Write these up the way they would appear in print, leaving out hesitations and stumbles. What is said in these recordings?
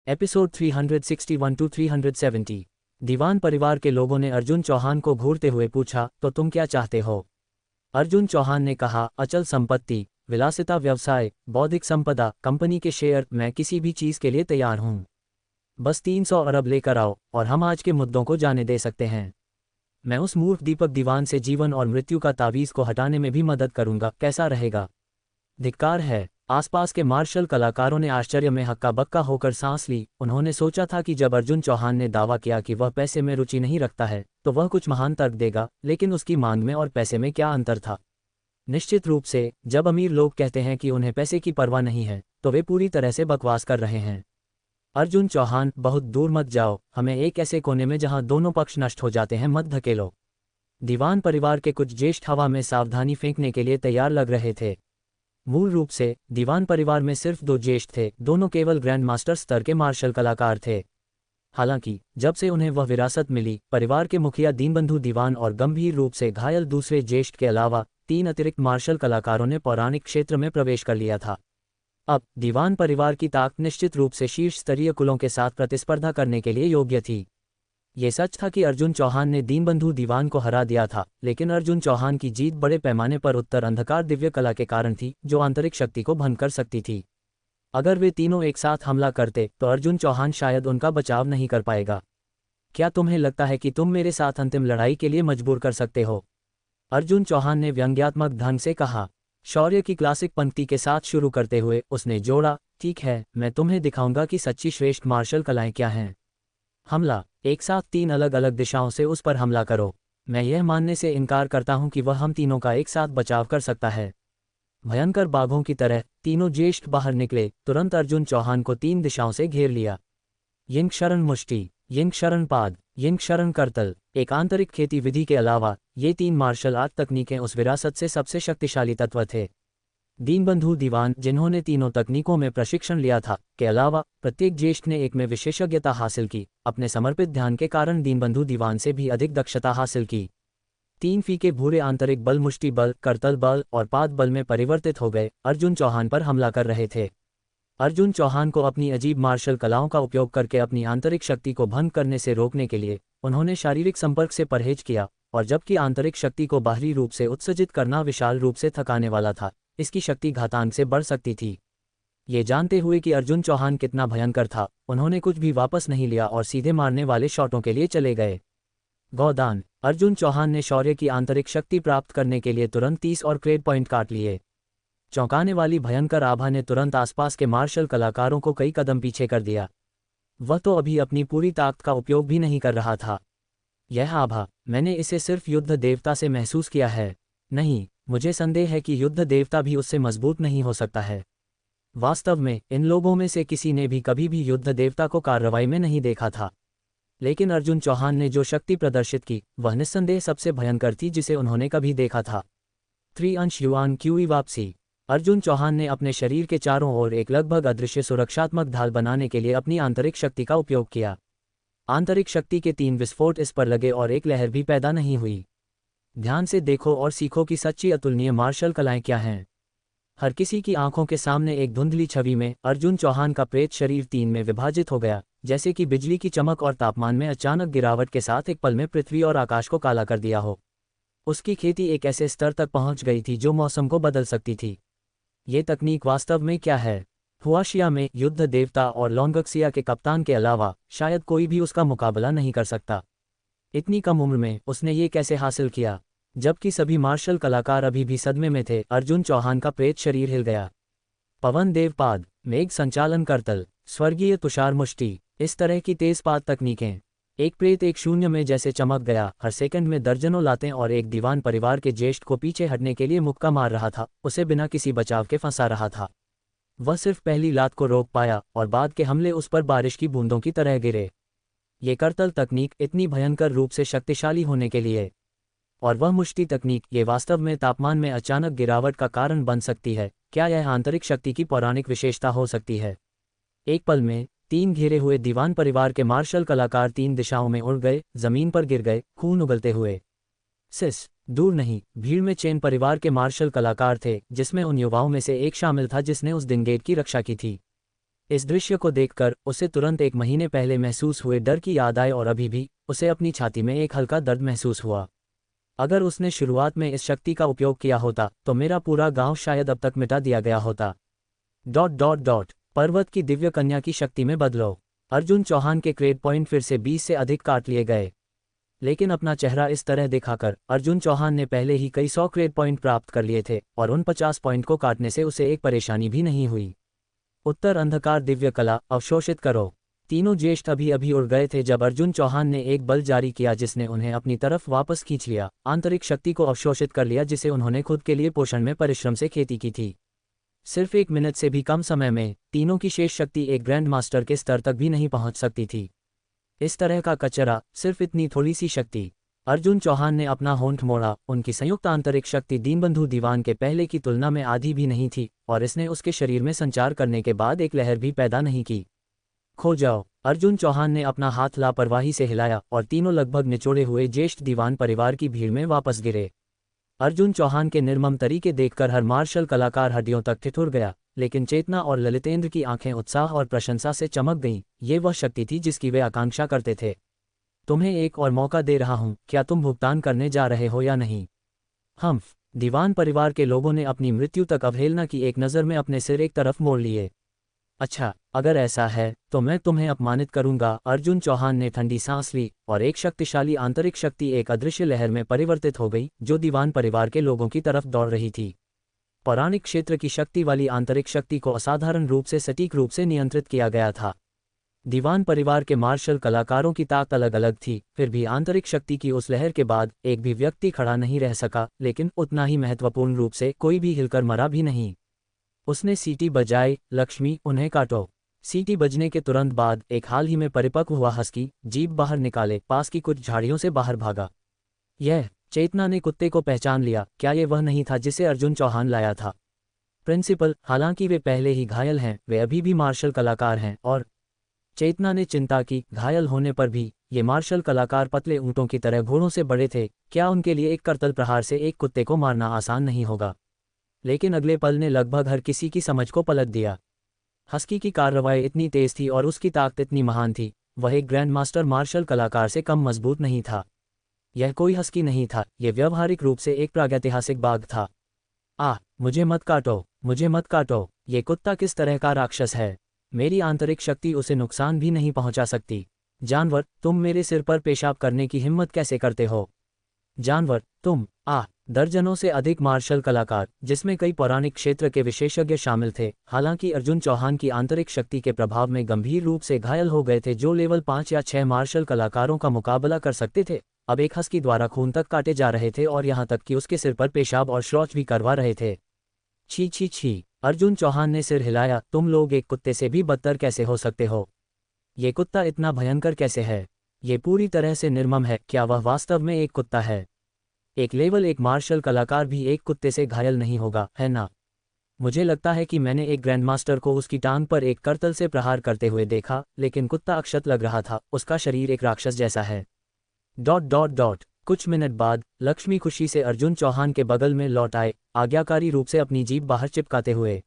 Episode 361 to 370। दीवान परिवार के लोगों ने अर्जुन चौहान को घूरते हुए पूछा, तो तुम क्या चाहते हो? अर्जुन चौहान ने कहा, अचल संपत्ति, विलासिता, व्यवसाय, बौद्धिक संपदा, कंपनी के शेयर, मैं किसी भी चीज़ के लिए तैयार हूँ। बस 300 अरब लेकर आओ और हम आज के मुद्दों को जाने दे सकते हैं। मैं उस मूर्ख दीपक दीवान से जीवन और मृत्यु का तावीज़ को हटाने में भी मदद करूंगा, कैसा रहेगा? धिक्कार है। आसपास के मार्शल कलाकारों ने आश्चर्य में हक्का बक्का होकर सांस ली। उन्होंने सोचा था कि जब अर्जुन चौहान ने दावा किया कि वह पैसे में रुचि नहीं रखता है तो वह कुछ महान तर्क देगा, लेकिन उसकी मांग में और पैसे में क्या अंतर था? निश्चित रूप से, जब अमीर लोग कहते हैं कि उन्हें पैसे की परवाह नहीं है तो वे पूरी तरह से बकवास कर रहे हैं। अर्जुन चौहान, बहुत दूर मत जाओ, हमें एक ऐसे कोने में जहां दोनों पक्ष नष्ट हो जाते हैं मत धकेलो। दीवान परिवार के कुछ ज्येष्ठ हवा में सावधानी फेंकने के लिए तैयार लग रहे थे। मूल रूप से दीवान परिवार में सिर्फ 2 ज्येष्ठ थे, दोनों केवल ग्रैंड मास्टर स्तर के मार्शल कलाकार थे। हालांकि जब से उन्हें वह विरासत मिली, परिवार के मुखिया दीनबंधु दीवान और गंभीर रूप से घायल दूसरे ज्येष्ठ के अलावा 3 अतिरिक्त मार्शल कलाकारों ने पौराणिक क्षेत्र में प्रवेश कर लिया था। अब दीवान परिवार की ताकत निश्चित रूप से शीर्ष स्तरीय कुलों के साथ प्रतिस्पर्धा करने के लिए योग्य थी। ये सच था कि अर्जुन चौहान ने दीनबंधु दीवान को हरा दिया था, लेकिन अर्जुन चौहान की जीत बड़े पैमाने पर उत्तर अंधकार दिव्य कला के कारण थी, जो आंतरिक शक्ति को भंग कर सकती थी। अगर वे तीनों एक साथ हमला करते तो अर्जुन चौहान शायद उनका बचाव नहीं कर पाएगा। क्या तुम्हें लगता है कि तुम मेरे साथ अंतिम लड़ाई के लिए मजबूर कर सकते हो? अर्जुन चौहान ने व्यंग्यात्मक ढंग से कहा। शौर्य की क्लासिक पंक्ति के साथ शुरू करते हुए उसने जोड़ा, ठीक है, मैं तुम्हें दिखाऊंगा कि सच्ची श्रेष्ठ मार्शल कलाएं क्या हैं। हमला। एक साथ 3 अलग अलग दिशाओं से उस पर हमला करो। मैं यह मानने से इनकार करता हूं कि वह हम तीनों का एक साथ बचाव कर सकता है। भयंकर बाघों की तरह तीनों ज्येष्ठ बाहर निकले, तुरंत अर्जुन चौहान को 3 दिशाओं से घेर लिया। यिंग शरण मुष्टि, यिंग शरण पाद, यिंग शरण करतल। एक आंतरिक खेती विधि के अलावा ये 3 मार्शल आर्ट तकनीकें उस विरासत से सबसे शक्तिशाली तत्व थे। दीनबंधु दीवान, जिन्होंने तीनों तकनीकों में प्रशिक्षण लिया था, के अलावा प्रत्येक ज्येष्ठ ने एक में विशेषज्ञता हासिल की। अपने समर्पित ध्यान के कारण दीनबंधु दीवान से भी अधिक दक्षता हासिल की। 3 फीके भूरे आंतरिक बल मुष्टि बल, करतल बल और पाद बल में परिवर्तित हो गए, अर्जुन चौहान पर हमला कर रहे थे। अर्जुन चौहान को अपनी अजीब मार्शल कलाओं का उपयोग करके अपनी आंतरिक शक्ति को भंग करने से रोकने के लिए उन्होंने शारीरिक संपर्क से परहेज किया, और जबकि आंतरिक शक्ति को बाहरी रूप से उत्सर्जित करना विशाल रूप से थकाने वाला था, इसकी शक्ति घातांक से बढ़ सकती थी। ये जानते हुए कि अर्जुन चौहान कितना भयंकर था, उन्होंने कुछ भी वापस नहीं लिया और सीधे मारने वाले शॉटों के लिए चले गए। गौदान। अर्जुन चौहान ने शौर्य की आंतरिक शक्ति प्राप्त करने के लिए तुरंत 30 और क्रेड पॉइंट काट लिए। चौंकाने वाली भयंकर आभा ने तुरंत आसपास के मार्शल कलाकारों को कई कदम पीछे कर दिया। वह तो अभी अपनी पूरी ताकत का उपयोग भी नहीं कर रहा था। यह आभा, मैंने इसे सिर्फ युद्ध देवता से महसूस किया है। नहीं, मुझे संदेह है कि युद्ध देवता भी उससे मजबूत नहीं हो सकता है। वास्तव में इन लोगों में से किसी ने भी कभी भी युद्ध देवता को कार्रवाई में नहीं देखा था, लेकिन अर्जुन चौहान ने जो शक्ति प्रदर्शित की वह निस्संदेह सबसे भयंकर थी जिसे उन्होंने कभी देखा था। 3 अंश युआन क्यूई वापसी। अर्जुन चौहान ने अपने शरीर के चारों ओर एक लगभग अदृश्य सुरक्षात्मक ढाल बनाने के लिए अपनी आंतरिक शक्ति का उपयोग किया। आंतरिक शक्ति के 3 विस्फोट इस पर लगे और एक लहर भी पैदा नहीं हुई। ध्यान से देखो और सीखो कि सच्ची अतुलनीय मार्शल कलाएं क्या हैं। हर किसी की आंखों के सामने एक धुंधली छवि में अर्जुन चौहान का प्रेत शरीर 3 में विभाजित हो गया, जैसे कि बिजली की चमक और तापमान में अचानक गिरावट के साथ एक पल में पृथ्वी और आकाश को काला कर दिया हो। उसकी खेती एक ऐसे स्तर तक पहुंच गई थी जो मौसम को बदल सकती थी। ये तकनीक वास्तव में क्या है? हुआशिया में युद्ध देवता और लोंगक्सिया के कप्तान के अलावा शायद कोई भी उसका मुकाबला नहीं कर सकता। इतनी कम उम्र में उसने ये कैसे हासिल किया? जबकि सभी मार्शल कलाकार अभी भी सदमे में थे, अर्जुन चौहान का प्रेत शरीर हिल गया। पवन देवपाद, मेघ संचालन करतल, स्वर्गीय तुषार मुष्टि, इस तरह की तेजपाद तकनीकें। एक प्रेत एक शून्य में जैसे चमक गया, हर सेकंड में दर्जनों लातें, और एक दीवान परिवार के ज्येष्ठ को पीछे हटने के लिए मुक्का मार रहा था, उसे बिना किसी बचाव के फंसा रहा था। वह सिर्फ पहली लात को रोक पाया और बाद के हमले उस पर बारिश की बूंदों की तरह गिरे। ये करतल तकनीक इतनी भयंकर रूप से शक्तिशाली होने के लिए, और वह मुष्टि तकनीक, ये वास्तव में तापमान में अचानक गिरावट का कारण बन सकती है। क्या यह आंतरिक शक्ति की पौराणिक विशेषता हो सकती है? एक पल में 3 घेरे हुए दीवान परिवार के मार्शल कलाकार 3 दिशाओं में उड़ गए, जमीन पर गिर गए, खून उगलते हुए। दूर नहीं, भीड़ में चेन परिवार के मार्शल कलाकार थे, जिसमें उन युवाओं में से एक शामिल था जिसने उस दिन गेट की रक्षा की थी। इस दृश्य को देखकर उसे तुरंत 1 महीने पहले महसूस हुए डर की याद आई और अभी भी उसे अपनी छाती में एक हल्का दर्द महसूस हुआ। अगर उसने शुरुआत में इस शक्ति का उपयोग किया होता तो मेरा पूरा गांव शायद अब तक मिटा दिया गया होता। पर्वत की दिव्य कन्या की शक्ति में बदलो। अर्जुन चौहान के क्रेड पॉइंट फिर से 20 से अधिक काट लिए गए, लेकिन अपना चेहरा इस तरह दिखाकर अर्जुन चौहान ने पहले ही कई 100 क्रेड पॉइंट प्राप्त कर लिए थे और उन 50 पॉइंट को काटने से उसे एक परेशानी भी नहीं हुई। उत्तर अंधकार दिव्य कला अवशोषित करो। तीनों ज्येष्ठ अभी अभी उड़ गए थे जब अर्जुन चौहान ने एक बल जारी किया जिसने उन्हें अपनी तरफ वापस खींच लिया, आंतरिक शक्ति को अवशोषित कर लिया जिसे उन्होंने खुद के लिए पोषण में परिश्रम से खेती की थी। सिर्फ 1 मिनट से भी कम समय में तीनों की शेष शक्ति एक ग्रैंड मास्टर के स्तर तक भी नहीं पहुंच सकती थी। इस तरह का कचरा, सिर्फ इतनी थोड़ी सी शक्ति। अर्जुन चौहान ने अपना होंठ मोड़ा। उनकी संयुक्त आंतरिक शक्ति दीनबंधु दीवान के पहले की तुलना में आधी भी नहीं थी और इसने उसके शरीर में संचार करने के बाद एक लहर भी पैदा नहीं की। खो जाओ। अर्जुन चौहान ने अपना हाथ लापरवाही से हिलाया और तीनों लगभग निचोड़े हुए ज्येष्ठ दीवान परिवार की भीड़ में वापस गिरे। अर्जुन चौहान के निर्मम तरीके देखकर हर मार्शल कलाकार हड्डियों तक ठिठुर गया, लेकिन चेतना और ललितेंद्र की आंखें उत्साह और प्रशंसा से चमक गईं। ये वह शक्ति थी जिसकी वे आकांक्षा करते थे। तुम्हें एक और मौका दे रहा हूं, क्या तुम भुगतान करने जा रहे हो या नहीं? दीवान परिवार के लोगों ने अपनी मृत्यु तक अवहेलना की एक नज़र में अपने सिर एक तरफ मोड़ लिए। अच्छा, अगर ऐसा है तो मैं तुम्हें अपमानित करूंगा। अर्जुन चौहान ने ठंडी सांस ली और एक शक्तिशाली आंतरिक शक्ति एक अदृश्य लहर में परिवर्तित हो गई जो दीवान परिवार के लोगों की तरफ दौड़ रही थी। पौराणिक क्षेत्र की शक्ति वाली आंतरिक शक्ति को असाधारण रूप से सटीक रूप से नियंत्रित किया गया था। दीवान परिवार के मार्शल कलाकारों की ताकत अलग अलग थी, फिर भी आंतरिक शक्ति की उस लहर के बाद एक भी व्यक्ति खड़ा नहीं रह सका, लेकिन उतना ही महत्वपूर्ण रूप से कोई भी हिलकर मरा भी नहीं। उसने सीटी बजाई, लक्ष्मी उन्हें काटो। सीटी बजने के तुरंत बाद एक हाल ही में परिपक्व हुआ हस्की जीभ बाहर निकाले पास की कुछ झाड़ियों से बाहर भागा। चेतना ने कुत्ते को पहचान लिया। क्या ये वह नहीं था जिसे अर्जुन चौहान लाया था? प्रिंसिपल, हालांकि वे पहले ही घायल हैं, वे अभी भी मार्शल कलाकार हैं। और चेतना ने चिंता की, घायल होने पर भी ये मार्शल कलाकार पतले ऊंटों की तरह घोड़ों से बड़े थे। क्या उनके लिए एक करतल प्रहार से एक कुत्ते को मारना आसान नहीं होगा? लेकिन अगले पल ने लगभग हर किसी की समझ को पलट दिया। हस्की की कार्रवाई इतनी तेज थी और उसकी ताकत इतनी महान थी, वह एक ग्रैंड मास्टर मार्शल कलाकार से कम मजबूत नहीं था। यह कोई हस्की नहीं था, यह व्यावहारिक रूप से एक प्रागैतिहासिक बाघ था। मुझे मत काटो, मुझे मत काटो। ये कुत्ता किस तरह का राक्षस है? मेरी आंतरिक शक्ति उसे नुकसान भी नहीं पहुंचा सकती। जानवर, तुम मेरे सिर पर पेशाब करने की हिम्मत कैसे करते हो? जानवर, तुम। दर्जनों से अधिक मार्शल कलाकार, जिसमें कई पौराणिक क्षेत्र के विशेषज्ञ शामिल थे, हालांकि अर्जुन चौहान की आंतरिक शक्ति के प्रभाव में गंभीर रूप से घायल हो गए थे, जो लेवल 5 या 6 मार्शल कलाकारों का मुकाबला कर सकते थे, अब एक हस्की द्वारा खून तक काटे जा रहे थे और यहां तक कि उसके सिर पर पेशाब और शौच भी करवा रहे थे। छी छी छी। अर्जुन चौहान ने सिर हिलाया। तुम लोग एक कुत्ते से भी बदतर कैसे हो सकते हो? ये कुत्ता इतना भयंकर कैसे है? ये पूरी तरह से निर्मम है। क्या वह वास्तव में एक कुत्ता है? एक लेवल 1 मार्शल कलाकार भी एक कुत्ते से घायल नहीं होगा, है ना? मुझे लगता है कि मैंने एक ग्रैंडमास्टर को उसकी टांग पर एक करतल से प्रहार करते हुए देखा, लेकिन कुत्ता अक्षत लग रहा था, उसका शरीर एक राक्षस जैसा है। कुछ मिनट बाद लक्ष्मी खुशी से अर्जुन चौहान के बगल में लौट आए, आज्ञाकारी रूप से अपनी जीभ बाहर चिपकाते हुए।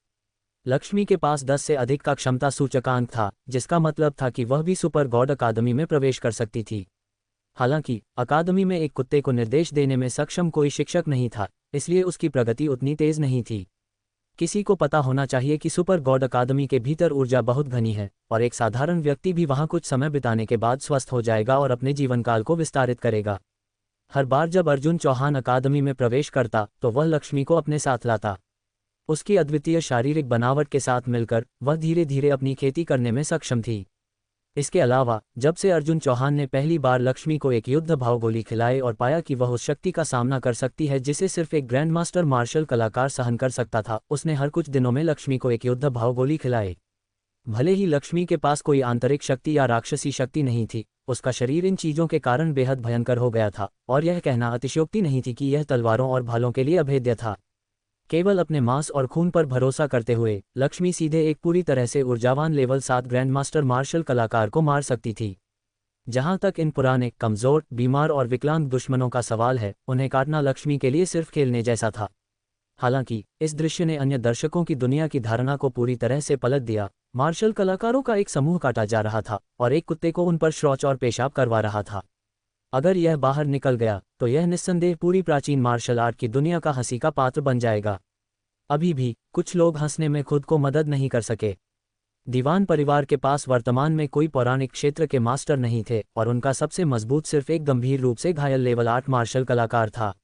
लक्ष्मी के पास 10 से अधिक का क्षमता सूचकांक था, जिसका मतलब था कि वह भी सुपर गॉड अकादमी में प्रवेश कर सकती थी। हालांकि अकादमी में एक कुत्ते को निर्देश देने में सक्षम कोई शिक्षक नहीं था, इसलिए उसकी प्रगति उतनी तेज नहीं थी। किसी को पता होना चाहिए कि सुपर गॉड अकादमी के भीतर ऊर्जा बहुत घनी है और एक साधारण व्यक्ति भी वहां कुछ समय बिताने के बाद स्वस्थ हो जाएगा और अपने जीवनकाल को विस्तारित करेगा। हर बार जब अर्जुन चौहान अकादमी में प्रवेश करता तो वह लक्ष्मी को अपने साथ लाता। उसकी अद्वितीय शारीरिक बनावट के साथ मिलकर वह धीरे धीरे अपनी खेती करने में सक्षम थी। इसके अलावा जब से अर्जुन चौहान ने पहली बार लक्ष्मी को एक युद्ध भाव गोली खिलाई और पाया कि वह उस शक्ति का सामना कर सकती है जिसे सिर्फ एक ग्रैंड मास्टर मार्शल कलाकार सहन कर सकता था, उसने हर कुछ दिनों में लक्ष्मी को एक युद्ध भाव गोली खिलाई। भले ही लक्ष्मी के पास कोई आंतरिक शक्ति या राक्षसी शक्ति नहीं थी, उसका शरीर इन चीजों के कारण बेहद भयंकर हो गया था और यह कहना अतिशयोक्ति नहीं थी कि यह तलवारों और भालों के लिए अभेद्य था। केवल अपने मांस और खून पर भरोसा करते हुए लक्ष्मी सीधे एक पूरी तरह से ऊर्जावान लेवल 7 ग्रैंडमास्टर मार्शल कलाकार को मार सकती थी। जहां तक इन पुराने, कमजोर, बीमार और विकलांग दुश्मनों का सवाल है, उन्हें काटना लक्ष्मी के लिए सिर्फ खेलने जैसा था। हालांकि इस दृश्य ने अन्य दर्शकों की दुनिया की धारणा को पूरी तरह से पलट दिया। मार्शल कलाकारों का एक समूह काटा जा रहा था और एक कुत्ते को उन पर शौच और पेशाब करवा रहा था। अगर यह बाहर निकल गया तो यह निस्संदेह पूरी प्राचीन मार्शल आर्ट की दुनिया का हंसी का पात्र बन जाएगा। अभी भी कुछ लोग हंसने में खुद को मदद नहीं कर सके। दीवान परिवार के पास वर्तमान में कोई पौराणिक क्षेत्र के मास्टर नहीं थे और उनका सबसे मजबूत सिर्फ एक गंभीर रूप से घायल लेवल 8 मार्शल कलाकार था।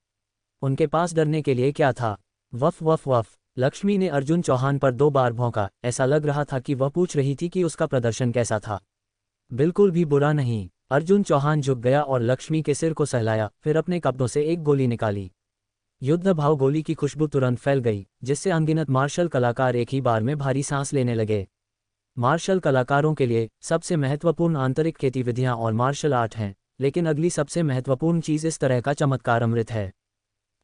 उनके पास डरने के लिए क्या था? वफ वफ वफ। लक्ष्मी ने अर्जुन चौहान पर 2 बार भौंका। ऐसा लग रहा था कि वह पूछ रही थी कि उसका प्रदर्शन कैसा था। बिल्कुल भी बुरा नहीं। अर्जुन चौहान झुक गया और लक्ष्मी के सिर को सहलाया, फिर अपने कपड़ों से एक गोली निकाली। युद्ध भाव गोली की खुशबू तुरंत फैल गई, जिससे अनगिनत मार्शल कलाकार एक ही बार में भारी सांस लेने लगे। मार्शल कलाकारों के लिए सबसे महत्वपूर्ण आंतरिक गतिविधियां और मार्शल आर्ट हैं, लेकिन अगली सबसे महत्वपूर्ण चीज़ इस तरह का चमत्कार अमृत है।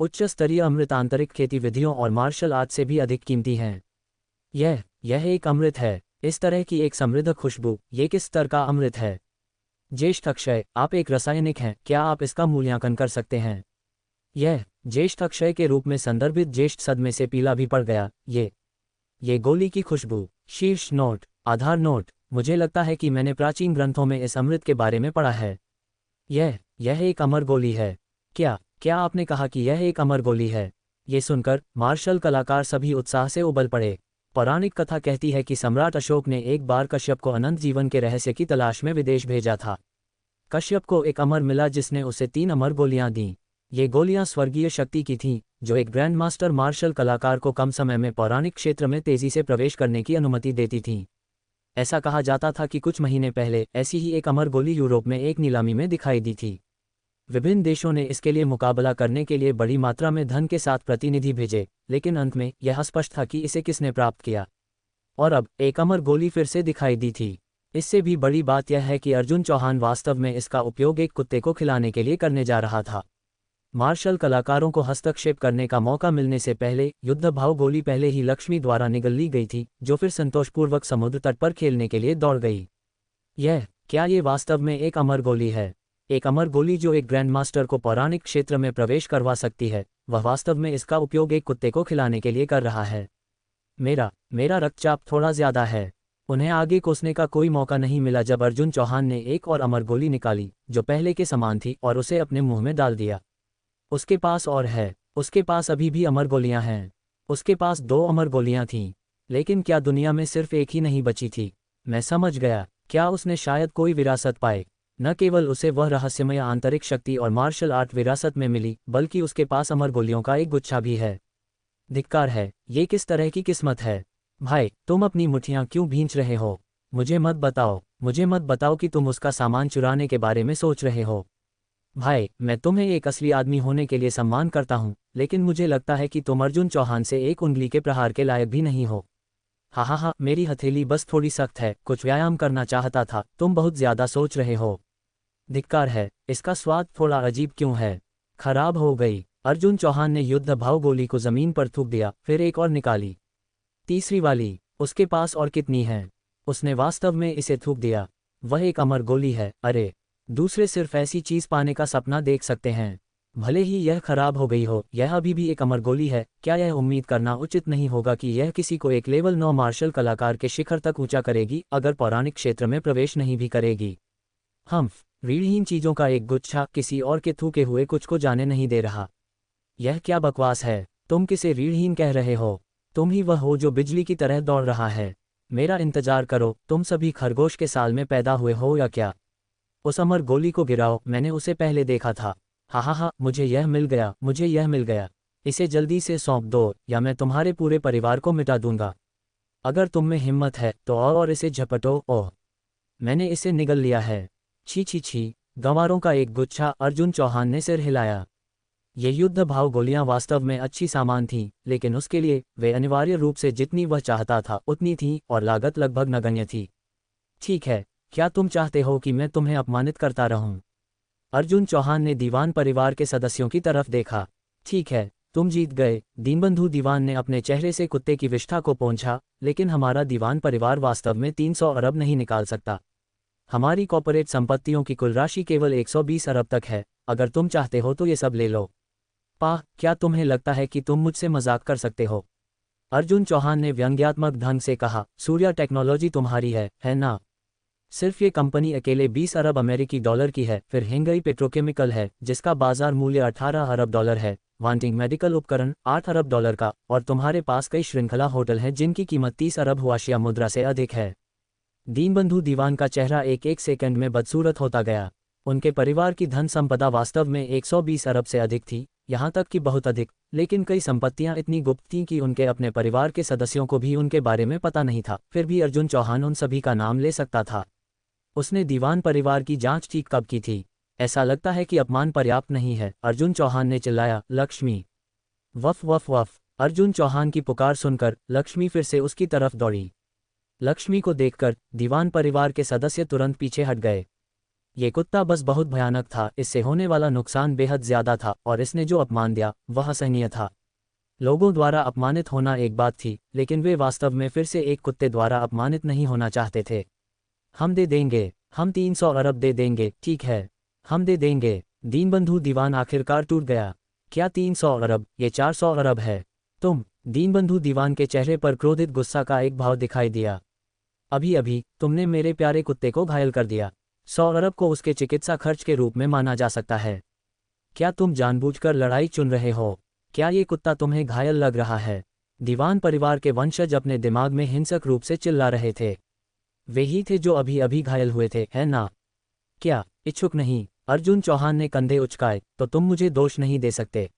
उच्च स्तरीय अमृत आंतरिक गतिविधियों और मार्शल आर्ट से भी अधिक कीमती हैं। यह एक अमृत है, इस तरह की एक समृद्ध खुशबू। ये किस स्तर का अमृत है? ज्येष्ठ अक्षय, आप एक रासायनिक हैं, क्या आप इसका मूल्यांकन कर सकते हैं? यह ज्येष्ठ अक्षय के रूप में संदर्भित ज्येष्ठ सदमे से पीला भी पड़ गया। ये गोली की खुशबू। शीर्ष नोट, आधार नोट, मुझे लगता है कि मैंने प्राचीन ग्रंथों में इस अमृत के बारे में पढ़ा है। यह एक अमर गोली है। क्या आपने कहा कि यह एक अमर गोली है? ये सुनकर मार्शल कलाकार सभी उत्साह से उबल पड़े। पौराणिक कथा कहती है कि सम्राट अशोक ने एक बार कश्यप को अनंत जीवन के रहस्य की तलाश में विदेश भेजा था। कश्यप को एक अमर मिला जिसने उसे 3 अमर गोलियां दीं। ये गोलियां स्वर्गीय शक्ति की थीं, जो एक ग्रैंड मास्टर मार्शल कलाकार को कम समय में पौराणिक क्षेत्र में तेजी से प्रवेश करने की अनुमति देती थीं। ऐसा कहा जाता था कि कुछ महीने पहले ऐसी ही एक अमर गोली यूरोप में एक नीलामी में दिखाई दी थी। विभिन्न देशों ने इसके लिए मुकाबला करने के लिए बड़ी मात्रा में धन के साथ प्रतिनिधि भेजे, लेकिन अंत में यह स्पष्ट था कि इसे किसने प्राप्त किया। और अब एक अमर गोली फिर से दिखाई दी थी। इससे भी बड़ी बात यह है कि अर्जुन चौहान वास्तव में इसका उपयोग एक कुत्ते को खिलाने के लिए करने जा रहा था। मार्शल कलाकारों को हस्तक्षेप करने का मौका मिलने से पहले युद्ध भाव गोली पहले ही लक्ष्मी द्वारा निगल ली गई थी, जो फिर संतोषपूर्वक समुद्र तट पर खेलने के लिए दौड़ गई। क्या ये वास्तव में एक अमर गोली है? एक अमर गोली जो एक ग्रैंड मास्टर को पौराणिक क्षेत्र में प्रवेश करवा सकती है, वह वास्तव में इसका उपयोग एक कुत्ते को खिलाने के लिए कर रहा है। मेरा रक्तचाप थोड़ा ज्यादा है। उन्हें आगे कोसने का कोई मौका नहीं मिला जब अर्जुन चौहान ने एक और अमर गोली निकाली, जो पहले के समान थी, और उसे अपने मुंह में डाल दिया। उसके पास और है, उसके पास अभी भी अमर गोलियां हैं। उसके पास 2 अमर गोलियां थीं, लेकिन क्या दुनिया में सिर्फ एक ही नहीं बची थी? मैं समझ गया। क्या उसने शायद कोई विरासत पाए? न केवल उसे वह रहस्यमय आंतरिक शक्ति और मार्शल आर्ट विरासत में मिली, बल्कि उसके पास अमर गोलियों का एक गुच्छा भी है। धिक्कार है, ये किस तरह की किस्मत है? भाई, तुम अपनी मुट्ठियां क्यों भींच रहे हो? मुझे मत बताओ कि तुम उसका सामान चुराने के बारे में सोच रहे हो। भाई, मैं तुम्हें एक असली आदमी होने के लिए सम्मान करता हूं, लेकिन मुझे लगता है कि तुम अर्जुन चौहान से एक उंगली के प्रहार के लायक भी नहीं हो। हा, मेरी हथेली बस थोड़ी सख्त है, कुछ व्यायाम करना चाहता था। तुम बहुत ज्यादा सोच रहे हो। धिक्कार है, इसका स्वाद थोड़ा अजीब क्यों है? खराब हो गई। अर्जुन चौहान ने युद्ध भाव गोली को जमीन पर थूक दिया, फिर एक और निकाली। तीसरी वाली। उसके पास और कितनी है? उसने वास्तव में इसे थूक दिया। वह एक अमर गोली है। अरे, दूसरे सिर्फ ऐसी चीज पाने का सपना देख सकते हैं। भले ही यह खराब हो गई हो, यह अभी भी एक अमर गोली है। क्या यह उम्मीद करना उचित नहीं होगा कि यह किसी को एक लेवल 9 मार्शल कलाकार के शिखर तक ऊंचा करेगी, अगर पौराणिक क्षेत्र में प्रवेश नहीं भी करेगी? रीढ़हीन चीजों का एक गुच्छा किसी और के थूके हुए कुछ को जाने नहीं दे रहा। यह क्या बकवास है? तुम किसे रीढ़हीन कह रहे हो? तुम ही वह हो जो बिजली की तरह दौड़ रहा है। मेरा इंतजार करो। तुम सभी खरगोश के साल में पैदा हुए हो या क्या? उस अमर गोली को गिराओ। मैंने उसे पहले देखा था। हा, मुझे यह मिल गया। इसे जल्दी से सौंप दो या मैं तुम्हारे पूरे परिवार को मिटा दूंगा। अगर तुम में हिम्मत है तो और इसे झपटो। ओह, मैंने इसे निगल लिया है। छी, गंवारों का एक गुच्छा। अर्जुन चौहान ने सिर हिलाया। ये युद्ध भाव गोलियां वास्तव में अच्छी सामान थीं, लेकिन उसके लिए वे अनिवार्य रूप से जितनी वह चाहता था उतनी थीं, और लागत लगभग नगण्य थी। ठीक है, क्या तुम चाहते हो कि मैं तुम्हें अपमानित करता रहूं? अर्जुन चौहान ने दीवान परिवार के सदस्यों की तरफ देखा। ठीक है, तुम जीत गए। दीनबंधु दीवान ने अपने चेहरे से कुत्ते की विष्ठा को पोंछा। लेकिन हमारा दीवान परिवार वास्तव में 300 अरब नहीं निकाल सकता। हमारी कॉर्पोरेट संपत्तियों की कुल राशि केवल 120 अरब तक है। अगर तुम चाहते हो तो ये सब ले लो। क्या तुम्हें लगता है कि तुम मुझसे मजाक कर सकते हो? अर्जुन चौहान ने व्यंग्यात्मक ढंग से कहा, सूर्या टेक्नोलॉजी तुम्हारी है ना? सिर्फ ये कंपनी अकेले 20 अरब अमेरिकी डॉलर की है। फिर हिंगई पेट्रोकेमिकल है जिसका बाजार मूल्य 18 अरब डॉलर है। वांटिंग मेडिकल उपकरण 8 अरब डॉलर का, और तुम्हारे पास कई श्रृंखला होटल हैं जिनकी कीमत 30 अरब हुआशिया मुद्रा से अधिक है। दीनबंधु दीवान का चेहरा एक एक सेकंड में बदसूरत होता गया। उनके परिवार की धन संपदा वास्तव में 120 अरब से अधिक थी, यहाँ तक कि बहुत अधिक, लेकिन कई संपत्तियां इतनी गुप्त थीं कि उनके अपने परिवार के सदस्यों को भी उनके बारे में पता नहीं था। फिर भी अर्जुन चौहान उन सभी का नाम ले सकता था। उसने दीवान परिवार की जांच ठीक कब की थी? ऐसा लगता है कि अपमान पर्याप्त नहीं है, अर्जुन चौहान ने चिल्लाया। लक्ष्मी! वफ वफ वफ! अर्जुन चौहान की पुकार सुनकर लक्ष्मी फिर से उसकी तरफ दौड़ी। लक्ष्मी को देखकर दीवान परिवार के सदस्य तुरंत पीछे हट गए। ये कुत्ता बस बहुत भयानक था, इससे होने वाला नुकसान बेहद ज्यादा था, और इसने जो अपमान दिया वह असहनीय था। लोगों द्वारा अपमानित होना एक बात थी, लेकिन वे वास्तव में फिर से एक कुत्ते द्वारा अपमानित नहीं होना चाहते थे। हम दे देंगे, हम 300 अरब दे देंगे, ठीक है, हम दे देंगे। दीनबंधु दीवान आखिरकार टूट गया। क्या 300 अरब? ये 400 अरब है। तुम! दीनबंधु दीवान के चेहरे पर क्रोधित गुस्सा का एक भाव दिखाई दिया। अभी अभी तुमने मेरे प्यारे कुत्ते को घायल कर दिया। 100 अरब को उसके चिकित्सा खर्च के रूप में माना जा सकता है। क्या तुम जानबूझकर लड़ाई चुन रहे हो? क्या ये कुत्ता तुम्हें घायल लग रहा है? दीवान परिवार के वंशज अपने दिमाग में हिंसक रूप से चिल्ला रहे थे। वे ही थे जो अभी अभी घायल हुए थे, है ना? क्या इच्छुक नहीं? अर्जुन चौहान ने कंधे उचकाए। तो तुम मुझे दोष नहीं दे सकते।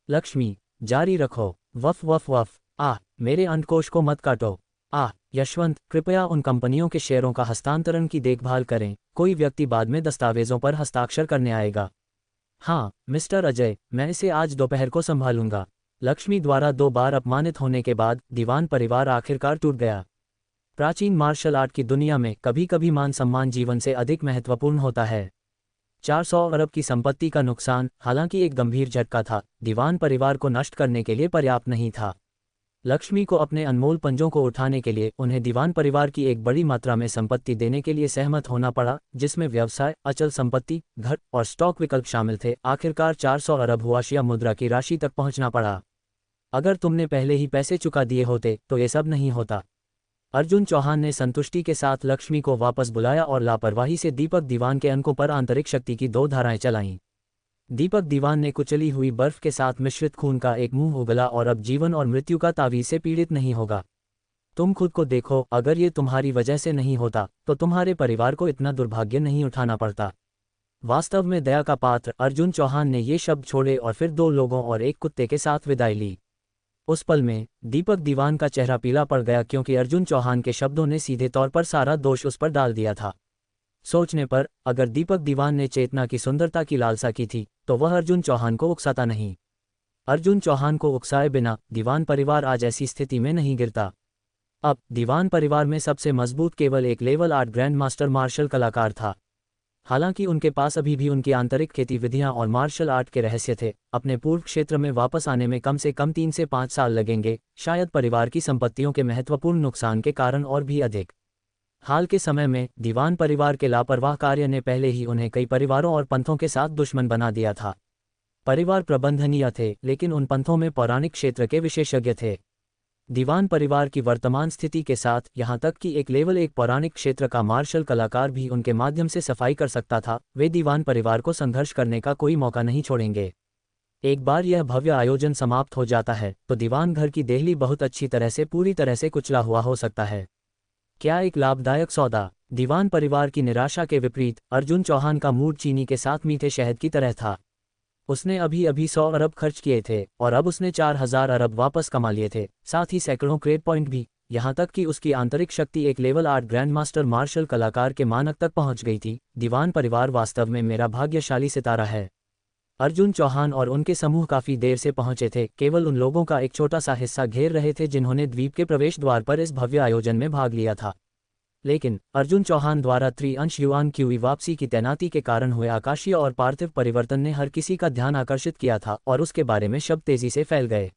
लक्ष्मी! जारी रखो। वफ वफ वफ! मेरे अंडकोश को मत काटो। यशवंत, कृपया उन कंपनियों के शेयरों का हस्तांतरण की देखभाल करें। कोई व्यक्ति बाद में दस्तावेजों पर हस्ताक्षर करने आएगा। हाँ मिस्टर अजय, मैं इसे आज दोपहर को संभालूंगा। लक्ष्मी द्वारा 2 बार अपमानित होने के बाद दीवान परिवार आखिरकार टूट गया। प्राचीन मार्शल आर्ट की दुनिया में कभी कभी मान सम्मान जीवन से अधिक महत्वपूर्ण होता है। 400 अरब की संपत्ति का नुकसान, हालांकि एक गंभीर झटका था, दीवान परिवार को नष्ट करने के लिए पर्याप्त नहीं था। लक्ष्मी को अपने अनमोल पंजों को उठाने के लिए उन्हें दीवान परिवार की एक बड़ी मात्रा में संपत्ति देने के लिए सहमत होना पड़ा, जिसमें व्यवसाय, अचल संपत्ति, घर और स्टॉक विकल्प शामिल थे। आखिरकार 400 अरब हुआशिया मुद्रा की राशि तक पहुंचना पड़ा। अगर तुमने पहले ही पैसे चुका दिए होते तो ये सब नहीं होता। अर्जुन चौहान ने संतुष्टि के साथ लक्ष्मी को वापस बुलाया और लापरवाही से दीपक दीवान के अंकों पर आंतरिक शक्ति की 2 धाराएं चलाईं। दीपक दीवान ने कुचली हुई बर्फ के साथ मिश्रित खून का एक मुंह उगला और अब जीवन और मृत्यु का तावीज से पीड़ित नहीं होगा। तुम खुद को देखो, अगर ये तुम्हारी वजह से नहीं होता तो तुम्हारे परिवार को इतना दुर्भाग्य नहीं उठाना पड़ता। वास्तव में दया का पात्र। अर्जुन चौहान ने ये शब्द छोड़े और फिर 2 लोगों और एक कुत्ते के साथ विदाई ली। उस पल में दीपक दीवान का चेहरा पीला पड़ गया, क्योंकि अर्जुन चौहान के शब्दों ने सीधे तौर पर सारा दोष उस पर डाल दिया था। सोचने पर, अगर दीपक दीवान ने चेतना की सुंदरता की लालसा की थी तो वह अर्जुन चौहान को उकसाता नहीं। अर्जुन चौहान को उकसाए बिना दीवान परिवार आज ऐसी स्थिति में नहीं गिरता। अब दीवान परिवार में सबसे मजबूत केवल एक लेवल 8 ग्रैंड मास्टर मार्शल कलाकार था। हालांकि उनके पास अभी भी उनकी आंतरिक गतिविधियां और मार्शल आर्ट के रहस्य थे। अपने पूर्व क्षेत्र में वापस आने में कम से कम 3 से 5 साल लगेंगे, शायद परिवार की संपत्तियों के महत्वपूर्ण नुकसान के कारण और भी अधिक। हाल के समय में दीवान परिवार के लापरवाह कार्य ने पहले ही उन्हें कई परिवारों और पंथों के साथ दुश्मन बना दिया था। परिवार प्रबंधनीय थे, लेकिन उन पंथों में पौराणिक क्षेत्र के विशेषज्ञ थे। दीवान परिवार की वर्तमान स्थिति के साथ, यहाँ तक कि एक लेवल 1 पौराणिक क्षेत्र का मार्शल कलाकार भी उनके माध्यम से सफाई कर सकता था। वे दीवान परिवार को संघर्ष करने का कोई मौका नहीं छोड़ेंगे। एक बार यह भव्य आयोजन समाप्त हो जाता है तो दीवान घर की देहली बहुत अच्छी तरह से पूरी तरह से कुचला हुआ हो सकता है। क्या एक लाभदायक सौदा! दीवान परिवार की निराशा के विपरीत अर्जुन चौहान का मूड चीनी के साथ मीठे शहद की तरह था। उसने अभी अभी 100 अरब खर्च किए थे और अब उसने 4000 अरब वापस कमा लिए थे, साथ ही सैकड़ों क्रेड पॉइंट भी। यहाँ तक कि उसकी आंतरिक शक्ति एक लेवल 8 ग्रैंड मास्टर मार्शल कलाकार के मानक तक पहुँच गई थी। दीवान परिवार वास्तव में मेरा भाग्यशाली सितारा है। अर्जुन चौहान और उनके समूह काफी देर से पहुंचे थे। केवल उन लोगों का एक छोटा सा हिस्सा घेर रहे थे जिन्होंने द्वीप के प्रवेश द्वार पर इस भव्य आयोजन में भाग लिया था। लेकिन अर्जुन चौहान द्वारा त्रिअंश युआन क्यूई वापसी की तैनाती के कारण हुए आकाशीय और पार्थिव परिवर्तन ने हर किसी का ध्यान आकर्षित किया था और उसके बारे में शब्द तेजी से फैल गए।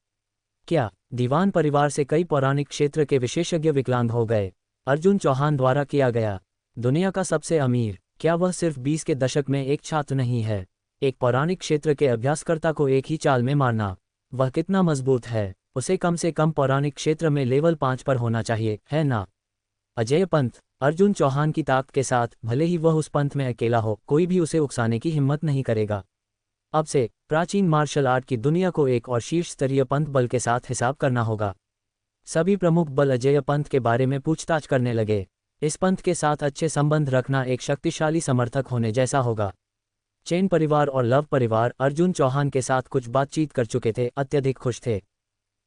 क्या दीवान परिवार से कई पौराणिक क्षेत्र के विशेषज्ञ विकलांग हो गए? अर्जुन चौहान द्वारा किया गया दुनिया का सबसे अमीर, क्या वह सिर्फ 20 के दशक में एक छात्र नहीं है? एक पौराणिक क्षेत्र के अभ्यासकर्ता को एक ही चाल में मारना, वह कितना मजबूत है! उसे कम से कम पौराणिक क्षेत्र में लेवल 5 पर होना चाहिए, है ना? अजेय पंथ। अर्जुन चौहान की ताकत के साथ भले ही वह उस पंथ में अकेला हो, कोई भी उसे उकसाने की हिम्मत नहीं करेगा। अब से प्राचीन मार्शल आर्ट की दुनिया को एक और शीर्ष स्तरीय पंथ बल के साथ हिसाब करना होगा। सभी प्रमुख बल अजेय पंथ के बारे में पूछताछ करने लगे। इस पंथ के साथ अच्छे संबंध रखना एक शक्तिशाली समर्थक होने जैसा होगा। चैन परिवार और लव परिवार अर्जुन चौहान के साथ कुछ बातचीत कर चुके थे, अत्यधिक खुश थे।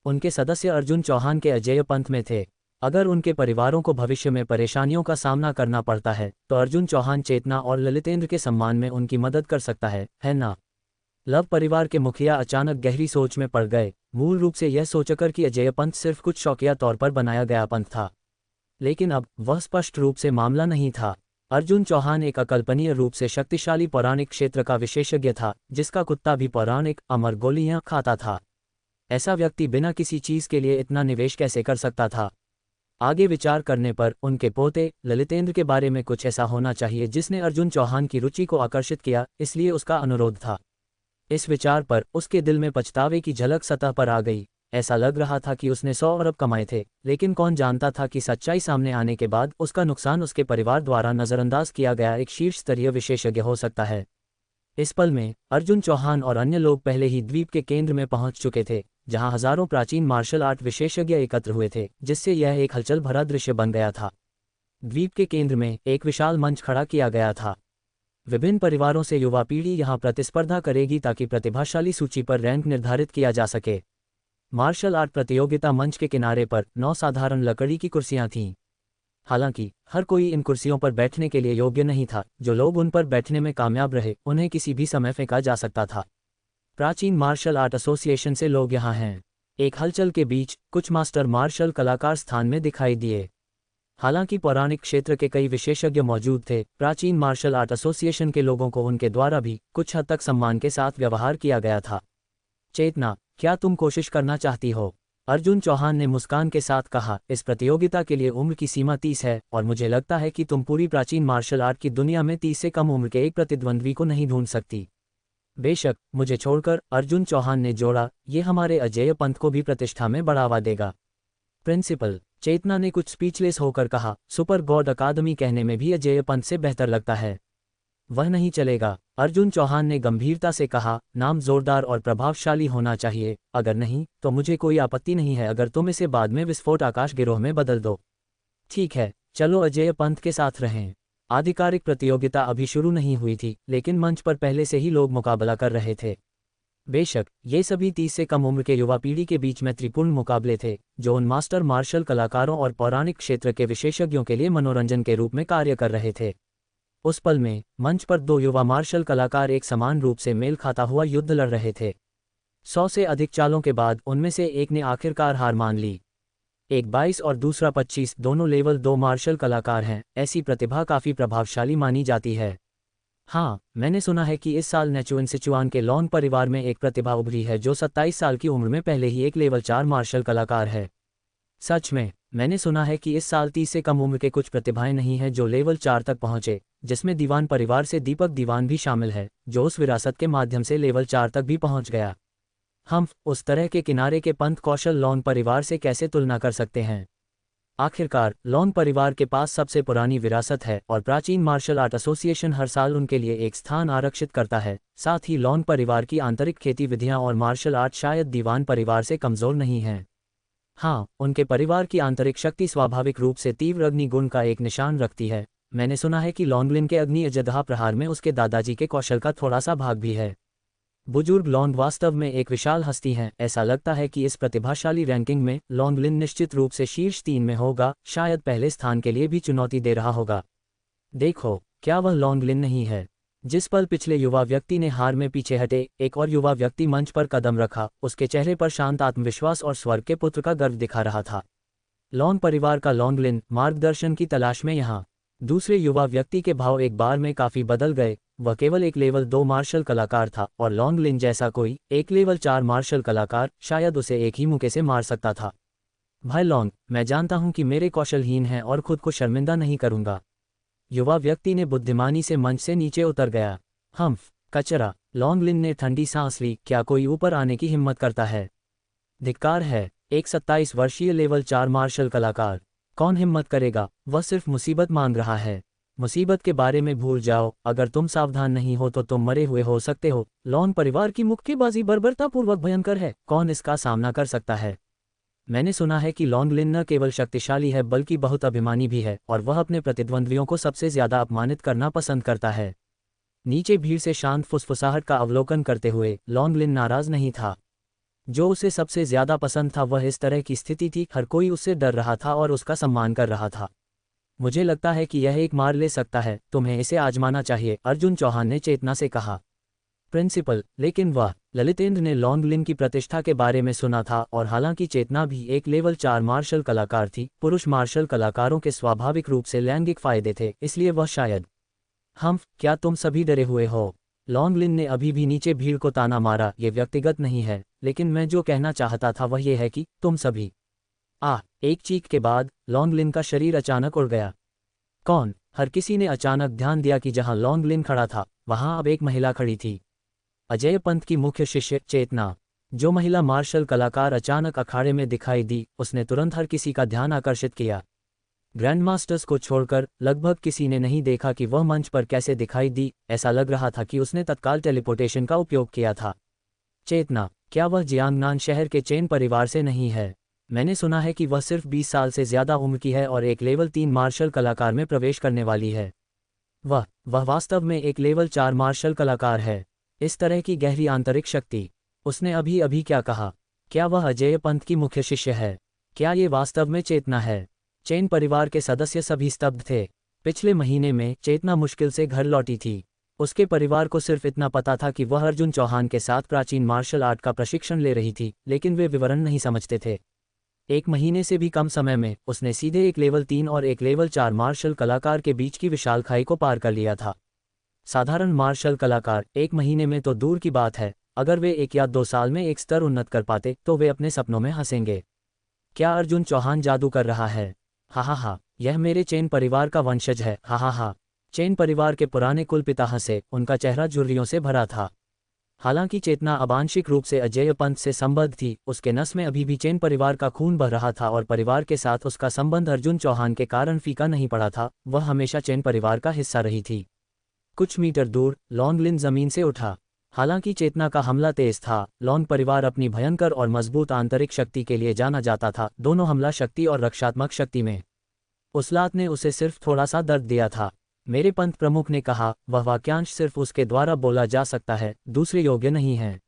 उनके सदस्य अर्जुन चौहान के अजेय पंथ में थे। अगर उनके परिवारों को भविष्य में परेशानियों का सामना करना पड़ता है तो अर्जुन चौहान चेतना और ललितेंद्र के सम्मान में उनकी मदद कर सकता है ना? लव परिवार के मुखिया अचानक गहरी सोच में पड़ गए, मूल रूप से यह सोचकर कि अजेय पंथ सिर्फ कुछ शौकिया तौर पर बनाया गया पंथ था। लेकिन अब वह स्पष्ट रूप से मामला नहीं था। अर्जुन चौहान एक अकल्पनीय रूप से शक्तिशाली पौराणिक क्षेत्र का विशेषज्ञ था, जिसका कुत्ता भी पौराणिक अमर गोलियां खाता था। ऐसा व्यक्ति बिना किसी चीज के लिए इतना निवेश कैसे कर सकता था? आगे विचार करने पर उनके पोते ललितेंद्र के बारे में कुछ ऐसा होना चाहिए जिसने अर्जुन चौहान की रुचि को आकर्षित किया, इसलिए उसका अनुरोध था। इस विचार पर उसके दिल में पछतावे की झलक सतह पर आ गई। ऐसा लग रहा था कि उसने 100 अरब कमाए थे, लेकिन कौन जानता था कि सच्चाई सामने आने के बाद उसका नुकसान उसके परिवार द्वारा नज़रअंदाज किया गया एक शीर्ष स्तरीय विशेषज्ञ हो सकता है। इस पल में अर्जुन चौहान और अन्य लोग पहले ही द्वीप के केंद्र में पहुंच चुके थे, जहां हजारों प्राचीन मार्शल आर्ट विशेषज्ञ एकत्र हुए थे, जिससे यह एक हलचल भरा दृश्य बन गया था। द्वीप के केंद्र में एक विशाल मंच खड़ा किया गया था। विभिन्न परिवारों से युवा पीढ़ी यहां प्रतिस्पर्धा करेगी ताकि प्रतिभाशाली सूची पर रैंक निर्धारित किया जा सके। मार्शल आर्ट प्रतियोगिता मंच के किनारे पर 9 साधारण लकड़ी की कुर्सियां थीं। हालांकि हर कोई इन कुर्सियों पर बैठने के लिए योग्य नहीं था। जो लोग उन पर बैठने में कामयाब रहे, उन्हें किसी भी समय फेंका जा सकता था। प्राचीन मार्शल आर्ट एसोसिएशन से लोग यहाँ हैं। एक हलचल के बीच कुछ मास्टर मार्शल कलाकार स्थान में दिखाई दिए। हालांकि पौराणिक क्षेत्र के कई विशेषज्ञ मौजूद थे, प्राचीन मार्शल आर्ट एसोसिएशन के लोगों को उनके द्वारा भी कुछ हद तक सम्मान के साथ व्यवहार किया गया था। चेतना, क्या तुम कोशिश करना चाहती हो? अर्जुन चौहान ने मुस्कान के साथ कहा, इस प्रतियोगिता के लिए उम्र की सीमा 30 है और मुझे लगता है कि तुम पूरी प्राचीन मार्शल आर्ट की दुनिया में 30 से कम उम्र के एक प्रतिद्वंद्वी को नहीं ढूंढ सकती। बेशक, मुझे छोड़कर, अर्जुन चौहान ने जोड़ा, ये हमारे अजेय पंथ को भी प्रतिष्ठा में बढ़ावा देगा। प्रिंसिपल, चेतना ने कुछ स्पीचलेस होकर कहा, सुपर गॉड अकादमी कहने में भी अजेय पंथ से बेहतर लगता है। वह नहीं चलेगा। अर्जुन चौहान ने गंभीरता से कहा, नाम जोरदार और प्रभावशाली होना चाहिए, अगर नहीं तो मुझे कोई आपत्ति नहीं है अगर तुम इसे बाद में विस्फोट आकाश गिरोह में बदल दो। ठीक है, चलो अजेय पंथ के साथ रहें। आधिकारिक प्रतियोगिता अभी शुरू नहीं हुई थी, लेकिन मंच पर पहले से ही लोग मुकाबला कर रहे थे। बेशक, ये सभी 30 से कम उम्र के युवा पीढ़ी के बीच मैत्रीपूर्ण मुकाबले थे, जो उन मास्टर मार्शल कलाकारों और पौराणिक क्षेत्र के विशेषज्ञों के लिए मनोरंजन के रूप में कार्य कर रहे थे। उस पल में मंच पर 2 युवा मार्शल कलाकार एक समान रूप से मेल खाता हुआ युद्ध लड़ रहे थे। 100 से अधिक चालों के बाद उनमें से एक ने आखिरकार हार मान ली। एक 22 और दूसरा 25, दोनों लेवल 2 मार्शल कलाकार हैं। ऐसी प्रतिभा काफ़ी प्रभावशाली मानी जाती है। हाँ, मैंने सुना है कि इस साल नेचुएन सिचुआन के लॉन परिवार में एक प्रतिभा उभरी है जो 27 साल की उम्र में पहले ही एक लेवल 4 मार्शल कलाकार है। सच में, मैंने सुना है कि इस साल 30 से कम उम्र के कुछ प्रतिभाएं नहीं हैं जो लेवल 4 तक पहुंचे, जिसमें दीवान परिवार से दीपक दीवान भी शामिल है, जो उस विरासत के माध्यम से लेवल 4 तक भी पहुंच गया। हम उस तरह के किनारे के पंथ कौशल लॉन परिवार से कैसे तुलना कर सकते हैं? आखिरकार, लॉन परिवार के पास सबसे पुरानी विरासत है और प्राचीन मार्शल आर्ट एसोसिएशन हर साल उनके लिए एक स्थान आरक्षित करता है। साथ ही लॉन परिवार की आंतरिक खेती विधियां और मार्शल आर्ट शायद दीवान परिवार से कमज़ोर नहीं हैं। हाँ, उनके परिवार की आंतरिक शक्ति स्वाभाविक रूप से तीव्र अग्नि गुण का एक निशान रखती है। मैंने सुना है कि लॉन्गलिन के अग्नि अजदहा प्रहार में उसके दादाजी के कौशल का थोड़ा सा भाग भी है। बुजुर्ग लॉन्ग वास्तव में एक विशाल हस्ती हैं। ऐसा लगता है कि इस प्रतिभाशाली रैंकिंग में लॉन्गलिन निश्चित रूप से शीर्ष 3 में होगा, शायद पहले स्थान के लिए भी चुनौती दे रहा होगा। देखो, क्या वह लॉन्गलिन नहीं है? जिस पल पिछले युवा व्यक्ति ने हार में पीछे हटे, एक और युवा व्यक्ति मंच पर कदम रखा। उसके चेहरे पर शांत आत्मविश्वास और स्वर्ग के पुत्र का गर्व दिखा रहा था। लॉन परिवार का लॉन्गलिन मार्गदर्शन की तलाश में यहाँ। दूसरे युवा व्यक्ति के भाव एक बार में काफी बदल गए। वह केवल एक लेवल 2 मार्शल कलाकार था और लॉन्गलिन जैसा कोई एक लेवल 4 मार्शल कलाकार शायद उसे एक ही मुक्के से मार सकता था। भाई लॉन्ग, मैं जानता हूं कि मेरे कौशलहीन हैं और खुद को शर्मिंदा नहीं करूंगा। युवा व्यक्ति ने बुद्धिमानी से मंच से नीचे उतर गया। हम्फ, कचरा। लॉन्गलिन ने ठंडी सांस ली। क्या कोई ऊपर आने की हिम्मत करता है? धिक्कार है। एक 27 वर्षीय लेवल 4 मार्शल कलाकार। कौन हिम्मत करेगा, वह सिर्फ मुसीबत मांग रहा है। मुसीबत के बारे में भूल जाओ, अगर तुम सावधान नहीं हो तो तुम मरे हुए हो सकते हो। लॉन परिवार की मुक्केबाजी बर्बरतापूर्वक भयंकर है, कौन इसका सामना कर सकता है। मैंने सुना है कि लॉन्ग लिन न केवल शक्तिशाली है बल्कि बहुत अभिमानी भी है, और वह अपने प्रतिद्वंद्वियों को सबसे ज्यादा अपमानित करना पसंद करता है। नीचे भीड़ से शांत फुसफुसाहट का अवलोकन करते हुए लॉन्ग लिन नाराज नहीं था। जो उसे सबसे ज्यादा पसंद था वह इस तरह की स्थिति थी, हर कोई उससे डर रहा था और उसका सम्मान कर रहा था। मुझे लगता है कि यह एक मार ले सकता है, तुम्हें इसे आजमाना चाहिए, अर्जुन चौहान ने चेतना से कहा। प्रिंसिपल, लेकिन वह ललितेंद्र ने लॉन्ग लिन की प्रतिष्ठा के बारे में सुना था, और हालांकि चेतना भी एक लेवल 4 मार्शल कलाकार थी, पुरुष मार्शल कलाकारों के स्वाभाविक रूप से लैंगिक फायदे थे, इसलिए वह शायद। क्या तुम सभी डरे हुए हो? लॉन्ग लिन ने अभी भी नीचे भीड़ को ताना मारा। ये व्यक्तिगत नहीं है, लेकिन मैं जो कहना चाहता था वह यह है कि तुम सभी। एक चीख के बाद लॉन्ग लिन का शरीर अचानक उड़ गया। कौन? हर किसी ने अचानक ध्यान दिया कि जहां लॉन्ग लिन खड़ा था वहां अब एक महिला खड़ी थी। अजय पंत की मुख्य शिष्य चेतना। जो महिला मार्शल कलाकार अचानक अखाड़े में दिखाई दी, उसने तुरंत हर किसी का ध्यान आकर्षित किया। ग्रैंड मास्टर्स को छोड़कर लगभग किसी ने नहीं देखा कि वह मंच पर कैसे दिखाई दी। ऐसा लग रहा था कि उसने तत्काल टेलीपोर्टेशन का उपयोग किया था। चेतना, क्या वह जियांगनान शहर के चेन परिवार से नहीं है? मैंने सुना है कि वह सिर्फ 20 साल से ज्यादा उम्र की है और एक लेवल 3 मार्शल कलाकार में प्रवेश करने वाली है। वह वास्तव में एक लेवल 4 मार्शल कलाकार है। इस तरह की गहरी आंतरिक शक्ति। उसने अभी अभी क्या कहा? क्या वह अजय पंत की मुख्य शिष्य है? क्या ये वास्तव में चेतना है? चेन परिवार के सदस्य सभी स्तब्ध थे। पिछले महीने में चेतना मुश्किल से घर लौटी थी। उसके परिवार को सिर्फ इतना पता था कि वह अर्जुन चौहान के साथ प्राचीन मार्शल आर्ट का प्रशिक्षण ले रही थी, लेकिन वे विवरण नहीं समझते थे। एक महीने से भी कम समय में उसने सीधे एक लेवल 3 और एक लेवल 4 मार्शल कलाकार के बीच की विशाल खाई को पार कर लिया था। साधारण मार्शल कलाकार एक महीने में तो दूर की बात है, अगर वे 1 या 2 साल में एक स्तर उन्नत कर पाते तो वे अपने सपनों में हंसेंगे। क्या अर्जुन चौहान जादू कर रहा है? यह मेरे चेन परिवार का वंशज है। चेन परिवार के पुराने कुल पिता हंसे, उनका चेहरा झुर्रियों से भरा था। हालांकि चेतना आंशिक रूप से अजय पंत से संबद्ध थी, उसके नस में अभी भी चेन परिवार का खून बह रहा था और परिवार के साथ उसका संबंध अर्जुन चौहान के कारण फीका नहीं पड़ा था। वह हमेशा चेन परिवार का हिस्सा रही थी। कुछ मीटर दूर लॉन्ग लिन जमीन से उठा। हालांकि चेतना का हमला तेज था, लॉन्ग परिवार अपनी भयंकर और मजबूत आंतरिक शक्ति के लिए जाना जाता था, दोनों हमला शक्ति और रक्षात्मक शक्ति में। उस लात ने उसे सिर्फ थोड़ा सा दर्द दिया था। मेरे पंत प्रमुख ने कहा, वह वाक्यांश सिर्फ उसके द्वारा बोला जा सकता है, दूसरे योग्य नहीं है।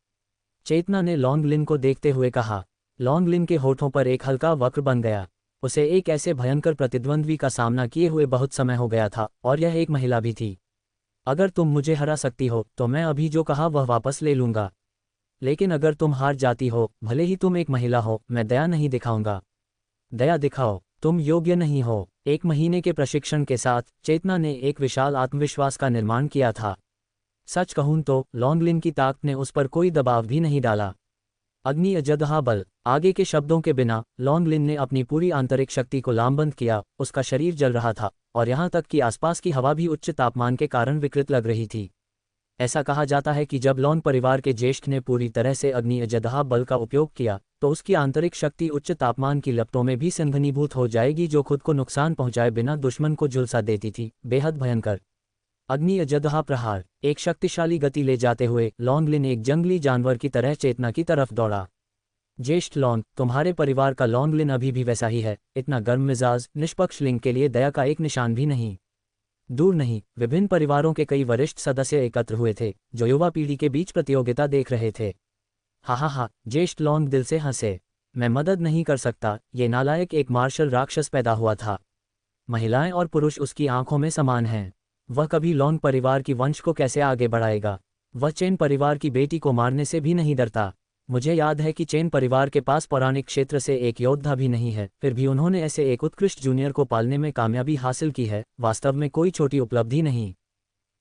चेतना ने लॉन्ग लिन को देखते हुए कहा। लॉन्ग लिन के होठों पर एक हल्का वक्र बन गया। उसे एक ऐसे भयंकर प्रतिद्वंद्वी का सामना किए हुए बहुत समय हो गया था, और यह एक महिला भी थी। अगर तुम मुझे हरा सकती हो तो मैं अभी जो कहा वह वापस ले लूंगा, लेकिन अगर तुम हार जाती हो, भले ही तुम एक महिला हो, मैं दया नहीं दिखाऊंगा। दया दिखाओ, तुम योग्य नहीं हो। 1 महीने के प्रशिक्षण के साथ चेतना ने एक विशाल आत्मविश्वास का निर्माण किया था। सच कहूं तो लॉन्ग लिन की ताकत ने उस पर कोई दबाव भी नहीं डाला। अग्नि अजदहा बल। आगे के शब्दों के बिना लॉन्ग लिन ने अपनी पूरी आंतरिक शक्ति को लामबंद किया। उसका शरीर जल रहा था, और यहाँ तक कि आसपास की हवा भी उच्च तापमान के कारण विकृत लग रही थी। ऐसा कहा जाता है कि जब लॉन्ग परिवार के ज्येष्ठ ने पूरी तरह से अग्नि अजदहा बल का उपयोग किया तो उसकी आंतरिक शक्ति उच्च तापमान की लपटों में भी संघनीभूत हो जाएगी, जो खुद को नुकसान पहुंचाए बिना दुश्मन को झुलसा देती थी। बेहद भयंकर अग्नि अजदहा प्रहार। एक शक्तिशाली गति ले जाते हुए लॉन्ग लिन एक जंगली जानवर की तरह चेतना की तरफ दौड़ा। ज्येष्ठ लॉन्ग, तुम्हारे परिवार का लॉन्ग लिन अभी भी वैसा ही है, इतना गर्म मिजाज, निष्पक्ष लिंग के लिए दया का एक निशान भी नहीं। दूर नहीं, विभिन्न परिवारों के कई वरिष्ठ सदस्य एकत्र हुए थे, जो युवा पीढ़ी के बीच प्रतियोगिता देख रहे थे। ज्येष्ठ लॉन्ग दिल से हंसे। मैं मदद नहीं कर सकता, ये नालायक एक मार्शल राक्षस पैदा हुआ था। महिलाएं और पुरुष उसकी आंखों में समान हैं। वह कभी लॉन्ग परिवार की वंश को कैसे आगे बढ़ाएगा? वह चेन परिवार की बेटी को मारने से भी नहीं डरता। मुझे याद है कि चेन परिवार के पास पौराणिक क्षेत्र से एक योद्धा भी नहीं है, फिर भी उन्होंने ऐसे एक उत्कृष्ट जूनियर को पालने में कामयाबी हासिल की है। वास्तव में कोई छोटी उपलब्धि नहीं।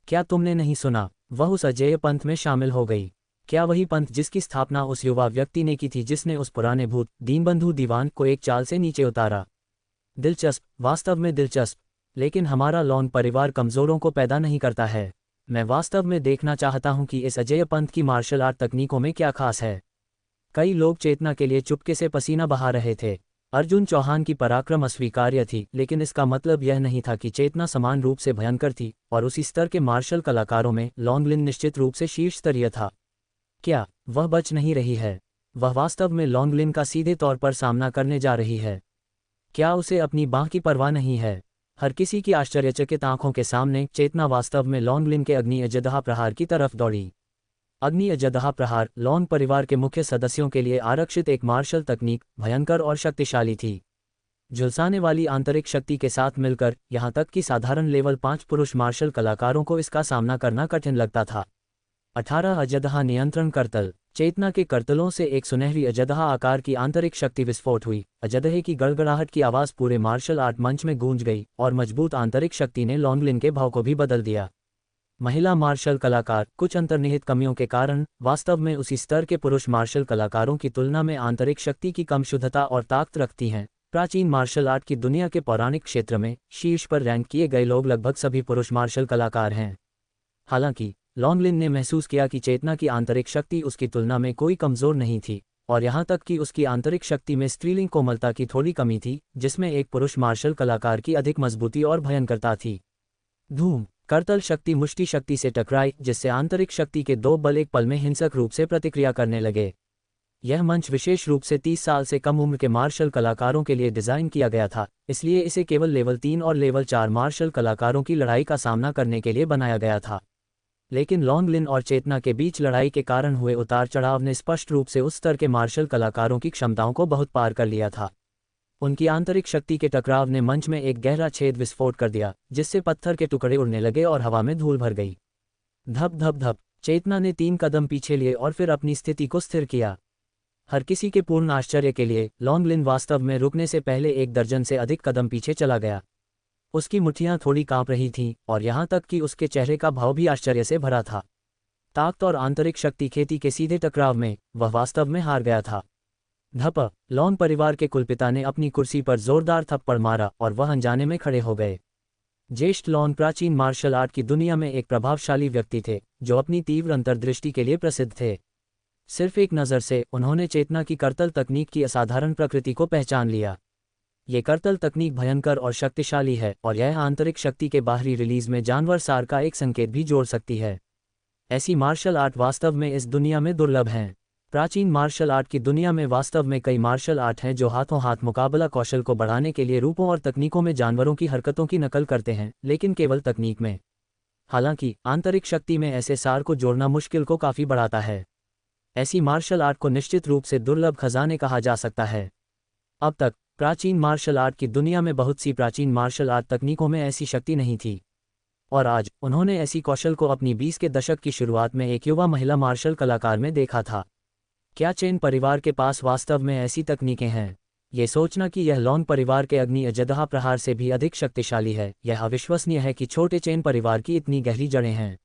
क्या तुमने नहीं सुना? वह उस अजेय पंथ में शामिल हो गई। क्या वही पंथ जिसकी स्थापना उस युवा व्यक्ति ने की थी, जिसने उस पुराने भूत दीनबंधु दीवान को एक चाल से नीचे उतारा? दिलचस्प, वास्तव में दिलचस्प। लेकिन हमारा लॉन्ग परिवार कमजोरों को पैदा नहीं करता है। मैं वास्तव में देखना चाहता हूं कि इस अजेय पंथ की मार्शल आर्ट तकनीकों में क्या खास है। कई लोग चेतना के लिए चुपके से पसीना बहा रहे थे। अर्जुन चौहान की पराक्रम अस्वीकार्य थी, लेकिन इसका मतलब यह नहीं था कि चेतना समान रूप से भयंकर थी, और उसी स्तर के मार्शल कलाकारों में लॉन्गलिन निश्चित रूप से शीर्ष स्तरीय था। क्या वह बच नहीं रही है? वह वास्तव में लॉन्गलिन का सीधे तौर पर सामना करने जा रही है। क्या उसे अपनी बाह की परवाह नहीं है? हर किसी की आश्चर्यचकित आंखों के सामने चेतना वास्तव में लॉन्गलिन के अग्नि अजदहा प्रहार की तरफ दौड़ी। अग्नि अजदहा प्रहार लॉन्ग परिवार के मुख्य सदस्यों के लिए आरक्षित एक मार्शल तकनीक, भयंकर और शक्तिशाली थी। झुलसाने वाली आंतरिक शक्ति के साथ मिलकर यहां तक कि साधारण लेवल 5 पुरुष मार्शल कलाकारों को इसका सामना करना कठिन लगता था। 18 अजदहा नियंत्रण करतल। चेतना के करतलों से एक सुनहरी अजदहा आकार की आंतरिक शक्ति विस्फोट हुई। अजदहे की गड़गड़ाहट की आवाज़ पूरे मार्शल आर्ट मंच में गूंज गई, और मजबूत आंतरिक शक्ति ने लॉन्गलिन के भाव को भी बदल दिया। महिला मार्शल कलाकार कुछ अंतर्निहित कमियों के कारण वास्तव में उसी स्तर के पुरुष मार्शल कलाकारों की तुलना में आंतरिक शक्ति की कम शुद्धता और ताकत रखती हैं। प्राचीन मार्शल आर्ट की दुनिया के पौराणिक क्षेत्र में शीर्ष पर रैंक किए गए लोग लगभग सभी पुरुष मार्शल कलाकार हैं। हालांकि लॉन्गलिन ने महसूस किया कि चेतना की आंतरिक शक्ति उसकी तुलना में कोई कमज़ोर नहीं थी, और यहाँ तक कि उसकी आंतरिक शक्ति में स्त्रीलिंग कोमलता की थोड़ी कमी थी, जिसमें एक पुरुष मार्शल कलाकार की अधिक मजबूती और भयंकरता थी। धूम। करतल शक्ति मुष्टि शक्ति से टकराई, जिससे आंतरिक शक्ति के दो बल एक पल में हिंसक रूप से प्रतिक्रिया करने लगे। यह मंच विशेष रूप से 30 साल से कम उम्र के मार्शल कलाकारों के लिए डिज़ाइन किया गया था, इसलिए इसे केवल लेवल 3 और लेवल 4 मार्शल कलाकारों की लड़ाई का सामना करने के लिए बनाया गया था। लेकिन लॉन्गलिन और चेतना के बीच लड़ाई के कारण हुए उतार चढ़ाव ने स्पष्ट रूप से उस स्तर के मार्शल कलाकारों की क्षमताओं को बहुत पार कर लिया था। उनकी आंतरिक शक्ति के टकराव ने मंच में एक गहरा छेद विस्फोट कर दिया, जिससे पत्थर के टुकड़े उड़ने लगे और हवा में धूल भर गई। धप धप धप। चेतना ने 3 कदम पीछे लिए और फिर अपनी स्थिति को स्थिर किया। हर किसी के पूर्ण आश्चर्य के लिए लॉन्गलिन वास्तव में रुकने से पहले 1 दर्जन से अधिक कदम पीछे चला गया। उसकी मुट्ठियां थोड़ी कांप रही थीं, और यहाँ तक कि उसके चेहरे का भाव भी आश्चर्य से भरा था। ताकत और आंतरिक शक्ति खेती के सीधे टकराव में वह वास्तव में हार गया था। धप। लॉन्ग परिवार के कुलपिता ने अपनी कुर्सी पर जोरदार थप्पड़ मारा और वह अनजाने में खड़े हो गए। ज्येष्ठ लॉन्ग प्राचीन मार्शल आर्ट की दुनिया में एक प्रभावशाली व्यक्ति थे, जो अपनी तीव्र अंतर्दृष्टि के लिए प्रसिद्ध थे। सिर्फ एक नज़र से उन्होंने चेतना की करतल तकनीक की असाधारण प्रकृति को पहचान लिया। ये करतल तकनीक भयंकर और शक्तिशाली है, और यह आंतरिक शक्ति के बाहरी रिलीज में जानवर सार का एक संकेत भी जोड़ सकती है। ऐसी मार्शल आर्ट वास्तव में इस दुनिया में दुर्लभ हैं। प्राचीन मार्शल आर्ट की दुनिया में वास्तव में कई मार्शल आर्ट हैं जो हाथों हाथ मुकाबला कौशल को बढ़ाने के लिए रूपों और तकनीकों में जानवरों की हरकतों की नकल करते हैं, लेकिन केवल तकनीक में। हालांकि आंतरिक शक्ति में ऐसे सार को जोड़ना मुश्किल को काफ़ी बढ़ाता है। ऐसी मार्शल आर्ट को निश्चित रूप से दुर्लभ खजाने कहा जा सकता है। अब तक प्राचीन मार्शल आर्ट की दुनिया में बहुत सी प्राचीन मार्शल आर्ट तकनीकों में ऐसी शक्ति नहीं थी, और आज उन्होंने ऐसी कौशल को अपनी 20 के दशक की शुरुआत में एक युवा महिला मार्शल कलाकार में देखा था। क्या चेन परिवार के पास वास्तव में ऐसी तकनीकें हैं? ये सोचना कि यह लॉन्ग परिवार के अग्नि अजदहा प्रहार से भी अधिक शक्तिशाली है, यह अविश्वसनीय है कि छोटे चेन परिवार की इतनी गहरी जड़ें हैं।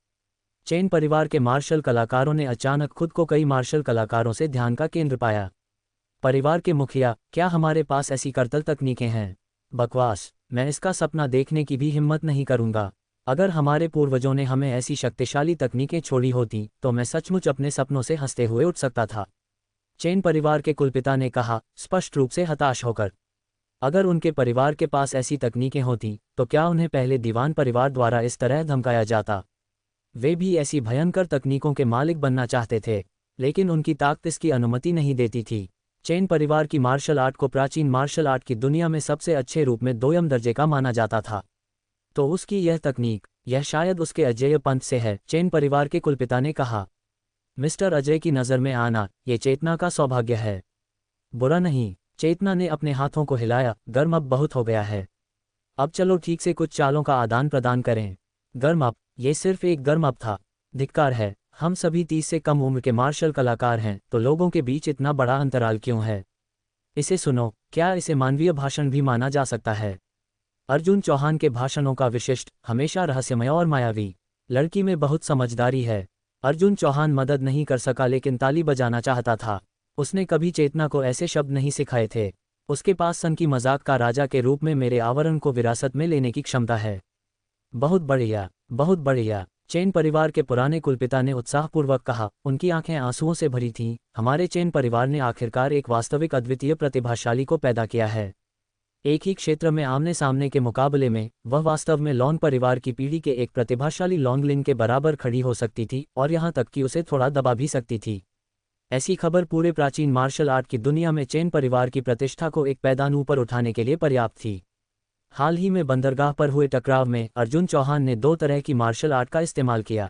चेन परिवार के मार्शल कलाकारों ने अचानक खुद को कई मार्शल कलाकारों से ध्यान का केंद्र पाया। परिवार के मुखिया, क्या हमारे पास ऐसी करतल तकनीकें हैं? बकवास, मैं इसका सपना देखने की भी हिम्मत नहीं करूंगा। अगर हमारे पूर्वजों ने हमें ऐसी शक्तिशाली तकनीकें छोड़ी होती तो मैं सचमुच अपने सपनों से हंसते हुए उठ सकता था। चेन परिवार के कुलपिता ने कहा, स्पष्ट रूप से हताश होकर। अगर उनके परिवार के पास ऐसी तकनीकें होती तो क्या उन्हें पहले दीवान परिवार द्वारा इस तरह धमकाया जाता? वे भी ऐसी भयंकर तकनीकों के मालिक बनना चाहते थे, लेकिन उनकी ताकत इसकी अनुमति नहीं देती थी। चेन परिवार की मार्शल आर्ट को प्राचीन मार्शल आर्ट की दुनिया में सबसे अच्छे रूप में 2ym दर्जे का माना जाता था, तो उसकी यह तकनीक, यह शायद उसके अजेय पंथ से है, चेन परिवार के कुलपिता ने कहा। मिस्टर अजय की नज़र में आना ये चेतना का सौभाग्य है। बुरा नहीं, चेतना ने अपने हाथों को हिलाया, गर्म अब बहुत हो गया है। अब चलो ठीक से कुछ चालों का आदान प्रदान करें। गर्म अप, ये सिर्फ एक गर्म अप था। धिक्कार है, हम सभी 30 से कम उम्र के मार्शल कलाकार हैं, तो लोगों के बीच इतना बड़ा अंतराल क्यों है? इसे सुनो, क्या इसे मानवीय भाषण भी माना जा सकता है? अर्जुन चौहान के भाषणों का विशिष्ट, हमेशा रहस्यमय और मायावी। लड़की में बहुत समझदारी है। अर्जुन चौहान मदद नहीं कर सका लेकिन ताली बजाना चाहता था। उसने कभी चेतना को ऐसे शब्द नहीं सिखाए थे। उसके पास सन की मजाक का राजा के रूप में मेरे आवरण को विरासत में लेने की क्षमता है। बहुत बढ़िया, बहुत बढ़िया। चेन परिवार के पुराने कुलपिता ने उत्साहपूर्वक कहा, उनकी आंखें आंसुओं से भरी थीं। हमारे चेन परिवार ने आखिरकार एक वास्तविक अद्वितीय प्रतिभाशाली को पैदा किया है। एक ही क्षेत्र में आमने सामने के मुकाबले में वह वास्तव में लॉन्ग परिवार की पीढ़ी के एक प्रतिभाशाली लॉन्गलिन के बराबर खड़ी हो सकती थी और यहाँ तक कि उसे थोड़ा दबा भी सकती थी। ऐसी खबर पूरे प्राचीन मार्शल आर्ट की दुनिया में चेन परिवार की प्रतिष्ठा को एक पैदान ऊपर उठाने के लिए पर्याप्त थी। हाल ही में बंदरगाह पर हुए टकराव में अर्जुन चौहान ने दो तरह की मार्शल आर्ट का इस्तेमाल किया।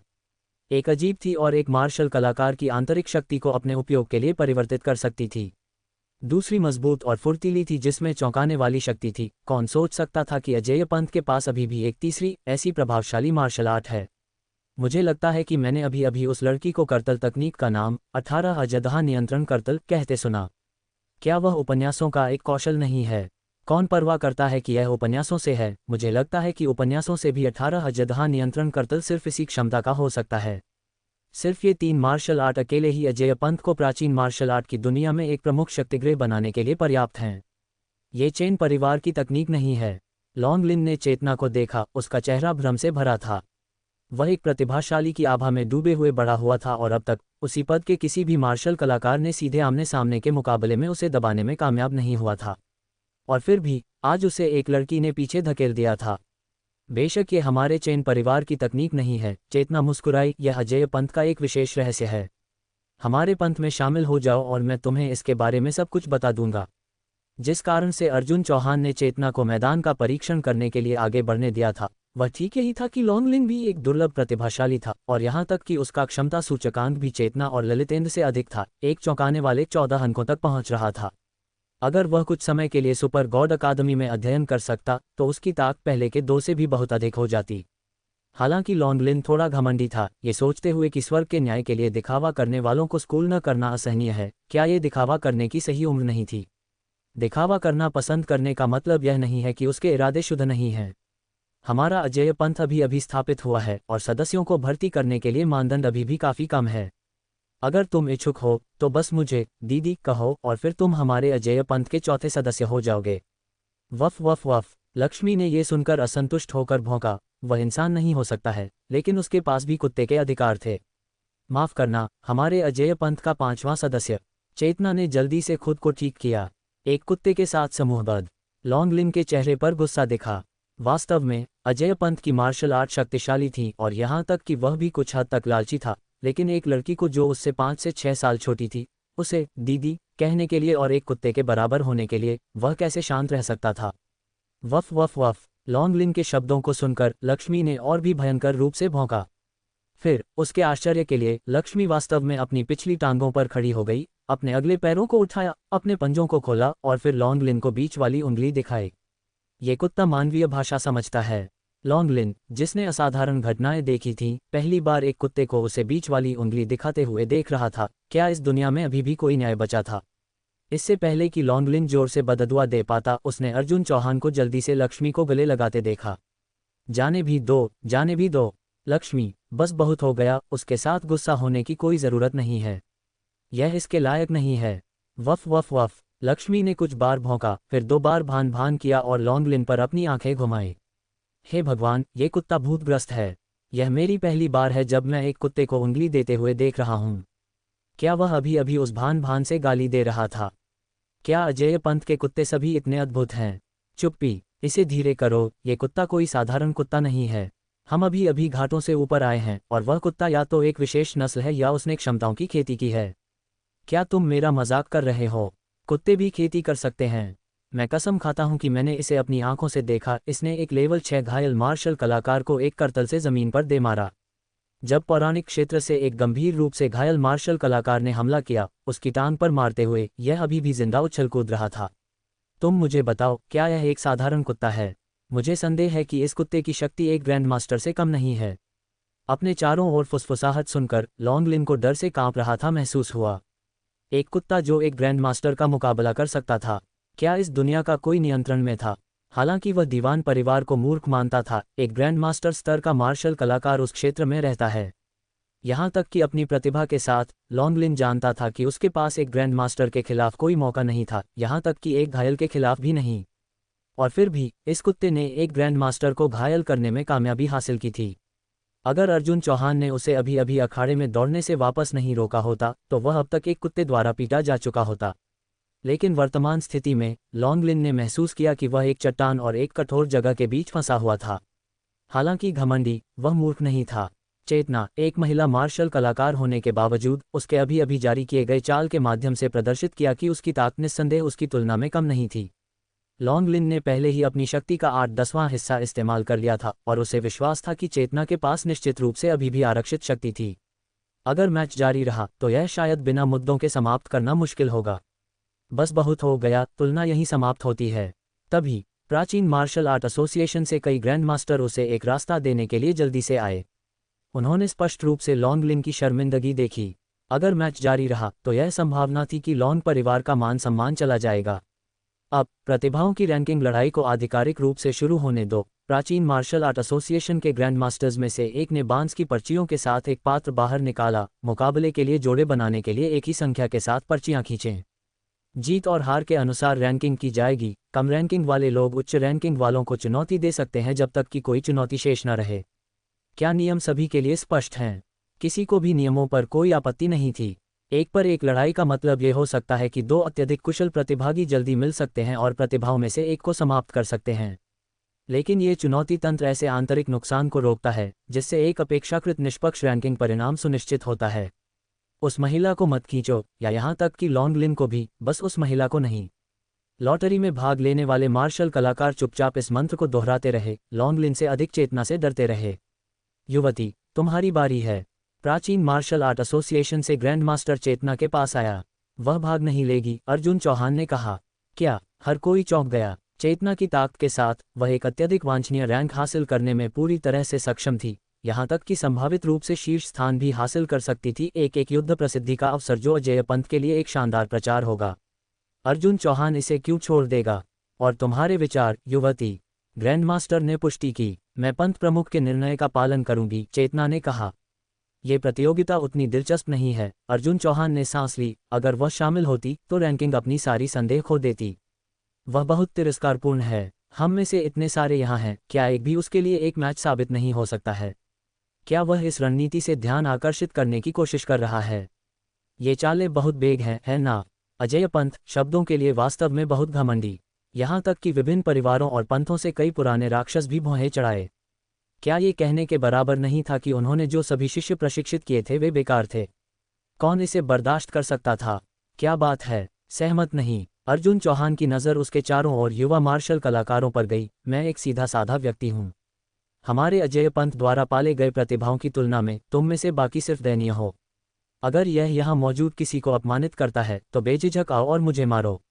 एक अजीब थी और एक मार्शल कलाकार की आंतरिक शक्ति को अपने उपयोग के लिए परिवर्तित कर सकती थी। दूसरी मजबूत और फुर्तीली थी जिसमें चौंकाने वाली शक्ति थी। कौन सोच सकता था कि अजेय पंत के पास अभी भी एक तीसरी ऐसी प्रभावशाली मार्शल आर्ट है। मुझे लगता है कि मैंने अभी अभी उस लड़की को करतल तकनीक का नाम 18 अजदहा नियंत्रण करतल कहते सुना। क्या वह उपन्यासों का एक कौशल नहीं है? कौन परवाह करता है कि यह उपन्यासों से है? मुझे लगता है कि उपन्यासों से भी 18 अजदहा नियंत्रण करतल सिर्फ इसी क्षमता का हो सकता है। सिर्फ ये 3 मार्शल आर्ट अकेले ही अजेय पंत को प्राचीन मार्शल आर्ट की दुनिया में एक प्रमुख शक्तिगृह बनाने के लिए पर्याप्त हैं। ये चेन परिवार की तकनीक नहीं है। लॉन्गलिन ने चेतना को देखा, उसका चेहरा भ्रम से भरा था। वह एक प्रतिभाशाली की आभा में डूबे हुए बड़ा हुआ था और अब तक उसी पद के किसी भी मार्शल कलाकार ने सीधे आमने सामने के मुकाबले में उसे दबाने में कामयाब नहीं हुआ था। और फिर भी आज उसे एक लड़की ने पीछे धकेल दिया था। बेशक ये हमारे चेन परिवार की तकनीक नहीं है, चेतना मुस्कुराई, यह अजेय पंत का एक विशेष रहस्य है। हमारे पंथ में शामिल हो जाओ और मैं तुम्हें इसके बारे में सब कुछ बता दूंगा। जिस कारण से अर्जुन चौहान ने चेतना को मैदान का परीक्षण करने के लिए आगे बढ़ने दिया था वह ठीक यही था कि लॉन्गलिन भी एक दुर्लभ प्रतिभाशाली था और यहाँ तक कि उसका क्षमता सूचकांक भी चेतना और ललितेंद्र से अधिक था, एक चौंकाने वाले 14 अंकों तक पहुंच रहा था। अगर वह कुछ समय के लिए सुपर गॉड अकादमी में अध्ययन कर सकता तो उसकी ताक पहले के 2 से भी बहुत अधिक हो जाती। हालांकि लॉन्गलिन थोड़ा घमंडी था, ये सोचते हुए कि स्वर्ग के न्याय के लिए दिखावा करने वालों को स्कूल न करना असहनीय है। क्या ये दिखावा करने की सही उम्र नहीं थी? दिखावा करना पसंद करने का मतलब यह नहीं है कि उसके इरादे शुद्ध नहीं हैं। हमारा अजेय पंथ अभी अभी स्थापित हुआ है और सदस्यों को भर्ती करने के लिए मानदंड अभी भी काफ़ी कम है। अगर तुम इच्छुक हो तो बस मुझे दीदी कहो और फिर तुम हमारे अजेय पंथ के चौथे सदस्य हो जाओगे। वफ वफ वफ। लक्ष्मी ने यह सुनकर असंतुष्ट होकर भौंका। वह इंसान नहीं हो सकता है, लेकिन उसके पास भी कुत्ते के अधिकार थे। माफ करना, हमारे अजेय पंथ का 5वां सदस्य। चेतना ने जल्दी से खुद को ठीक किया। एक कुत्ते के साथ समूहबद्ध। लॉन्गलिन के चेहरे पर गुस्सा दिखा। वास्तव में अजेय पंथ की मार्शल आर्ट शक्तिशाली थी और यहाँ तक कि वह भी कुछ हद तक लालची था, लेकिन एक लड़की को जो उससे 5 से 6 साल छोटी थी उसे दीदी कहने के लिए और एक कुत्ते के बराबर होने के लिए वह कैसे शांत रह सकता था? वफ वफ वफ। लॉन्गलिन के शब्दों को सुनकर लक्ष्मी ने और भी भयंकर रूप से भौंका। फिर उसके आश्चर्य के लिए लक्ष्मी वास्तव में अपनी पिछली टांगों पर खड़ी हो गई, अपने अगले पैरों को उठाया, अपने पंजों को खोला और फिर लॉन्गलिन को बीच वाली उंगली दिखाई। ये कुत्ता मानवीय भाषा समझता है। लॉन्गलिन, जिसने असाधारण घटनाएं देखी थीं, पहली बार एक कुत्ते को उसे बीच वाली उंगली दिखाते हुए देख रहा था। क्या इस दुनिया में अभी भी कोई न्याय बचा था? इससे पहले कि लॉन्गलिन जोर से बददुआ दे पाता, उसने अर्जुन चौहान को जल्दी से लक्ष्मी को गले लगाते देखा। जाने भी दो, जाने भी दो। लक्ष्मी, बस बहुत हो गया, उसके साथ गुस्सा होने की कोई ज़रूरत नहीं है। यह इसके लायक नहीं है। वफ वफ वफ। लक्ष्मी ने कुछ बार भौंका, फिर 2 बार भान भान किया और लॉन्गलिन पर अपनी आंखें घुमाई। हे भगवान, ये कुत्ता भूतग्रस्त है। यह मेरी पहली बार है जब मैं एक कुत्ते को उंगली देते हुए देख रहा हूँ। क्या वह अभी अभी उस भान भान से गाली दे रहा था? क्या अजेय पंथ के कुत्ते सभी इतने अद्भुत हैं? चुप्पी, इसे धीरे करो, ये कुत्ता कोई साधारण कुत्ता नहीं है। हम अभी अभी घाटों से ऊपर आए हैं और वह कुत्ता या तो एक विशेष नस्ल है या उसने क्षमताओं की खेती की है। क्या तुम मेरा मजाक कर रहे हो? कुत्ते भी खेती कर सकते हैं। मैं कसम खाता हूं कि मैंने इसे अपनी आंखों से देखा। इसने एक लेवल 6 घायल मार्शल कलाकार को एक करतल से जमीन पर दे मारा। जब पौराणिक क्षेत्र से एक गंभीर रूप से घायल मार्शल कलाकार ने हमला किया, उसकी टांग पर मारते हुए, यह अभी भी जिंदा उछल कूद रहा था। तुम मुझे बताओ, क्या यह एक साधारण कुत्ता है? मुझे संदेह है कि इस कुत्ते की शक्ति एक ग्रैंड मास्टर से कम नहीं है। अपने चारों ओर फुसफुसाहट सुनकर लॉन्गलिन को डर से कांप रहा था महसूस हुआ। एक कुत्ता जो एक ग्रैंड मास्टर का मुकाबला कर सकता था। क्या इस दुनिया का कोई नियंत्रण में था? हालांकि वह दीवान परिवार को मूर्ख मानता था, एक ग्रैंड मास्टर स्तर का मार्शल कलाकार उस क्षेत्र में रहता है। यहाँ तक कि अपनी प्रतिभा के साथ लॉन्गलिन जानता था कि उसके पास एक ग्रैंड मास्टर के खिलाफ कोई मौका नहीं था, यहाँ तक कि एक घायल के खिलाफ भी नहीं। और फिर भी इस कुत्ते ने एक ग्रैंड मास्टर को घायल करने में कामयाबी हासिल की थी। अगर अर्जुन चौहान ने उसे अभी अभी अखाड़े में दौड़ने से वापस नहीं रोका होता तो वह अब तक एक कुत्ते द्वारा पीटा जा चुका होता। लेकिन वर्तमान स्थिति में लॉन्गलिन ने महसूस किया कि वह एक चट्टान और एक कठोर जगह के बीच फंसा हुआ था। हालांकि घमंडी, वह मूर्ख नहीं था। चेतना, एक महिला मार्शल कलाकार होने के बावजूद, उसके अभी अभी जारी किए गए चाल के माध्यम से प्रदर्शित किया कि उसकी ताकत निस्संदेह उसकी तुलना में कम नहीं थी। लॉन्गलिन ने पहले ही अपनी शक्ति का 8/10वां हिस्सा इस्तेमाल कर लिया था और उसे विश्वास था कि चेतना के पास निश्चित रूप से अभी भी आरक्षित शक्ति थी। अगर मैच जारी रहा तो यह शायद बिना मुद्दों के समाप्त करना मुश्किल होगा। बस बहुत हो गया, तुलना यहीं समाप्त होती है। तभी प्राचीन मार्शल आर्ट एसोसिएशन से कई ग्रैंड मास्टर उसे एक रास्ता देने के लिए जल्दी से आए। उन्होंने स्पष्ट रूप से लॉन्गलिन की शर्मिंदगी देखी। अगर मैच जारी रहा तो यह संभावना थी कि लॉन्ग परिवार का मान सम्मान चला जाएगा। अब प्रतिभाओं की रैंकिंग लड़ाई को आधिकारिक रूप से शुरू होने दो। प्राचीन मार्शल आर्ट एसोसिएशन के ग्रैंड मास्टर्स में से एक ने बांस की पर्चियों के साथ एक पात्र बाहर निकाला। मुकाबले के लिए जोड़े बनाने के लिए एक ही संख्या के साथ पर्चियां खींचें। जीत और हार के अनुसार रैंकिंग की जाएगी। कम रैंकिंग वाले लोग उच्च रैंकिंग वालों को चुनौती दे सकते हैं जब तक कि कोई चुनौती शेष न रहे। क्या नियम सभी के लिए स्पष्ट हैं? किसी को भी नियमों पर कोई आपत्ति नहीं थी। एक पर एक लड़ाई का मतलब ये हो सकता है कि दो अत्यधिक कुशल प्रतिभागी जल्दी मिल सकते हैं और प्रतिभाओं में से एक को समाप्त कर सकते हैं। लेकिन ये चुनौती तंत्र ऐसे आंतरिक नुकसान को रोकता है जिससे एक अपेक्षाकृत निष्पक्ष रैंकिंग परिणाम सुनिश्चित होता है। उस महिला को मत खींचो, या यहाँ तक कि लॉन्गलिन को भी, बस उस महिला को नहीं। लॉटरी में भाग लेने वाले मार्शल कलाकार चुपचाप इस मंत्र को दोहराते रहे, लॉन्गलिन से अधिक चेतना से डरते रहे। युवती, तुम्हारी बारी है। प्राचीन मार्शल आर्ट एसोसिएशन से ग्रैंड मास्टर चेतना के पास आया। वह भाग नहीं लेगी, अर्जुन चौहान ने कहा। क्या? हर कोई चौंक गया। चेतना की ताकत के साथ वह एक अत्यधिक वांछनीय रैंक हासिल करने में पूरी तरह से सक्षम थी, यहाँ तक कि संभावित रूप से शीर्ष स्थान भी हासिल कर सकती थी। एक युद्ध प्रसिद्धि का अवसर जो अजय पंत के लिए एक शानदार प्रचार होगा। अर्जुन चौहान इसे क्यों छोड़ देगा? और तुम्हारे विचार, युवती? ग्रैंड मास्टर ने पुष्टि की। मैं पंत प्रमुख के निर्णय का पालन करूंगी, चेतना ने कहा। ये प्रतियोगिता उतनी दिलचस्प नहीं है। अर्जुन चौहान ने सांस ली। अगर वह शामिल होती तो रैंकिंग अपनी सारी संदेह खो देती। वह बहुत तिरस्कारपूर्ण है। हम में से इतने सारे यहाँ हैं, क्या एक भी उसके लिए एक मैच साबित नहीं हो सकता है? क्या वह इस रणनीति से ध्यान आकर्षित करने की कोशिश कर रहा है? ये चालें बहुत बेग हैं, है ना? अजय पंत शब्दों के लिए वास्तव में बहुत घमंडी। यहाँ तक कि विभिन्न परिवारों और पंथों से कई पुराने राक्षस भी भौहें चढ़ाए। क्या ये कहने के बराबर नहीं था कि उन्होंने जो सभी शिष्य प्रशिक्षित किए थे वे बेकार थे? कौन इसे बर्दाश्त कर सकता था? क्या बात है? सहमत नहीं। अर्जुन चौहान की नज़र उसके चारों ओर युवा मार्शल कलाकारों पर गई। मैं एक सीधा साधा व्यक्ति हूँ। हमारे अजय पंत द्वारा पाले गए प्रतिभाओं की तुलना में तुम में से बाकी सिर्फ दयनीय हो। अगर यह यहाँ मौजूद किसी को अपमानित करता है तो बेझिझक आओ और मुझे मारो।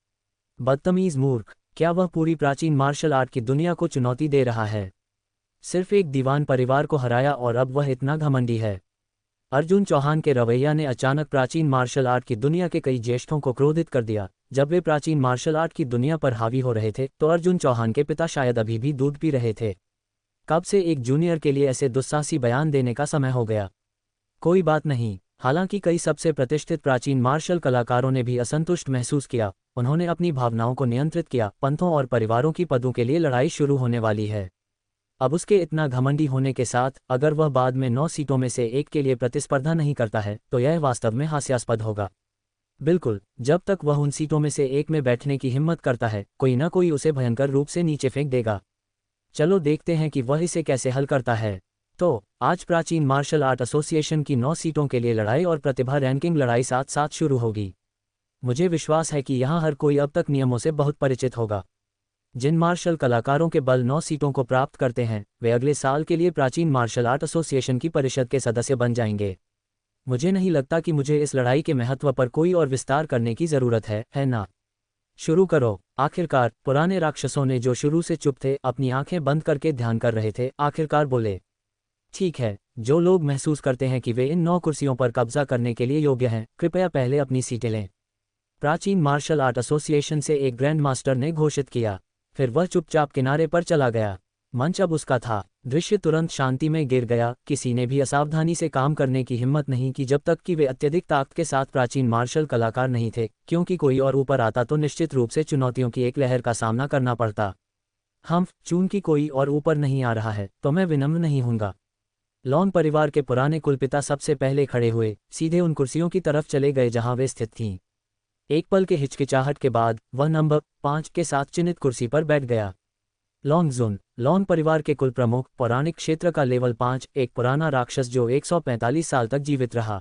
बदतमीज मूर्ख, क्या वह पूरी प्राचीन मार्शल आर्ट की दुनिया को चुनौती दे रहा है? सिर्फ एक दीवान परिवार को हराया और अब वह इतना घमंडी है। अर्जुन चौहान के रवैया ने अचानक प्राचीन मार्शल आर्ट की दुनिया के कई ज्येष्ठों को क्रोधित कर दिया। जब वे प्राचीन मार्शल आर्ट की दुनिया पर हावी हो रहे थे तो अर्जुन चौहान के पिता शायद अभी भी दूध पी रहे थे। कब से एक जूनियर के लिए ऐसे दुस्साहसी बयान देने का समय हो गया? कोई बात नहीं। हालांकि कई सबसे प्रतिष्ठित प्राचीन मार्शल कलाकारों ने भी असंतुष्ट महसूस किया। उन्होंने अपनी भावनाओं को नियंत्रित किया। पंथों और परिवारों की पदों के लिए लड़ाई शुरू होने वाली है। अब उसके इतना घमंडी होने के साथ अगर वह बाद में 9 सीटों में से एक के लिए प्रतिस्पर्धा नहीं करता है तो यह वास्तव में हास्यास्पद होगा। बिल्कुल, जब तक वह उन सीटों में से एक में बैठने की हिम्मत करता है, कोई ना कोई उसे भयंकर रूप से नीचे फेंक देगा। चलो देखते हैं कि वह इसे कैसे हल करता है। तो आज प्राचीन मार्शल आर्ट एसोसिएशन की 9 सीटों के लिए लड़ाई और प्रतिभा रैंकिंग लड़ाई साथ साथ शुरू होगी। मुझे विश्वास है कि यहाँ हर कोई अब तक नियमों से बहुत परिचित होगा। जिन मार्शल कलाकारों के बल 9 सीटों को प्राप्त करते हैं वे अगले साल के लिए प्राचीन मार्शल आर्ट एसोसिएशन की परिषद के सदस्य बन जाएंगे। मुझे नहीं लगता कि मुझे इस लड़ाई के महत्व पर कोई और विस्तार करने की ज़रूरत है ना? शुरू करो। आखिरकार पुराने राक्षसों ने जो शुरू से चुप थे, अपनी आंखें बंद करके ध्यान कर रहे थे, आखिरकार बोले। ठीक है, जो लोग महसूस करते हैं कि वे इन 9 कुर्सियों पर कब्जा करने के लिए योग्य हैं, कृपया पहले अपनी सीटें लें। प्राचीन मार्शल आर्ट एसोसिएशन से एक ग्रैंड मास्टर ने घोषित किया। फिर वह चुपचाप किनारे पर चला गया। मंच अब उसका था। दृश्य तुरंत शांति में गिर गया। किसी ने भी असावधानी से काम करने की हिम्मत नहीं की जब तक कि वे अत्यधिक ताकत के साथ प्राचीन मार्शल कलाकार नहीं थे, क्योंकि कोई और ऊपर आता तो निश्चित रूप से चुनौतियों की एक लहर का सामना करना पड़ता। चूंकि कोई और ऊपर नहीं आ रहा है तो मैं विनम्र नहीं हूँगा। लॉन परिवार के पुराने कुलपिता सबसे पहले खड़े हुए, सीधे उन कुर्सियों की तरफ चले गए जहां वे स्थित थीं। एक पल के हिचकिचाहट के बाद वह नंबर 5 के साथ चिन्हित कुर्सी पर बैठ गया। लॉन्गजुन, लॉन परिवार के कुल प्रमुख, पौराणिक क्षेत्र का लेवल 5, एक पुराना राक्षस जो 145 साल तक जीवित रहा।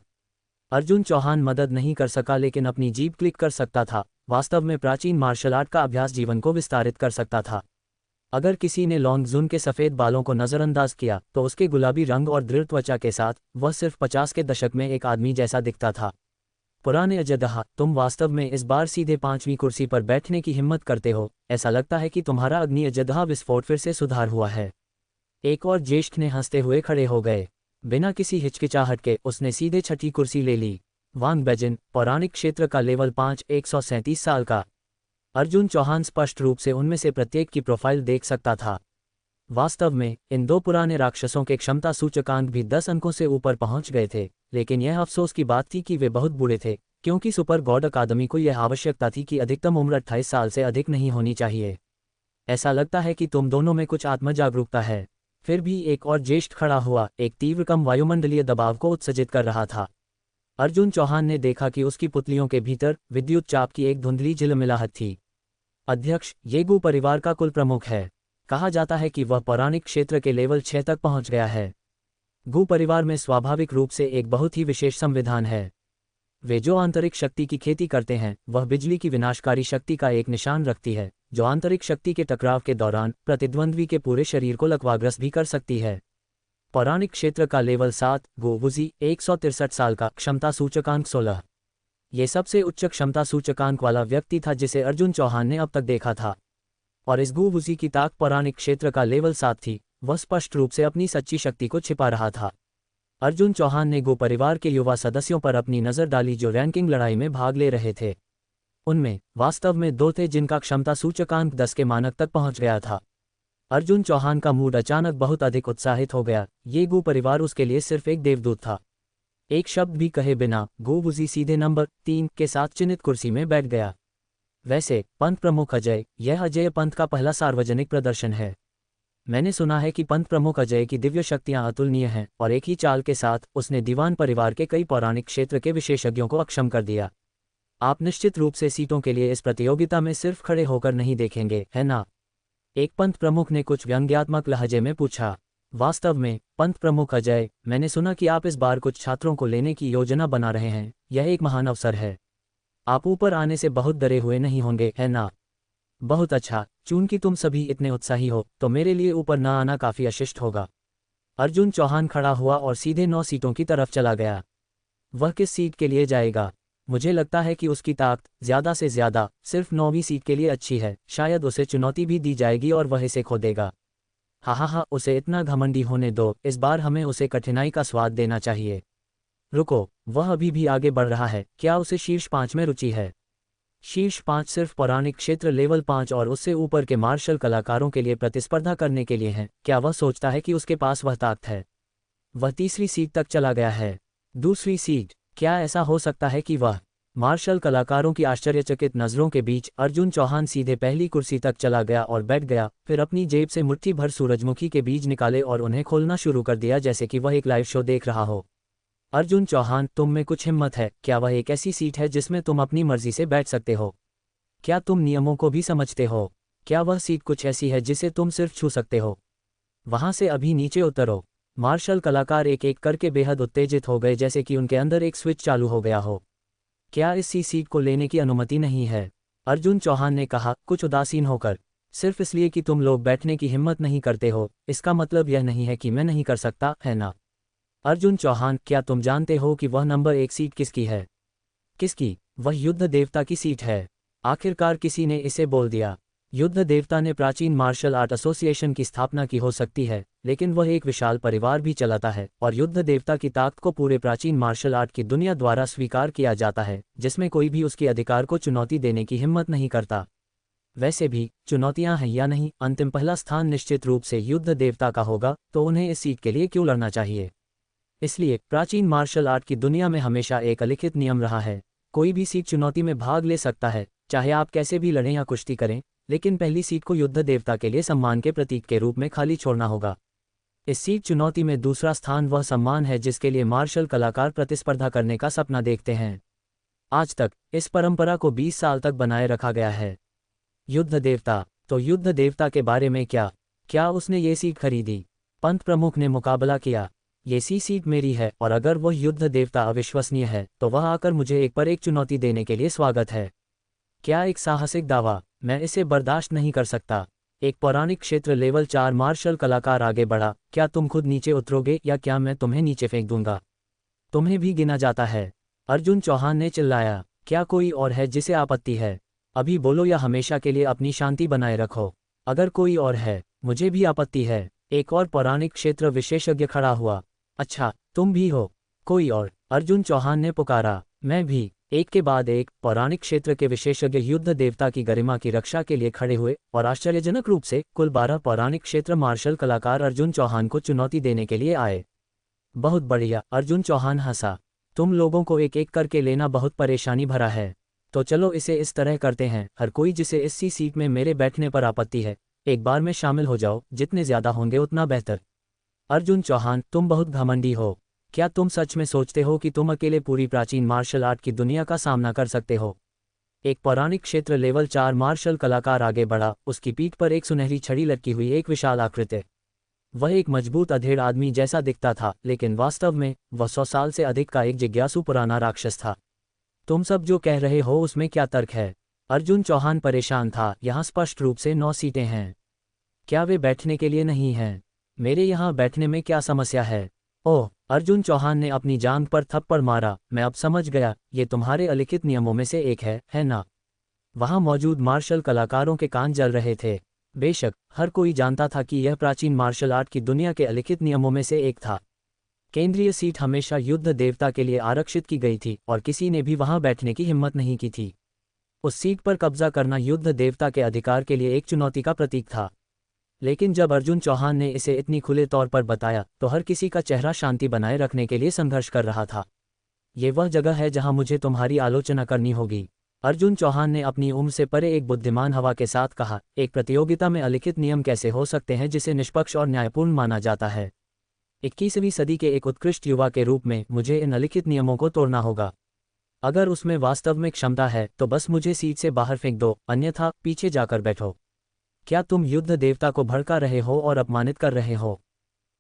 अर्जुन चौहान मदद नहीं कर सका लेकिन अपनी जीभ क्लिक कर सकता था। वास्तव में प्राचीन मार्शल आर्ट का अभ्यास जीवन को विस्तारित कर सकता था। अगर किसी ने लॉन्गजुन के सफ़ेद बालों को नज़रअंदाज किया तो उसके गुलाबी रंग और दृढ़ त्वचा के साथ वह सिर्फ 50 के दशक में एक आदमी जैसा दिखता था। पुराने अजदहा, तुम वास्तव में इस बार सीधे 5वीं कुर्सी पर बैठने की हिम्मत करते हो। ऐसा लगता है कि तुम्हारा अग्नि अजदहा विस्फोट फिर से सुधार हुआ है। एक और ज्येष्ठ ने हंसते हुए खड़े हो गए। बिना किसी हिचकिचाहट के उसने सीधे छठी कुर्सी ले ली। वांग बेजिन, पौराणिक क्षेत्र का लेवल 5, 137 साल का। अर्जुन चौहान स्पष्ट रूप से उनमें से प्रत्येक की प्रोफाइल देख सकता था। वास्तव में इन दो पुराने राक्षसों के क्षमता सूचकांक भी 10 अंकों से ऊपर पहुंच गए थे, लेकिन यह अफसोस की बात थी कि वे बहुत बूढ़े थे, क्योंकि सुपर गॉड अकादमी को यह आवश्यकता थी कि अधिकतम उम्र 28 साल से अधिक नहीं होनी चाहिए। ऐसा लगता है कि तुम दोनों में कुछ आत्मजागरूकता है। फिर भी एक और ज्येष्ठ खड़ा हुआ, एक तीव्र कम वायुमंडलीय दबाव को उत्सर्जित कर रहा था। अर्जुन चौहान ने देखा कि उसकी पुतलियों के भीतर विद्युत चाप की एक धुंधली झिलमिलाहट थी। अध्यक्ष, ये गु परिवार का कुल प्रमुख है। कहा जाता है कि वह पौराणिक क्षेत्र के लेवल 6 तक पहुंच गया है। गु परिवार में स्वाभाविक रूप से एक बहुत ही विशेष संविधान है। वे जो आंतरिक शक्ति की खेती करते हैं वह बिजली की विनाशकारी शक्ति का एक निशान रखती है, जो आंतरिक शक्ति के टकराव के दौरान प्रतिद्वंद्वी के पूरे शरीर को लकवाग्रस्त भी कर सकती है। पौराणिक क्षेत्र का लेवल 7, गोवुजी, 163 साल का, क्षमता सूचकांक 16। ये सबसे उच्च क्षमता सूचकांक वाला व्यक्ति था जिसे अर्जुन चौहान ने अब तक देखा था। और इस गोवुजी की ताक पौराणिक क्षेत्र का लेवल 7 थी। वह स्पष्ट रूप से अपनी सच्ची शक्ति को छिपा रहा था। अर्जुन चौहान ने गो परिवार के युवा सदस्यों पर अपनी नज़र डाली जो रैंकिंग लड़ाई में भाग ले रहे थे। उनमें वास्तव में 2 थे जिनका क्षमता सूचकांक 10 के मानक तक पहुंच गया था। अर्जुन चौहान का मूड अचानक बहुत अधिक उत्साहित हो गया। ये गो परिवार उसके लिए सिर्फ एक देवदूत था। एक शब्द भी कहे बिना गोवुजी सीधे नंबर 3 के साथ चिन्हित कुर्सी में बैठ गया। वैसे पंत प्रमुख अजय, यह अजय पंत का पहला सार्वजनिक प्रदर्शन है। मैंने सुना है कि पंत प्रमुख अजय की दिव्य शक्तियां अतुलनीय हैं और एक ही चाल के साथ उसने दीवान परिवार के कई पौराणिक क्षेत्र के विशेषज्ञों को अक्षम कर दिया। आप निश्चित रूप से सीटों के लिए इस प्रतियोगिता में सिर्फ खड़े होकर नहीं देखेंगे, है ना? एक पंत प्रमुख ने कुछ व्यंग्यात्मक लहजे में पूछा। वास्तव में पंत प्रमुख अजय, मैंने सुना कि आप इस बार कुछ छात्रों को लेने की योजना बना रहे हैं। यह एक महान अवसर है। आप ऊपर आने से बहुत डरे हुए नहीं होंगे, है ना? बहुत अच्छा, चूंकि तुम सभी इतने उत्साही हो तो मेरे लिए ऊपर न आना काफ़ी अशिष्ट होगा। अर्जुन चौहान खड़ा हुआ और सीधे 9 सीटों की तरफ चला गया। वह किस सीट के लिए जाएगा? मुझे लगता है कि उसकी ताकत ज़्यादा से ज़्यादा सिर्फ 9वीं सीट के लिए अच्छी है। शायद उसे चुनौती भी दी जाएगी और वह इसे खो देगा। हाँ, उसे इतना घमंडी होने दो। इस बार हमें उसे कठिनाई का स्वाद देना चाहिए। रुको, वह अभी भी आगे बढ़ रहा है। क्या उसे शीर्ष 5 में रुचि है? शीर्ष 5 सिर्फ पौराणिक क्षेत्र लेवल 5 और उससे ऊपर के मार्शल कलाकारों के लिए प्रतिस्पर्धा करने के लिए हैं। क्या वह सोचता है कि उसके पास वह ताकत है? वह तीसरी सीट तक चला गया है। दूसरी सीट, क्या ऐसा हो सकता है कि वह? मार्शल कलाकारों की आश्चर्यचकित नज़रों के बीच अर्जुन चौहान सीधे पहली कुर्सी तक चला गया और बैठ गया, फिर अपनी जेब से मुट्ठी भर सूरजमुखी के बीज निकाले और उन्हें खोलना शुरू कर दिया जैसे कि वह एक लाइव शो देख रहा हो। अर्जुन चौहान, तुम में कुछ हिम्मत है। क्या वह एक ऐसी सीट है जिसमें तुम अपनी मर्जी से बैठ सकते हो? क्या तुम नियमों को भी समझते हो? क्या वह सीट कुछ ऐसी है जिसे तुम सिर्फ छू सकते हो? वहां से अभी नीचे उतरो। मार्शल कलाकार एक एक करके बेहद उत्तेजित हो गए जैसे कि उनके अंदर एक स्विच चालू हो गया हो। क्या इस सीट को लेने की अनुमति नहीं है? अर्जुन चौहान ने कहा, कुछ उदासीन होकर। सिर्फ इसलिए कि तुम लोग बैठने की हिम्मत नहीं करते हो, इसका मतलब यह नहीं है कि मैं नहीं कर सकता, है ना? अर्जुन चौहान, क्या तुम जानते हो कि वह नंबर 1 सीट किसकी है? किसकी? वह युद्ध देवता की सीट है। आखिरकार किसी ने इसे बोल दिया। युद्ध देवता ने प्राचीन मार्शल आर्ट एसोसिएशन की स्थापना की हो सकती है, लेकिन वह एक विशाल परिवार भी चलाता है और युद्ध देवता की ताकत को पूरे प्राचीन मार्शल आर्ट की दुनिया द्वारा स्वीकार किया जाता है, जिसमें कोई भी उसके अधिकार को चुनौती देने की हिम्मत नहीं करता। वैसे भी चुनौतियां हैं या नहीं, अंतिम पहला स्थान निश्चित रूप से युद्ध देवता का होगा, तो उन्हें इस सीट के लिए क्यों लड़ना चाहिए? इसलिए प्राचीन मार्शल आर्ट की दुनिया में हमेशा एक अलिखित नियम रहा है, कोई भी सीट चुनौती में भाग ले सकता है, चाहे आप कैसे भी लड़ें या कुश्ती करें, लेकिन पहली सीट को युद्ध देवता के लिए सम्मान के प्रतीक के रूप में खाली छोड़ना होगा। इस सीट चुनौती में दूसरा स्थान वह सम्मान है जिसके लिए मार्शल कलाकार प्रतिस्पर्धा करने का सपना देखते हैं। आज तक इस परंपरा को 20 साल तक बनाए रखा गया है। युद्ध देवता। तो युद्ध देवता के बारे में क्या उसने ये सीट खरीदी? पंत प्रमुख ने मुकाबला किया। ये सीट मेरी है और अगर वह युद्ध देवता अविश्वसनीय है तो वह आकर मुझे एक पर एक चुनौती देने के लिए स्वागत है। क्या एक साहसिक दावा! मैं इसे बर्दाश्त नहीं कर सकता। एक पौराणिक क्षेत्र लेवल 4 मार्शल कलाकार आगे बढ़ा। क्या तुम खुद नीचे उतरोगे या क्या मैं तुम्हें नीचे फेंक दूंगा? तुम्हें भी गिना जाता है। अर्जुन चौहान ने चिल्लाया। क्या कोई और है जिसे आपत्ति है? अभी बोलो या हमेशा के लिए अपनी शांति बनाए रखो। अगर कोई और है, मुझे भी आपत्ति है। एक और पौराणिक क्षेत्र विशेषज्ञ खड़ा हुआ। अच्छा, तुम भी हो? कोई और? अर्जुन चौहान ने पुकारा। मैं भी। एक के बाद एक पौराणिक क्षेत्र के विशेषज्ञ युद्ध देवता की गरिमा की रक्षा के लिए खड़े हुए और आश्चर्यजनक रूप से कुल 12 पौराणिक क्षेत्र मार्शल कलाकार अर्जुन चौहान को चुनौती देने के लिए आए। बहुत बढ़िया, अर्जुन चौहान हंसा। तुम लोगों को एक एक करके लेना बहुत परेशानी भरा है। तो चलो इसे इस तरह करते हैं, हर कोई जिसे इस सीट में मेरे बैठने पर आपत्ति है, एक बार में शामिल हो जाओ। जितने ज्यादा होंगे उतना बेहतर। अर्जुन चौहान, तुम बहुत घमंडी हो। क्या तुम सच में सोचते हो कि तुम अकेले पूरी प्राचीन मार्शल आर्ट की दुनिया का सामना कर सकते हो? एक पौराणिक क्षेत्र लेवल 4 मार्शल कलाकार आगे बढ़ा। उसकी पीठ पर एक सुनहरी छड़ी लटकी हुई एक विशाल आकृति। वह एक मजबूत अधेड़ आदमी जैसा दिखता था, लेकिन वास्तव में वह 100 साल से अधिक का एक जिज्ञासु पुराना राक्षस था। तुम सब जो कह रहे हो उसमें क्या तर्क है? अर्जुन चौहान परेशान था। यहाँ स्पष्ट रूप से 9 सीटें हैं। क्या वे बैठने के लिए नहीं हैं? मेरे यहाँ बैठने में क्या समस्या है? ओह! अर्जुन चौहान ने अपनी जांघ पर थप्पड़ मारा। मैं अब समझ गया, ये तुम्हारे अलिखित नियमों में से एक है ना? वहां मौजूद मार्शल कलाकारों के कान जल रहे थे। बेशक हर कोई जानता था कि यह प्राचीन मार्शल आर्ट की दुनिया के अलिखित नियमों में से एक था। केंद्रीय सीट हमेशा युद्ध देवता के लिए आरक्षित की गई थी और किसी ने भी वहां बैठने की हिम्मत नहीं की थी। उस सीट पर कब्जा करना युद्ध देवता के अधिकार के लिए एक चुनौती का प्रतीक था। लेकिन जब अर्जुन चौहान ने इसे इतनी खुले तौर पर बताया तो हर किसी का चेहरा शांति बनाए रखने के लिए संघर्ष कर रहा था। ये वह जगह है जहां मुझे तुम्हारी आलोचना करनी होगी। अर्जुन चौहान ने अपनी उम्र से परे एक बुद्धिमान हवा के साथ कहा। एक प्रतियोगिता में अलिखित नियम कैसे हो सकते हैं जिसे निष्पक्ष और न्यायपूर्ण माना जाता है? 21वीं सदी के एक उत्कृष्ट युवा के रूप में मुझे इन अलिखित नियमों को तोड़ना होगा। अगर उसमें वास्तव में क्षमता है तो बस मुझे सीट से बाहर फेंक दो, अन्यथा पीछे जाकर बैठो। क्या तुम युद्ध देवता को भड़का रहे हो और अपमानित कर रहे हो?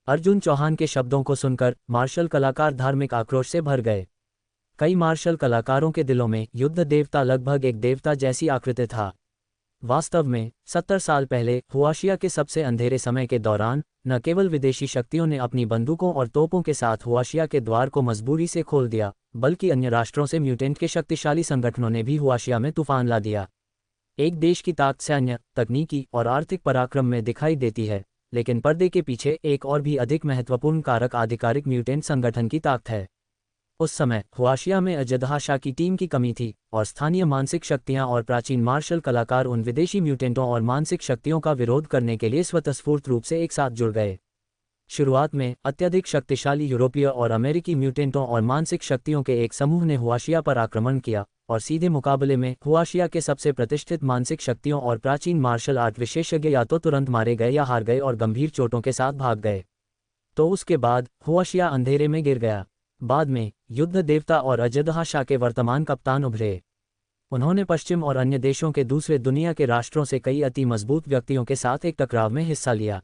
अर्जुन चौहान के शब्दों को सुनकर मार्शल कलाकार धार्मिक आक्रोश से भर गए। कई मार्शल कलाकारों के दिलों में युद्ध देवता लगभग एक देवता जैसी आकृति था। वास्तव में 70 साल पहले हुआशिया के सबसे अंधेरे समय के दौरान न केवल विदेशी शक्तियों ने अपनी बंदूकों और तोपों के साथ हुआशिया के द्वार को मजबूरी से खोल दिया, बल्कि अन्य राष्ट्रों से म्यूटेंट के शक्तिशाली संगठनों ने भी हुआशिया में तूफान ला दिया। एक देश की ताकत सैन्य, तकनीकी और आर्थिक पराक्रम में दिखाई देती है, लेकिन पर्दे के पीछे एक और भी अधिक महत्वपूर्ण कारक आधिकारिक म्यूटेंट संगठन की ताकत है। उस समय हुआशिया में अजदहा शाह की टीम की कमी थी और स्थानीय मानसिक शक्तियां और प्राचीन मार्शल कलाकार उन विदेशी म्यूटेंटों और मानसिक शक्तियों का विरोध करने के लिए स्वतःस्फूर्त रूप से एक साथ जुड़ गए। शुरुआत में अत्यधिक शक्तिशाली यूरोपीय और अमेरिकी म्यूटेंटों और मानसिक शक्तियों के एक समूह ने हुआशिया पर आक्रमण किया और सीधे मुकाबले में हुआशिया के सबसे प्रतिष्ठित मानसिक शक्तियों और प्राचीन मार्शल आर्ट विशेषज्ञ या तो तुरंत मारे गए या हार गए और गंभीर चोटों के साथ भाग गए। तो उसके बाद हुआशिया अंधेरे में गिर गया। बाद में युद्ध देवता और अजदहा शाह के वर्तमान कप्तान उभरे। उन्होंने पश्चिम और अन्य देशों के दूसरे दुनिया के राष्ट्रों से कई अति मजबूत व्यक्तियों के साथ एक टकराव में हिस्सा लिया।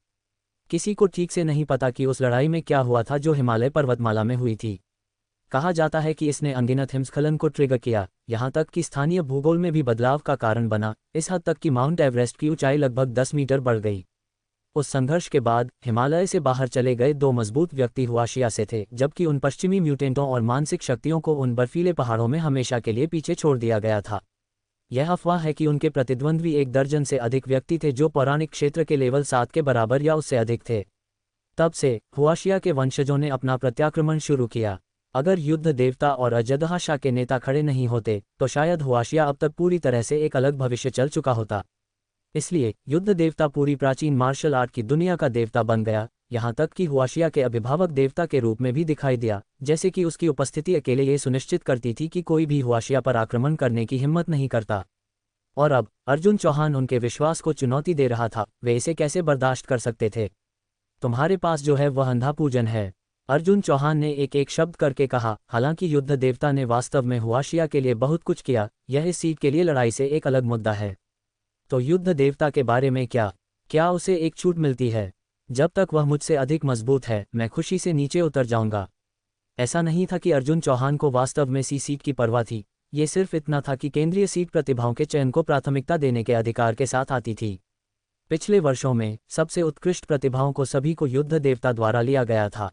किसी को ठीक से नहीं पता कि उस लड़ाई में क्या हुआ था जो हिमालय पर्वतमाला में हुई थी। कहा जाता है कि इसने अनगिनत हिमस्खलन को ट्रिगर किया, यहाँ तक कि स्थानीय भूगोल में भी बदलाव का कारण बना, इस हद तक कि माउंट एवरेस्ट की ऊंचाई लगभग 10 मीटर बढ़ गई। उस संघर्ष के बाद हिमालय से बाहर चले गए दो मजबूत व्यक्ति हुआशिया से थे, जबकि उन पश्चिमी म्यूटेंटों और मानसिक शक्तियों को उन बर्फीले पहाड़ों में हमेशा के लिए पीछे छोड़ दिया गया था। यह अफवाह है कि उनके प्रतिद्वंद्वी 1 दर्जन से अधिक व्यक्ति थे जो पौराणिक क्षेत्र के लेवल 7 के बराबर या उससे अधिक थे। तब से हुआशिया के वंशजों ने अपना प्रत्याक्रमण शुरू किया। अगर युद्ध देवता और अजदहा शाह के नेता खड़े नहीं होते तो शायद हुआशिया अब तक पूरी तरह से एक अलग भविष्य चल चुका होता। इसलिए युद्ध देवता पूरी प्राचीन मार्शल आर्ट की दुनिया का देवता बन गया, यहाँ तक कि हुआशिया के अभिभावक देवता के रूप में भी दिखाई दिया, जैसे कि उसकी उपस्थिति अकेले ये सुनिश्चित करती थी कि कोई भी हुआशिया पर आक्रमण करने की हिम्मत नहीं करता। और अब अर्जुन चौहान उनके विश्वास को चुनौती दे रहा था। वे इसे कैसे बर्दाश्त कर सकते थे? तुम्हारे पास जो है वह अंधा पूजन है। अर्जुन चौहान ने एक एक शब्द करके कहा। हालांकि युद्ध देवता ने वास्तव में हुआशिया के लिए बहुत कुछ किया, यह इस सीट के लिए लड़ाई से एक अलग मुद्दा है। तो युद्ध देवता के बारे में क्या उसे एक छूट मिलती है? जब तक वह मुझसे अधिक मजबूत है, मैं खुशी से नीचे उतर जाऊंगा। ऐसा नहीं था कि अर्जुन चौहान को वास्तव में सीट की परवाह थी, ये सिर्फ इतना था कि केंद्रीय सीट प्रतिभाओं के चयन को प्राथमिकता देने के अधिकार के साथ आती थी। पिछले वर्षों में सबसे उत्कृष्ट प्रतिभाओं को सभी को युद्ध देवता द्वारा लिया गया था।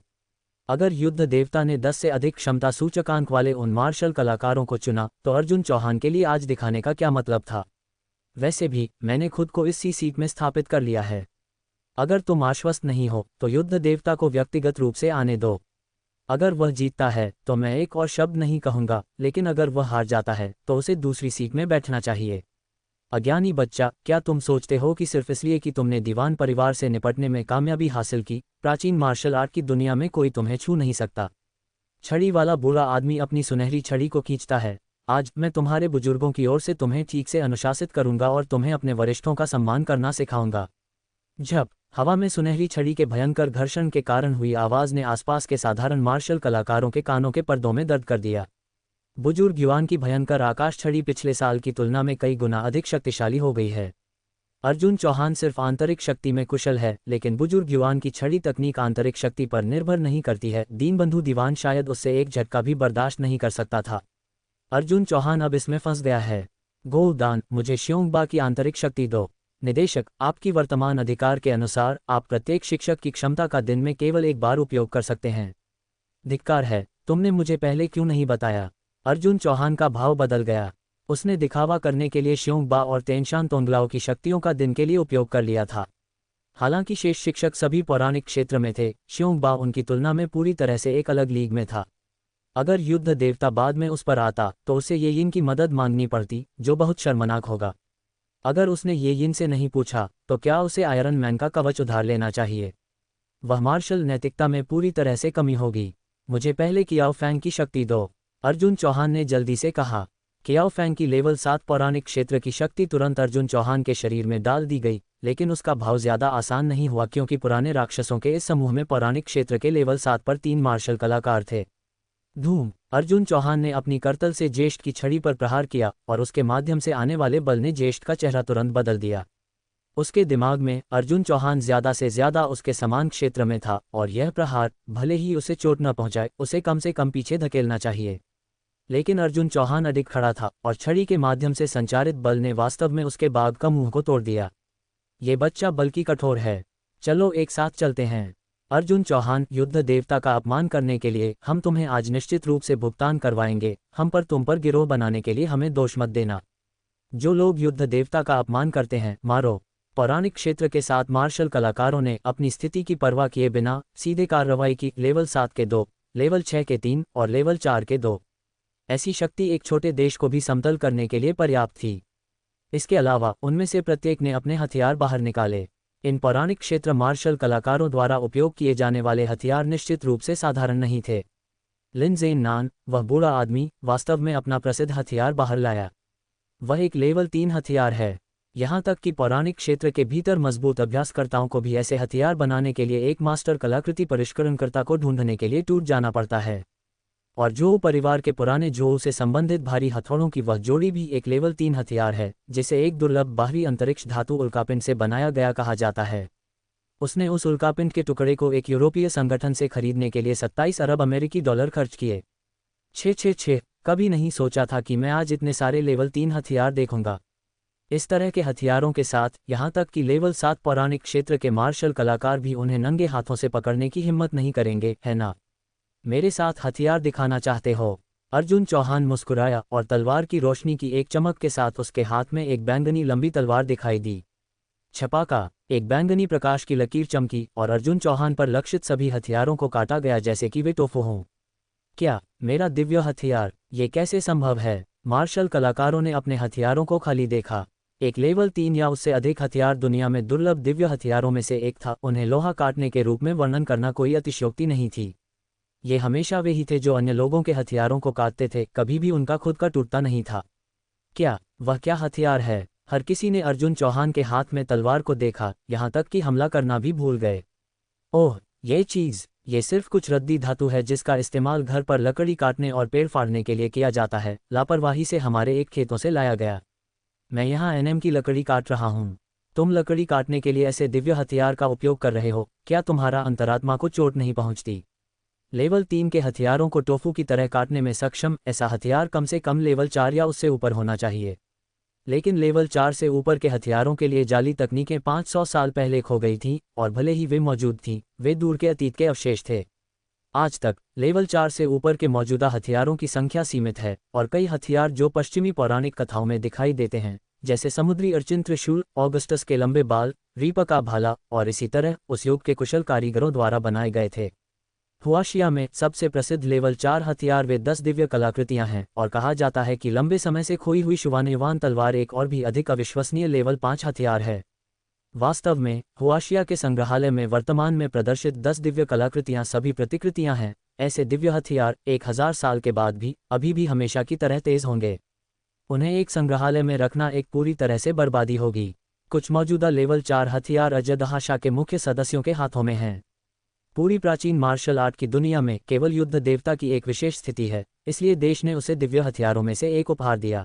अगर युद्ध देवता ने 10 से अधिक क्षमता सूचकांक वाले उन मार्शल कलाकारों को चुना तो अर्जुन चौहान के लिए आज दिखाने का क्या मतलब था? वैसे भी मैंने खुद को इस सीट में स्थापित कर लिया है। अगर तुम आश्वस्त नहीं हो तो युद्ध देवता को व्यक्तिगत रूप से आने दो। अगर वह जीतता है तो मैं एक और शब्द नहीं कहूंगा, लेकिन अगर वह हार जाता है तो उसे दूसरी सीट में बैठना चाहिए। अज्ञानी बच्चा, क्या तुम सोचते हो कि सिर्फ इसलिए कि तुमने दीवान परिवार से निपटने में कामयाबी हासिल की, प्राचीन मार्शल आर्ट की दुनिया में कोई तुम्हें छू नहीं सकता? छड़ी वाला बूढ़ा आदमी अपनी सुनहरी छड़ी को खींचता है। आज मैं तुम्हारे बुजुर्गों की ओर से तुम्हें ठीक से अनुशासित करूंगा और तुम्हें अपने वरिष्ठों का सम्मान करना सिखाऊंगा। झप! हवा में सुनहरी छड़ी के भयंकर घर्षण के कारण हुई आवाज ने आसपास के साधारण मार्शल कलाकारों के कानों के पर्दों में दर्द कर दिया। बुजुर्ग युवान की भयंकर आकाश छड़ी पिछले साल की तुलना में कई गुना अधिक शक्तिशाली हो गई है। अर्जुन चौहान सिर्फ आंतरिक शक्ति में कुशल है, लेकिन बुजुर्ग युवान की छड़ी तकनीक आंतरिक शक्ति पर निर्भर नहीं करती है। दीनबंधु दीवान शायद उससे एक झटका भी बर्दाश्त नहीं कर सकता था। अर्जुन चौहान अब इसमें फंस गया है। गोदान, मुझे श्योंगबा की आंतरिक शक्ति दो। निदेशक, आपकी वर्तमान अधिकार के अनुसार आप प्रत्येक शिक्षक की क्षमता का दिन में केवल एक बार उपयोग कर सकते हैं। धिक्कार है, तुमने मुझे पहले क्यों नहीं बताया? अर्जुन चौहान का भाव बदल गया। उसने दिखावा करने के लिए श्योंगबा और तेनशान तोंगलाओ की शक्तियों का दिन के लिए उपयोग कर लिया था। हालांकि शेष शिक्षक सभी पौराणिक क्षेत्र में थे, श्योंगबा उनकी तुलना में पूरी तरह से एक अलग लीग में था। अगर युद्ध देवता बाद में उस पर आता तो उसे ये यिन की मदद मांगनी पड़ती, जो बहुत शर्मनाक होगा। अगर उसने ये यिन से नहीं पूछा तो क्या उसे आयरन मैन का कवच उधार लेना चाहिए? वह मार्शल नैतिकता में पूरी तरह से कमी होगी। मुझे पहले कियाओ फैंग की शक्ति दो, अर्जुन चौहान ने जल्दी से कहा। कियाओ फैंग की लेवल 7 पौराणिक क्षेत्र की शक्ति तुरंत अर्जुन चौहान के शरीर में डाल दी गई, लेकिन उसका भाव ज्यादा आसान नहीं हुआ क्योंकि पुराने राक्षसों के इस समूह में पौराणिक क्षेत्र के लेवल 7 पर 3 मार्शल कलाकार थे। धूम! अर्जुन चौहान ने अपनी करतल से ज्येष्ठ की छड़ी पर प्रहार किया और उसके माध्यम से आने वाले बल ने ज्येष्ठ का चेहरा तुरंत बदल दिया। उसके दिमाग में अर्जुन चौहान ज्यादा से ज्यादा उसके समान क्षेत्र में था और यह प्रहार, भले ही उसे चोट न पहुंचाए, उसे कम से कम पीछे धकेलना चाहिए। लेकिन अर्जुन चौहान अडिग खड़ा था और छड़ी के माध्यम से संचारित बल ने वास्तव में उसके बाघ का मुंह को तोड़ दिया। ये बच्चा बल्कि कठोर है। चलो एक साथ चलते हैं। अर्जुन चौहान, युद्ध देवता का अपमान करने के लिए हम तुम्हें आज निश्चित रूप से भुगतान करवाएंगे। हम पर तुम पर गिरोह बनाने के लिए हमें दोष मत देना। जो लोग युद्ध देवता का अपमान करते हैं, मारो। पौराणिक क्षेत्र के 7 मार्शल कलाकारों ने अपनी स्थिति की परवाह किए बिना सीधे कार्रवाई की। लेवल 7 के 2, लेवल 6 के 3 और लेवल 4 के 2। ऐसी शक्ति एक छोटे देश को भी समतल करने के लिए पर्याप्त थी। इसके अलावा उनमें से प्रत्येक ने अपने हथियार बाहर निकाले। इन पौराणिक क्षेत्र मार्शल कलाकारों द्वारा उपयोग किए जाने वाले हथियार निश्चित रूप से साधारण नहीं थे। लिन ज़ेन नान, वह बूढ़ा आदमी, वास्तव में अपना प्रसिद्ध हथियार बाहर लाया। वह एक लेवल 3 हथियार है। यहाँ तक कि पौराणिक क्षेत्र के भीतर मजबूत अभ्यासकर्ताओं को भी ऐसे हथियार बनाने के लिए एक मास्टर कलाकृति परिष्करणकर्ता को ढूंढने के लिए टूट जाना पड़ता है। और जो परिवार के पुराने जोऊ से संबंधित भारी हथौड़ों की वह जोड़ी भी एक लेवल 3 हथियार है, जिसे एक दुर्लभ बाहरी अंतरिक्ष धातु उल्कापिंड से बनाया गया कहा जाता है। उसने उस उल्कापिंड के टुकड़े को एक यूरोपीय संगठन से खरीदने के लिए 27 अरब अमेरिकी डॉलर खर्च किए। 666 कभी नहीं सोचा था कि मैं आज इतने सारे लेवल 3 हथियार देखूंगा। इस तरह के हथियारों के साथ यहाँ तक कि लेवल 7 पौराणिक क्षेत्र के मार्शल कलाकार भी उन्हें नंगे हाथों से पकड़ने की हिम्मत नहीं करेंगे, है ना? मेरे साथ हथियार दिखाना चाहते हो? अर्जुन चौहान मुस्कुराया और तलवार की रोशनी की एक चमक के साथ उसके हाथ में एक बैंगनी लंबी तलवार दिखाई दी। छपाका, एक बैंगनी प्रकाश की लकीर चमकी और अर्जुन चौहान पर लक्षित सभी हथियारों को काटा गया जैसे कि वे टोफू हों। क्या मेरा दिव्य हथियार? ये कैसे संभव है? मार्शल कलाकारों ने अपने हथियारों को खाली देखा। एक लेवल 3 या उससे अधिक हथियार दुनिया में दुर्लभ दिव्य हथियारों में से एक था। उन्हें लोहा काटने के रूप में वर्णन करना कोई अतिशयोक्ति नहीं थी। ये हमेशा वे ही थे जो अन्य लोगों के हथियारों को काटते थे, कभी भी उनका खुद का टूटता नहीं था। वह क्या हथियार है? हर किसी ने अर्जुन चौहान के हाथ में तलवार को देखा, यहाँ तक कि हमला करना भी भूल गए। ओह, ये सिर्फ कुछ रद्दी धातु है जिसका इस्तेमाल घर पर लकड़ी काटने और पेड़ फाड़ने के लिए किया जाता है, लापरवाही से हमारे एक खेतों से लाया गया। मैं यहाँ एनएम की लकड़ी काट रहा हूँ। तुम लकड़ी काटने के लिए ऐसे दिव्य हथियार का उपयोग कर रहे हो, क्या तुम्हारा अंतरात्मा को चोट नहीं पहुँचती? लेवल 3 के हथियारों को टोफू की तरह काटने में सक्षम ऐसा हथियार कम से कम लेवल 4 या उससे ऊपर होना चाहिए। लेकिन लेवल 4 से ऊपर के हथियारों के लिए जाली तकनीकें 500 साल पहले खो गई थीं, और भले ही वे मौजूद थीं, वे दूर के अतीत के अवशेष थे। आज तक लेवल 4 से ऊपर के मौजूदा हथियारों की संख्या सीमित है, और कई हथियार जो पश्चिमी पौराणिक कथाओं में दिखाई देते हैं, जैसे समुद्री अर्चिन त्रिशूल, ऑगस्टस के लंबे बाल, रीपा का भाला और इसी तरह उस युग के कुशल कारीगरों द्वारा बनाए गए थे। हुआशिया में सबसे प्रसिद्ध लेवल 4 हथियार वे 10 दिव्य कलाकृतियां हैं, और कहा जाता है कि लंबे समय से खोई हुई शुवानेवान तलवार एक और भी अधिक अविश्वसनीय लेवल 5 हथियार है। वास्तव में हुआशिया के संग्रहालय में वर्तमान में प्रदर्शित 10 दिव्य कलाकृतियां सभी प्रतिकृतियां हैं। ऐसे दिव्य हथियार 1000 साल के बाद भी अभी भी हमेशा की तरह तेज होंगे। उन्हें एक संग्रहालय में रखना एक पूरी तरह से बर्बादी होगी। कुछ मौजूदा लेवल 4 हथियार अजदहाशा के मुख्य सदस्यों के हाथों में हैं। पूरी प्राचीन मार्शल आर्ट की दुनिया में केवल युद्ध देवता की एक विशेष स्थिति है, इसलिए देश ने उसे दिव्य हथियारों में से एक उपहार दिया।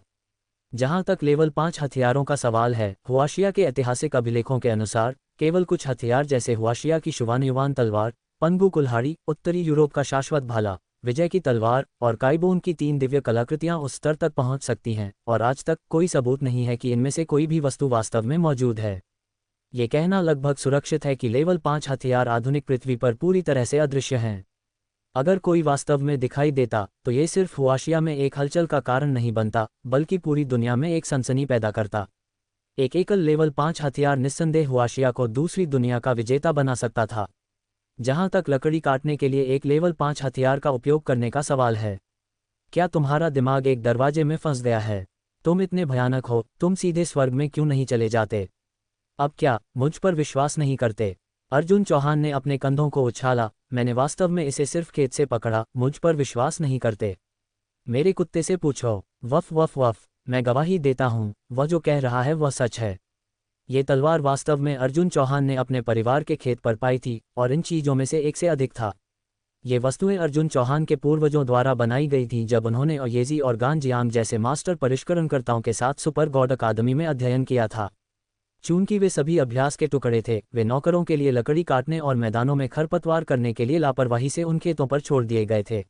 जहां तक लेवल 5 हथियारों का सवाल है, हुआशिया के ऐतिहासिक अभिलेखों के अनुसार केवल कुछ हथियार जैसे हुआशिया की शुवानयुवान तलवार, पनगु कुल्हाड़ी, उत्तरी यूरोप का शाश्वत भाला, विजय की तलवार और काइबोन की 3 दिव्य कलाकृतियां उस स्तर तक पहुंच सकती हैं, और आज तक कोई सबूत नहीं है कि इनमें से कोई भी वस्तु वास्तव में मौजूद है। ये कहना लगभग सुरक्षित है कि लेवल 5 हथियार आधुनिक पृथ्वी पर पूरी तरह से अदृश्य हैं। अगर कोई वास्तव में दिखाई देता, तो ये सिर्फ हुआशिया में एक हलचल का कारण नहीं बनता, बल्कि पूरी दुनिया में एक सनसनी पैदा करता। एक एकल लेवल 5 हथियार निस्संदेह हुआशिया को दूसरी दुनिया का विजेता बना सकता था। जहां तक लकड़ी काटने के लिए एक लेवल 5 हथियार का उपयोग करने का सवाल है, क्या तुम्हारा दिमाग एक दरवाजे में फंस गया है? तुम इतने भयानक हो, तुम सीधे स्वर्ग में क्यों नहीं चले जाते? अब क्या मुझ पर विश्वास नहीं करते? अर्जुन चौहान ने अपने कंधों को उछाला। मैंने वास्तव में इसे सिर्फ खेत से पकड़ा, मुझ पर विश्वास नहीं करते? मेरे कुत्ते से पूछो। वफ वफ वफ, मैं गवाही देता हूँ, वह जो कह रहा है वह सच है। ये तलवार वास्तव में अर्जुन चौहान ने अपने परिवार के खेत पर पाई थी, और इन चीज़ों में से एक से अधिक था। ये वस्तुएं अर्जुन चौहान के पूर्वजों द्वारा बनाई गई थीं जब उन्होंने ओयेजी और गांजियांग जैसे मास्टर परिष्करणकर्ताओं के साथ सुपर गॉड अकादमी में अध्ययन किया था। चूंकि वे सभी अभ्यास के टुकड़े थे, वे नौकरों के लिए लकड़ी काटने और मैदानों में खरपतवार करने के लिए लापरवाही से उन खेतों पर छोड़ दिए गए थे।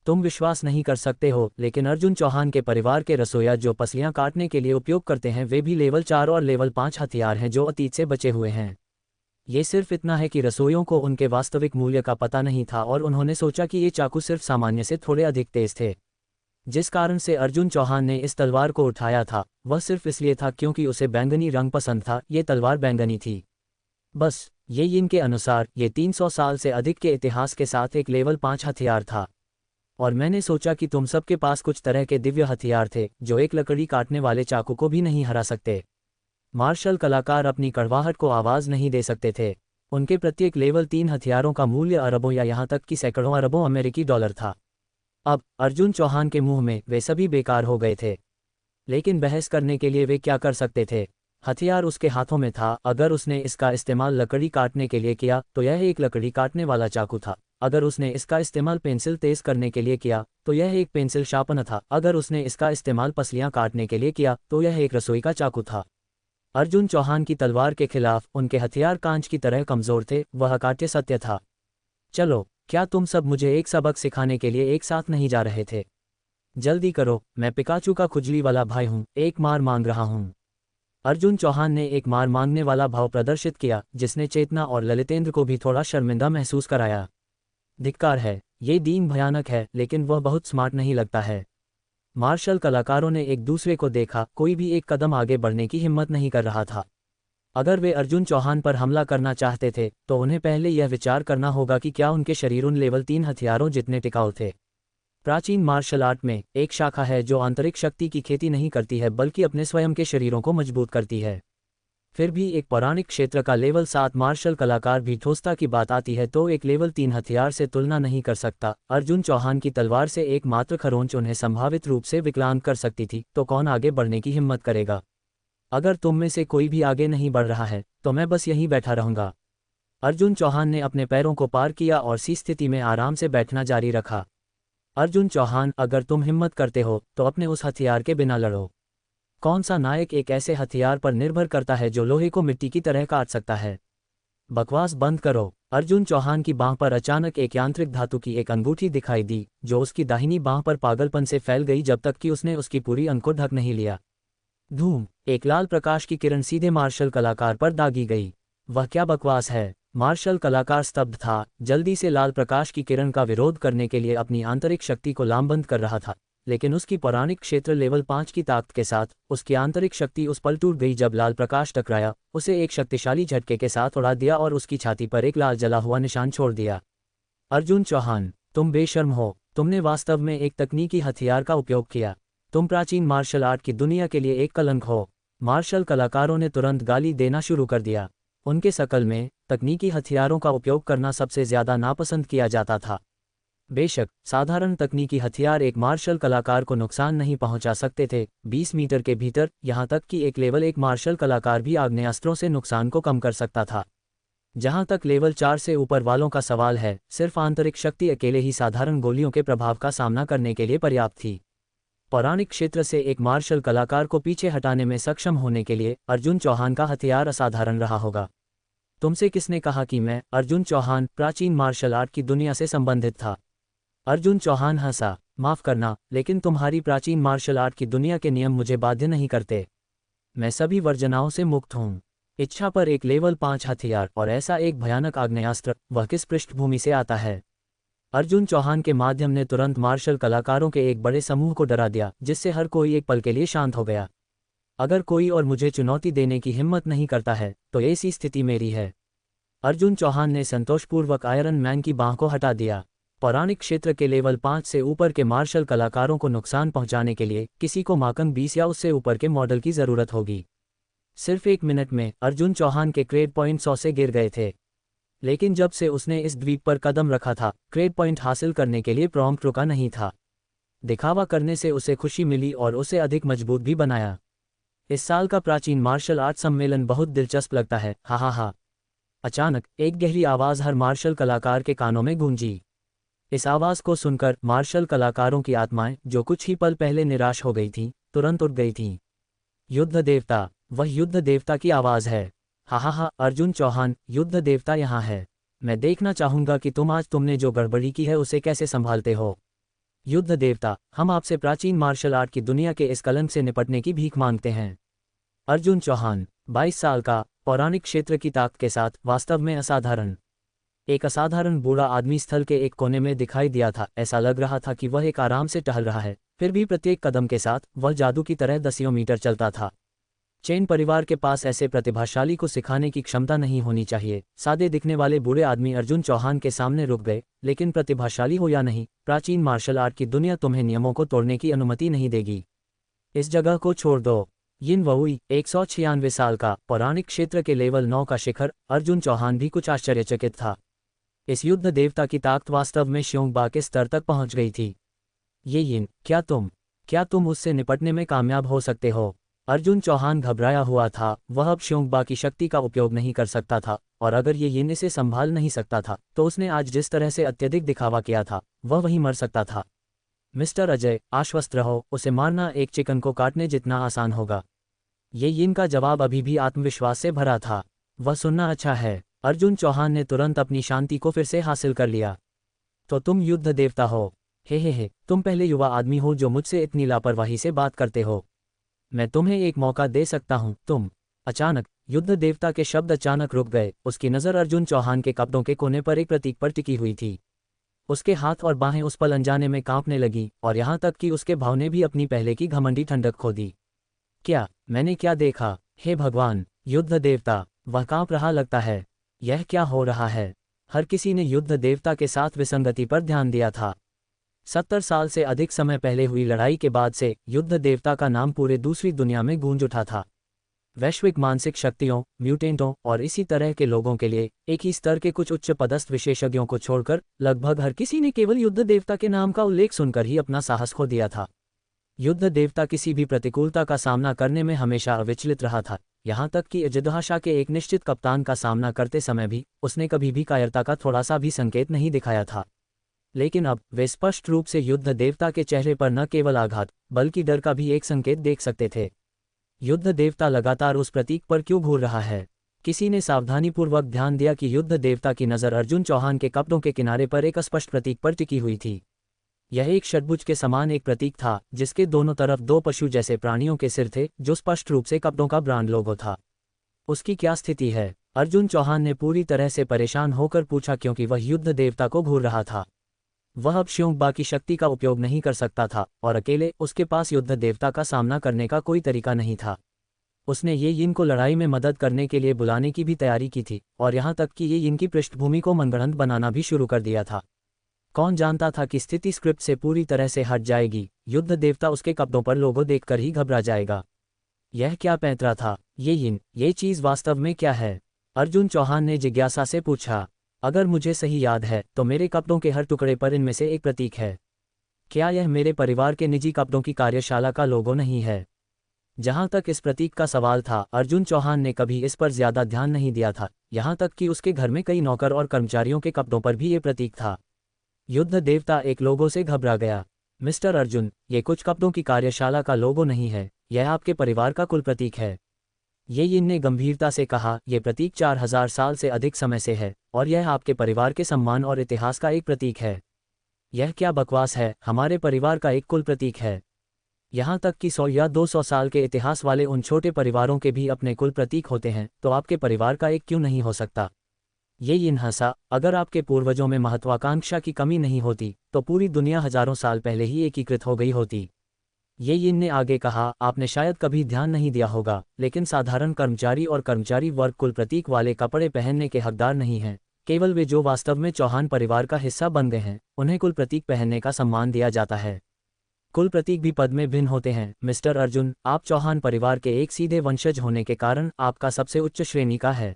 तुम विश्वास नहीं कर सकते हो, लेकिन अर्जुन चौहान के परिवार के रसोइया जो पसलियां काटने के लिए उपयोग करते हैं, वे भी लेवल 4 और लेवल 5 हथियार हैं जो अतीत से बचे हुए हैं। ये सिर्फ इतना है कि रसोइयों को उनके वास्तविक मूल्य का पता नहीं था, और उन्होंने सोचा कि ये चाकू सिर्फ सामान्य से थोड़े अधिक तेज थे। जिस कारण से अर्जुन चौहान ने इस तलवार को उठाया था, वह सिर्फ इसलिए था क्योंकि उसे बैंगनी रंग पसंद था। ये तलवार बैंगनी थी। बस ये इनके अनुसार ये 300 साल से अधिक के इतिहास के साथ एक लेवल 5 हथियार था। और मैंने सोचा कि तुम सबके पास कुछ तरह के दिव्य हथियार थे जो एक लकड़ी काटने वाले चाकू को भी नहीं हरा सकते। मार्शल कलाकार अपनी कड़वाहट को आवाज़ नहीं दे सकते थे। उनके प्रत्येक लेवल 3 हथियारों का मूल्य अरबों या यहाँ तक कि सैकड़ों अरबों अमेरिकी डॉलर था। अब अर्जुन चौहान के मुंह में वे सभी बेकार हो गए थे। लेकिन बहस करने के लिए वे क्या कर सकते थे? हथियार उसके हाथों में था। अगर उसने इसका इस्तेमाल लकड़ी काटने के लिए किया तो यह एक लकड़ी काटने वाला चाकू था। अगर उसने इसका इस्तेमाल पेंसिल तेज करने के लिए किया तो यह एक पेंसिल शार्पनर था। अगर उसने इसका इस्तेमाल पसलियां काटने के लिए किया तो यह एक रसोई का चाकू था। अर्जुन चौहान की तलवार के खिलाफ उनके हथियार कांच की तरह कमजोर थे। वह अकाट्य सत्य था। चलो, क्या तुम सब मुझे एक सबक सिखाने के लिए एक साथ नहीं जा रहे थे? जल्दी करो, मैं पिकाचू का खुजली वाला भाई हूँ, एक मार मांग रहा हूँ। अर्जुन चौहान ने एक मार मांगने वाला भाव प्रदर्शित किया, जिसने चेतना और ललितेंद्र को भी थोड़ा शर्मिंदा महसूस कराया। धिक्कार है, ये दीन भयानक है, लेकिन वह बहुत स्मार्ट नहीं लगता है। मार्शल कलाकारों ने एक दूसरे को देखा। कोई भी एक कदम आगे बढ़ने की हिम्मत नहीं कर रहा था। अगर वे अर्जुन चौहान पर हमला करना चाहते थे तो उन्हें पहले यह विचार करना होगा कि क्या उनके शरीर उन लेवल 3 हथियारों जितने टिकाऊ थे। प्राचीन मार्शल आर्ट में एक शाखा है जो आंतरिक शक्ति की खेती नहीं करती है, बल्कि अपने स्वयं के शरीरों को मजबूत करती है। फिर भी एक पौराणिक क्षेत्र का लेवल 7 मार्शल कलाकार भी ठोसता की बात आती है तो एक लेवल 3 हथियार से तुलना नहीं कर सकता। अर्जुन चौहान की तलवार से एकमात्र खरोंच उन्हें संभावित रूप से विकलांग कर सकती थी, तो कौन आगे बढ़ने की हिम्मत करेगा? अगर तुम में से कोई भी आगे नहीं बढ़ रहा है तो मैं बस यहीं बैठा रहूंगा। अर्जुन चौहान ने अपने पैरों को पार किया और सी स्थिति में आराम से बैठना जारी रखा। अर्जुन चौहान, अगर तुम हिम्मत करते हो तो अपने उस हथियार के बिना लड़ो। कौन सा नायक एक ऐसे हथियार पर निर्भर करता है जो लोहे को मिट्टी की तरह काट सकता है? बकवास बंद करो। अर्जुन चौहान की बांह पर अचानक एक यांत्रिक धातु की एक अंगूठी दिखाई दी, जो उसकी दाहिनी बांह पर पागलपन से फैल गई जब तक कि उसने उसकी पूरी अंग को ढक नहीं लिया। धूम! एक लाल प्रकाश की किरण सीधे मार्शल कलाकार पर दागी गई। वह क्या बकवास है? मार्शल कलाकार स्तब्ध था, जल्दी से लाल प्रकाश की किरण का विरोध करने के लिए अपनी आंतरिक शक्ति को लामबंद कर रहा था, लेकिन उसकी पौराणिक क्षेत्र लेवल 5 की ताकत के साथ उसकी आंतरिक शक्ति उस पल टूट गई जब लाल प्रकाश टकराया, उसे एक शक्तिशाली झटके के साथ उड़ा दिया और उसकी छाती पर एक लाल जला हुआ निशान छोड़ दिया। अर्जुन चौहान, तुम बेशर्म हो। तुमने वास्तव में एक तकनीकी हथियार का उपयोग किया। तुम प्राचीन मार्शल आर्ट की दुनिया के लिए एक कलंक हो। मार्शल कलाकारों ने तुरंत गाली देना शुरू कर दिया। उनके शकल में तकनीकी हथियारों का उपयोग करना सबसे ज्यादा नापसंद किया जाता था। बेशक साधारण तकनीकी हथियार एक मार्शल कलाकार को नुकसान नहीं पहुंचा सकते थे 20 मीटर के भीतर, यहां तक कि एक लेवल 1 मार्शल कलाकार भी आग्नेयास्त्रों से नुकसान को कम कर सकता था। जहां तक लेवल 4 से ऊपर वालों का सवाल है, सिर्फ आंतरिक शक्ति अकेले ही साधारण गोलियों के प्रभाव का सामना करने के लिए पर्याप्त थी। पौराणिक क्षेत्र से एक मार्शल कलाकार को पीछे हटाने में सक्षम होने के लिए अर्जुन चौहान का हथियार असाधारण रहा होगा। तुमसे किसने कहा कि मैं, अर्जुन चौहान, प्राचीन मार्शल आर्ट की दुनिया से संबंधित था? अर्जुन चौहान हंसा। माफ करना, लेकिन तुम्हारी प्राचीन मार्शल आर्ट की दुनिया के नियम मुझे बाध्य नहीं करते। मैं सभी वर्जनाओं से मुक्त हूँ। इच्छा पर एक लेवल 5 हथियार और ऐसा एक भयानक आग्नेयास्त्र, वह किस पृष्ठभूमि से आता है? अर्जुन चौहान के माध्यम ने तुरंत मार्शल कलाकारों के एक बड़े समूह को डरा दिया, जिससे हर कोई एक पल के लिए शांत हो गया। अगर कोई और मुझे चुनौती देने की हिम्मत नहीं करता है तो ऐसी स्थिति मेरी है। अर्जुन चौहान ने संतोषपूर्वक आयरन मैन की बांह को हटा दिया। पौराणिक क्षेत्र के लेवल 5 से ऊपर के मार्शल कलाकारों को नुकसान पहुंचाने के लिए किसी को माकंग 20 या उससे ऊपर के मॉडल की जरूरत होगी। सिर्फ 1 मिनट में अर्जुन चौहान के क्रेड पॉइंट 100 से गिर गए थे। लेकिन जब से उसने इस द्वीप पर कदम रखा था, क्रेड पॉइंट हासिल करने के लिए प्रॉम्प्ट रुका नहीं था। दिखावा करने से उसे खुशी मिली और उसे अधिक मजबूत भी बनाया। इस साल का प्राचीन मार्शल आर्ट सम्मेलन बहुत दिलचस्प लगता है, हा हा हा। अचानक एक गहरी आवाज़ हर मार्शल कलाकार के कानों में गूंजी। इस आवाज़ को सुनकर मार्शल कलाकारों की आत्माएं, जो कुछ ही पल पहले निराश हो गई थीं, तुरंत उठ गई थीं। युद्ध देवता, वह युद्ध देवता की आवाज़ है। हा हा हा, अर्जुन चौहान, युद्ध देवता यहाँ है। मैं देखना चाहूँगा कि तुमने जो गड़बड़ी की है उसे कैसे संभालते हो। युद्ध देवता, हम आपसे प्राचीन मार्शल आर्ट की दुनिया के इस कलंक से निपटने की भीख मांगते हैं। अर्जुन चौहान, 22 साल का, पौराणिक क्षेत्र की ताकत के साथ, वास्तव में असाधारण। एक असाधारण बूढ़ा आदमी स्थल के एक कोने में दिखाई दिया था। ऐसा लग रहा था कि वह एक आराम से टहल रहा है, फिर भी प्रत्येक कदम के साथ वह जादू की तरह दसियों मीटर चलता था। चेन परिवार के पास ऐसे प्रतिभाशाली को सिखाने की क्षमता नहीं होनी चाहिए। सादे दिखने वाले बूढ़े आदमी अर्जुन चौहान के सामने रुक गए। लेकिन प्रतिभाशाली हो या नहीं, प्राचीन मार्शल आर्ट की दुनिया तुम्हें नियमों को तोड़ने की अनुमति नहीं देगी। इस जगह को छोड़ दो। यिन वुई, 196 साल का, पौराणिक क्षेत्र के लेवल 9 का शिखर। अर्जुन चौहान भी कुछ आश्चर्यचकित था। इस युद्ध देवता की ताकत वास्तव में श्योंगबा के स्तर तक पहुंच गई थी। ये यिन, क्या तुम उससे निपटने में कामयाब हो सकते हो? अर्जुन चौहान घबराया हुआ था। वह अब श्योंगबा की शक्ति का उपयोग नहीं कर सकता था, और अगर ये यिन इसे संभाल नहीं सकता था तो उसने आज जिस तरह से अत्यधिक दिखावा किया था, वह वहीं मर सकता था। मिस्टर अजय, आश्वस्त रहो, उसे मारना एक चिकन को काटने जितना आसान होगा। ये यिन का जवाब अभी भी आत्मविश्वास से भरा था। वह सुनना अच्छा है। अर्जुन चौहान ने तुरंत अपनी शांति को फिर से हासिल कर लिया। तो तुम युद्ध देवता हो? हे, तुम पहले युवा आदमी हो जो मुझसे इतनी लापरवाही से बात करते हो। मैं तुम्हें एक मौका दे सकता हूं। तुम। अचानक युद्ध देवता के शब्द अचानक रुक गए। उसकी नज़र अर्जुन चौहान के कपड़ों के कोने पर एक प्रतीक पर टिकी हुई थी। उसके हाथ और बाहें उस पल अनजाने में कांपने लगी, और यहाँ तक कि उसके भाव ने भी अपनी पहले की घमंडी ठंडक खो दी। क्या मैंने क्या देखा? हे भगवान! युद्ध देवता, वह कांप रहा लगता है। यह क्या हो रहा है? हर किसी ने युद्ध देवता के साथ विसंगति पर ध्यान दिया था। 70 साल से अधिक समय पहले हुई लड़ाई के बाद से युद्ध देवता का नाम पूरे दूसरी दुनिया में गूंज उठा था। वैश्विक मानसिक शक्तियों, म्यूटेंटों और इसी तरह के लोगों के लिए एक ही स्तर के कुछ उच्च पदस्थ विशेषज्ञों को छोड़कर लगभग हर किसी ने केवल युद्ध देवता के नाम का उल्लेख सुनकर ही अपना साहस खो दिया था। युद्ध देवता किसी भी प्रतिकूलता का सामना करने में हमेशा अविचलित रहा था, यहाँ तक कि अजदहाशा के एक निश्चित कप्तान का सामना करते समय भी उसने कभी भी कायरता का थोड़ा सा भी संकेत नहीं दिखाया था। लेकिन अब वे स्पष्ट रूप से युद्ध देवता के चेहरे पर न केवल आघात बल्कि डर का भी एक संकेत देख सकते थे। युद्ध देवता लगातार उस प्रतीक पर क्यों घूर रहा है? किसी ने सावधानीपूर्वक ध्यान दिया कि युद्ध देवता की नज़र अर्जुन चौहान के कपड़ों के किनारे पर एक अस्पष्ट प्रतीक पर टिकी हुई थी। यह एक षट्भुज के समान एक प्रतीक था जिसके दोनों तरफ दो पशु जैसे प्राणियों के सिर थे, जो स्पष्ट रूप से कपड़ों का ब्रांड लोगो था। उसकी क्या स्थिति है? अर्जुन चौहान ने पूरी तरह से परेशान होकर पूछा, क्योंकि वह युद्ध देवता को घूर रहा था। वह अब श्योंगबा की शक्ति का उपयोग नहीं कर सकता था और अकेले उसके पास युद्ध देवता का सामना करने का कोई तरीका नहीं था। उसने ये यिन को लड़ाई में मदद करने के लिए बुलाने की भी तैयारी की थी और यहाँ तक कि ये यिन की पृष्ठभूमि को मनगढ़ंत बनाना भी शुरू कर दिया था। कौन जानता था कि स्थिति स्क्रिप्ट से पूरी तरह से हट जाएगी। युद्ध देवता उसके कपड़ों पर लोगो देखकर ही घबरा जाएगा। यह क्या पैंतरा था? ये यिन, ये चीज़ वास्तव में क्या है? अर्जुन चौहान ने जिज्ञासा से पूछा। अगर मुझे सही याद है तो मेरे कपड़ों के हर टुकड़े पर इनमें से एक प्रतीक है। क्या यह मेरे परिवार के निजी कपड़ों की कार्यशाला का लोगो नहीं है? जहां तक इस प्रतीक का सवाल था, अर्जुन चौहान ने कभी इस पर ज्यादा ध्यान नहीं दिया था, यहां तक कि उसके घर में कई नौकर और कर्मचारियों के कपड़ों पर भी ये प्रतीक था। युद्ध देवता एक लोगो से घबरा गया। मिस्टर अर्जुन, ये कुछ कपड़ों की कार्यशाला का लोगो नहीं है, यह आपके परिवार का कुल प्रतीक है। ये यिन ने गंभीरता से कहा, यह प्रतीक 4000 साल से अधिक समय से है और यह आपके परिवार के सम्मान और इतिहास का एक प्रतीक है। यह क्या बकवास है? हमारे परिवार का एक कुल प्रतीक है। यहाँ तक कि 100 या 200 साल के इतिहास वाले उन छोटे परिवारों के भी अपने कुल प्रतीक होते हैं, तो आपके परिवार का एक क्यों नहीं हो सकता? ये यिन हंसा। अगर आपके पूर्वजों में महत्वाकांक्षा की कमी नहीं होती तो पूरी दुनिया हजारों साल पहले ही एकीकृत हो गई होती। ये यिन ने आगे कहा, आपने शायद कभी ध्यान नहीं दिया होगा, लेकिन साधारण कर्मचारी और कर्मचारी वर्ग कुल प्रतीक वाले कपड़े पहनने के हकदार नहीं हैं। केवल वे जो वास्तव में चौहान परिवार का हिस्सा बन गए हैं, उन्हें कुल प्रतीक पहनने का सम्मान दिया जाता है। कुल प्रतीक भी पद में भिन्न होते हैं। मिस्टर अर्जुन, आप चौहान परिवार के एक सीधे वंशज होने के कारण आपका सबसे उच्च श्रेणी का है।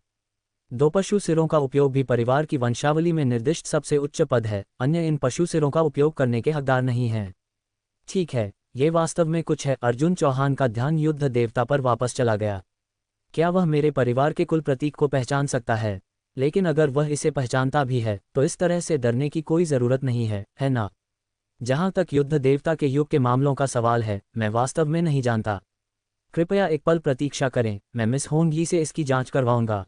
दो पशु सिरों का उपयोग भी परिवार की वंशावली में निर्दिष्ट सबसे उच्च पद है। अन्य इन पशु सिरों का उपयोग करने के हकदार नहीं हैं। ठीक है, ये वास्तव में कुछ है। अर्जुन चौहान का ध्यान युद्ध देवता पर वापस चला गया। क्या वह मेरे परिवार के कुल प्रतीक को पहचान सकता है? लेकिन अगर वह इसे पहचानता भी है तो इस तरह से डरने की कोई ज़रूरत नहीं है ना? जहां तक युद्ध देवता के युग के मामलों का सवाल है, मैं वास्तव में नहीं जानता। कृपया एक पल प्रतीक्षा करें, मैं मिस होंगी से इसकी जांच करवाऊंगा।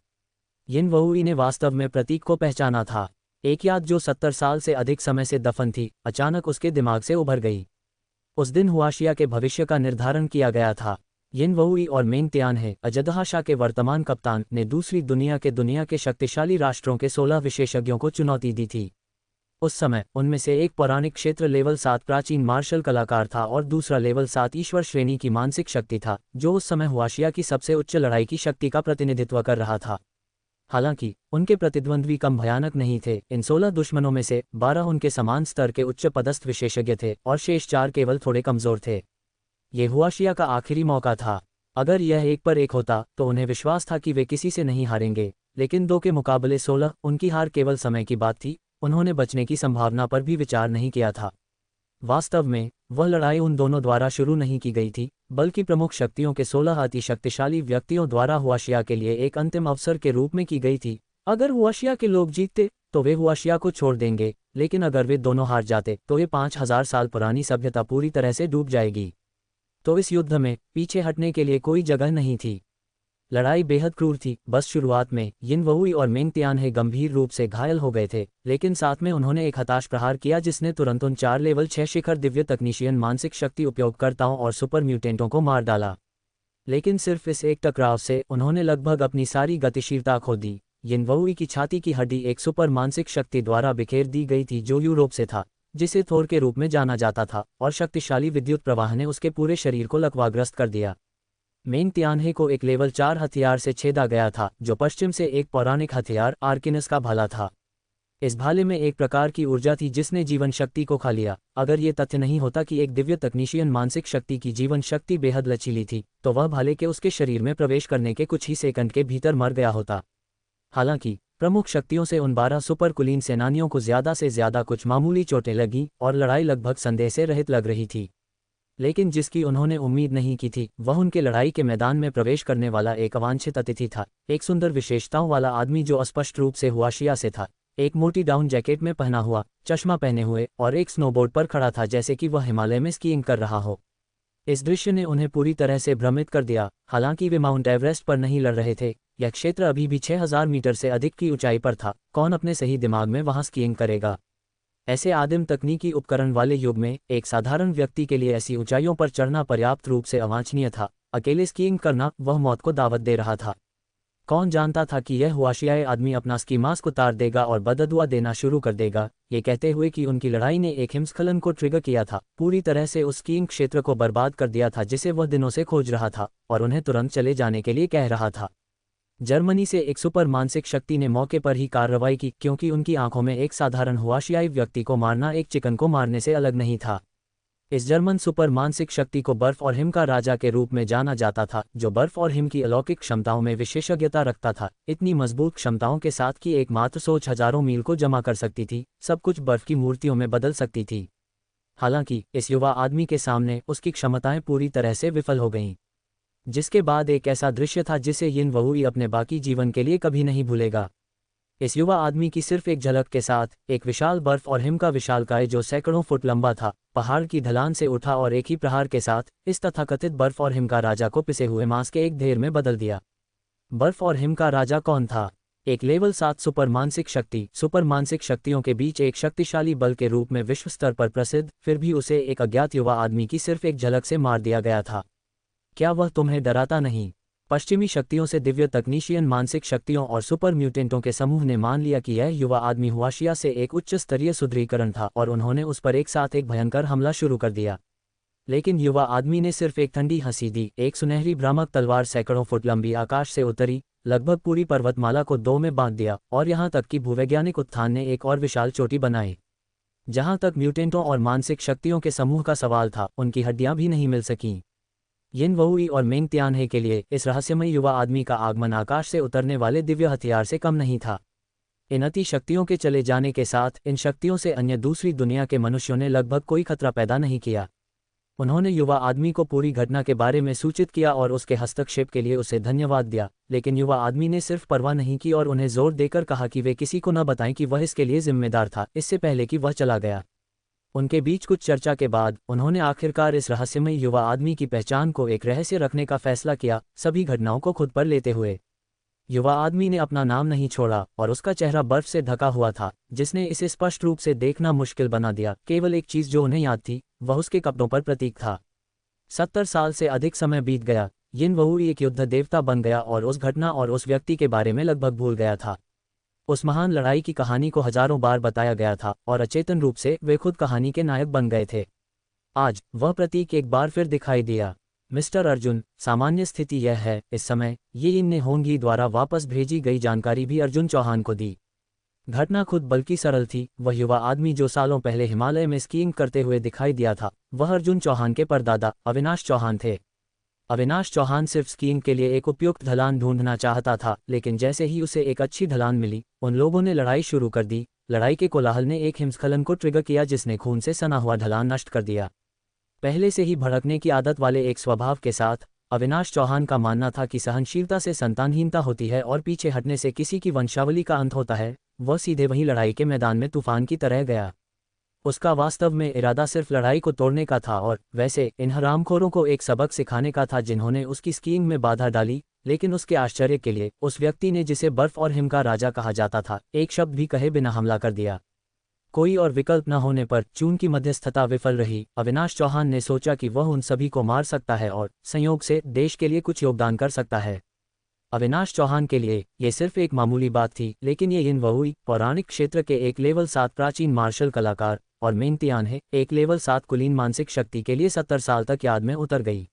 यिन वहुई ने वास्तव में प्रतीक को पहचाना था। एक याद जो 70 साल से अधिक समय से दफन थी, अचानक उसके दिमाग से उभर गई। उस दिन हुआशिया के भविष्य का निर्धारण किया गया था। यिन वहुई और मेंग तियानहे, अजदहाशा के वर्तमान कप्तान, ने दूसरी दुनिया के शक्तिशाली राष्ट्रों के 16 विशेषज्ञों को चुनौती दी थी। उस समय उनमें से एक पौराणिक क्षेत्र लेवल 7 प्राचीन मार्शल कलाकार था और दूसरा लेवल 7 ईश्वर श्रेणी की मानसिक शक्ति था, जो उस समय हुआशिया की सबसे उच्च लड़ाई की शक्ति का प्रतिनिधित्व कर रहा था। हालांकि उनके प्रतिद्वंद्वी कम भयानक नहीं थे। इन 16 दुश्मनों में से 12 उनके समान स्तर के उच्च पदस्थ विशेषज्ञ थे और शेष 4 केवल थोड़े कमजोर थे। ये हुआशिया का आखिरी मौका था। अगर यह एक पर एक होता तो उन्हें विश्वास था कि वे किसी से नहीं हारेंगे, लेकिन 2 के मुकाबले 16 उनकी हार केवल समय की बात थी। उन्होंने बचने की संभावना पर भी विचार नहीं किया था। वास्तव में वह लड़ाई उन दोनों द्वारा शुरू नहीं की गई थी, बल्कि प्रमुख शक्तियों के 16 अति शक्तिशाली व्यक्तियों द्वारा हुआशिया के लिए एक अंतिम अवसर के रूप में की गई थी। अगर हुआशिया के लोग जीतते तो वे हुआशिया को छोड़ देंगे, लेकिन अगर वे दोनों हार जाते तो ये 5000 साल पुरानी सभ्यता पूरी तरह से डूब जाएगी। तो इस युद्ध में पीछे हटने के लिए कोई जगह नहीं थी। लड़ाई बेहद क्रूर थी। बस शुरुआत में यिन वहुई और मेंग तियानहे गंभीर रूप से घायल हो गए थे, लेकिन साथ में उन्होंने एक हताश प्रहार किया जिसने तुरंत उन 4 लेवल 6 शिखर दिव्य तकनीशियन मानसिक शक्ति उपयोगकर्ताओं और सुपर म्यूटेंटों को मार डाला। लेकिन सिर्फ इस एक टकराव से उन्होंने लगभग अपनी सारी गतिशीलता खो दी। यिन वहुई की छाती की हड्डी एक सुपर मानसिक शक्ति द्वारा बिखेर दी गई थी जो यूरोप से था, जिसे थोर के रूप में जाना जाता था, और शक्तिशाली विद्युत प्रवाह ने उसके पूरे शरीर को लकवाग्रस्त कर दिया। मेंग तियानहे को एक लेवल 4 हथियार से छेदा गया था, जो पश्चिम से एक पौराणिक हथियार आर्किनस का भाला था। इस भाले में एक प्रकार की ऊर्जा थी जिसने जीवन शक्ति को खा लिया। अगर ये तथ्य नहीं होता कि एक दिव्य तकनीशियन मानसिक शक्ति की जीवन शक्ति बेहद लचीली थी, तो वह भाले के उसके शरीर में प्रवेश करने के कुछ ही सेकंड के भीतर मर गया होता। हालांकि प्रमुख शक्तियों से उन 12 सुपर कुलीन सेनानियों को ज्यादा से ज्यादा कुछ मामूली चोटें लगीं और लड़ाई लगभग संदेह से रहित लग रही थी। लेकिन जिसकी उन्होंने उम्मीद नहीं की थी वह उनके लड़ाई के मैदान में प्रवेश करने वाला एक अवांछित अतिथि था, एक सुंदर विशेषताओं वाला आदमी जो स्पष्ट रूप से हुआशिया से था, एक मोटी डाउन जैकेट में पहना हुआ, चश्मा पहने हुए और एक स्नोबोर्ड पर खड़ा था जैसे कि वह हिमालय में स्कीइंग कर रहा हो। इस दृश्य ने उन्हें पूरी तरह से भ्रमित कर दिया। हालांकि वे माउंट एवरेस्ट पर नहीं लड़ रहे थे, यह क्षेत्र अभी भी 6000 मीटर से अधिक की ऊंचाई पर था। कौन अपने सही दिमाग में वहां स्कीइंग करेगा? ऐसे आदिम तकनीकी उपकरण वाले युग में एक साधारण व्यक्ति के लिए ऐसी ऊंचाइयों पर चढ़ना पर्याप्त रूप से अवांछनीय था। अकेले स्कीइंग करना, वह मौत को दावत दे रहा था। कौन जानता था कि यह हुआशियाई आदमी अपना स्की मास्क उतार देगा और बददुआ देना शुरू कर देगा, ये कहते हुए कि उनकी लड़ाई ने एक हिमस्खलन को ट्रिगर किया था, पूरी तरह से उस स्कीइंग क्षेत्र को बर्बाद कर दिया था जिसे वह दिनों से खोज रहा था और उन्हें तुरंत चले जाने के लिए कह रहा था। जर्मनी से एक सुपर मानसिक शक्ति ने मौके पर ही कार्रवाई की, क्योंकि उनकी आंखों में एक साधारण हुआशियाई व्यक्ति को मारना एक चिकन को मारने से अलग नहीं था। इस जर्मन सुपर मानसिक शक्ति को बर्फ और हिम का राजा के रूप में जाना जाता था, जो बर्फ और हिम की अलौकिक क्षमताओं में विशेषज्ञता रखता था, इतनी मजबूत क्षमताओं के साथ कि एकमात्र सोच हजारों मील को जमा कर सकती थी, सब कुछ बर्फ की मूर्तियों में बदल सकती थी। हालांकि इस युवा आदमी के सामने उसकी क्षमताएं पूरी तरह से विफल हो गईं, जिसके बाद एक ऐसा दृश्य था जिसे यिन वहुई अपने बाकी जीवन के लिए कभी नहीं भूलेगा। इस युवा आदमी की सिर्फ एक झलक के साथ एक विशाल बर्फ और हिम का विशालकाय जो सैकड़ों फुट लंबा था, पहाड़ की ढलान से उठा और एक ही प्रहार के साथ इस तथाकथित बर्फ और हिम का राजा को पिसे हुए मांस के एक ढेर में बदल दिया। बर्फ और हिम का राजा कौन था? एक लेवल 7 सुपर मानसिक शक्ति, सुपर मानसिक शक्तियों के बीच एक शक्तिशाली बल के रूप में विश्व स्तर पर प्रसिद्ध, फिर भी उसे एक अज्ञात युवा आदमी की सिर्फ एक झलक से मार दिया गया था। क्या वह तुम्हें डराता नहीं? पश्चिमी शक्तियों से दिव्य तकनीशियन मानसिक शक्तियों और सुपर म्यूटेंटों के समूह ने मान लिया कि यह युवा आदमी हुआशिया से एक उच्च स्तरीय सुदृढ़ीकरण था और उन्होंने उस पर एक साथ एक भयंकर हमला शुरू कर दिया। लेकिन युवा आदमी ने सिर्फ एक ठंडी हंसी दी। एक सुनहरी भ्रामक तलवार सैकड़ों फुट लंबी आकाश से उतरी, लगभग पूरी पर्वतमाला को दो में बांट दिया और यहाँ तक कि भूवैज्ञानिक उत्थान ने एक और विशाल चोटी बनाई। जहाँ तक म्यूटेंटों और मानसिक शक्तियों के समूह का सवाल था, उनकी हड्डियां भी नहीं मिल सकीं। यिन वहुई और मेंग तियानहे के लिए इस रहस्यमयी युवा आदमी का आगमन आकाश से उतरने वाले दिव्य हथियार से कम नहीं था। इन अति शक्तियों के चले जाने के साथ इन शक्तियों से अन्य दूसरी दुनिया के मनुष्यों ने लगभग कोई खतरा पैदा नहीं किया। उन्होंने युवा आदमी को पूरी घटना के बारे में सूचित किया और उसके हस्तक्षेप के लिए उसे धन्यवाद दिया, लेकिन युवा आदमी ने सिर्फ परवाह नहीं की और उन्हें जोर देकर कहा कि वे किसी को न बताएं कि वह इसके लिए जिम्मेदार था, इससे पहले कि वह चला गया। उनके बीच कुछ चर्चा के बाद उन्होंने आखिरकार इस रहस्यमय युवा आदमी की पहचान को एक रहस्य रखने का फैसला किया, सभी घटनाओं को खुद पर लेते हुए। युवा आदमी ने अपना नाम नहीं छोड़ा और उसका चेहरा बर्फ से ढका हुआ था, जिसने इसे स्पष्ट रूप से देखना मुश्किल बना दिया। केवल एक चीज जो उन्हें याद थी, वह उसके कपड़ों पर प्रतीक था। 70 साल से अधिक समय बीत गया, यिन वहुई एक युद्ध देवता बन गया और उस घटना और उस व्यक्ति के बारे में लगभग भूल गया था। उस महान लड़ाई की कहानी को हजारों बार बताया गया था और अचेतन रूप से वे खुद कहानी के नायक बन गए थे। आज वह प्रतीक एक बार फिर दिखाई दिया। मिस्टर अर्जुन, सामान्य स्थिति यह है, इस समय ये यिन ने होंगी द्वारा वापस भेजी गई जानकारी भी अर्जुन चौहान को दी। घटना खुद बल्कि सरल थी। वह युवा आदमी जो सालों पहले हिमालय में स्कीइंग करते हुए दिखाई दिया था, वह अर्जुन चौहान के परदादा अविनाश चौहान थे। अविनाश चौहान सिर्फ स्कीइंग के लिए एक उपयुक्त ढलान ढूंढना चाहता था, लेकिन जैसे ही उसे एक अच्छी ढलान मिली, उन लोगों ने लड़ाई शुरू कर दी। लड़ाई के कोलाहल ने एक हिमस्खलन को ट्रिगर किया जिसने खून से सना हुआ ढलान नष्ट कर दिया। पहले से ही भड़कने की आदत वाले एक स्वभाव के साथ अविनाश चौहान का मानना था कि सहनशीलता से संतानहीनता होती है और पीछे हटने से किसी की वंशावली का अंत होता है। वह सीधे वहीं लड़ाई के मैदान में तूफान की तरह गया। उसका वास्तव में इरादा सिर्फ लड़ाई को तोड़ने का था और वैसे इन हरामखोरों को एक सबक सिखाने का था जिन्होंने उसकी स्कीइंग में बाधा डाली। लेकिन उसके आश्चर्य के लिए उस व्यक्ति ने, जिसे बर्फ और हिम का राजा कहा जाता था, एक शब्द भी कहे बिना हमला कर दिया। कोई और विकल्प न होने पर चून की मध्यस्थता विफल रही। अविनाश चौहान ने सोचा कि वह उन सभी को मार सकता है और संयोग से देश के लिए कुछ योगदान कर सकता है। अविनाश चौहान के लिए ये सिर्फ एक मामूली बात थी, लेकिन ये यिन वहुई, पौराणिक क्षेत्र के एक लेवल 7 प्राचीन मार्शल कलाकार, और मेंग तियानहे, एक लेवल 7 कुलीन मानसिक शक्ति के लिए 70 साल तक याद में उतर गई।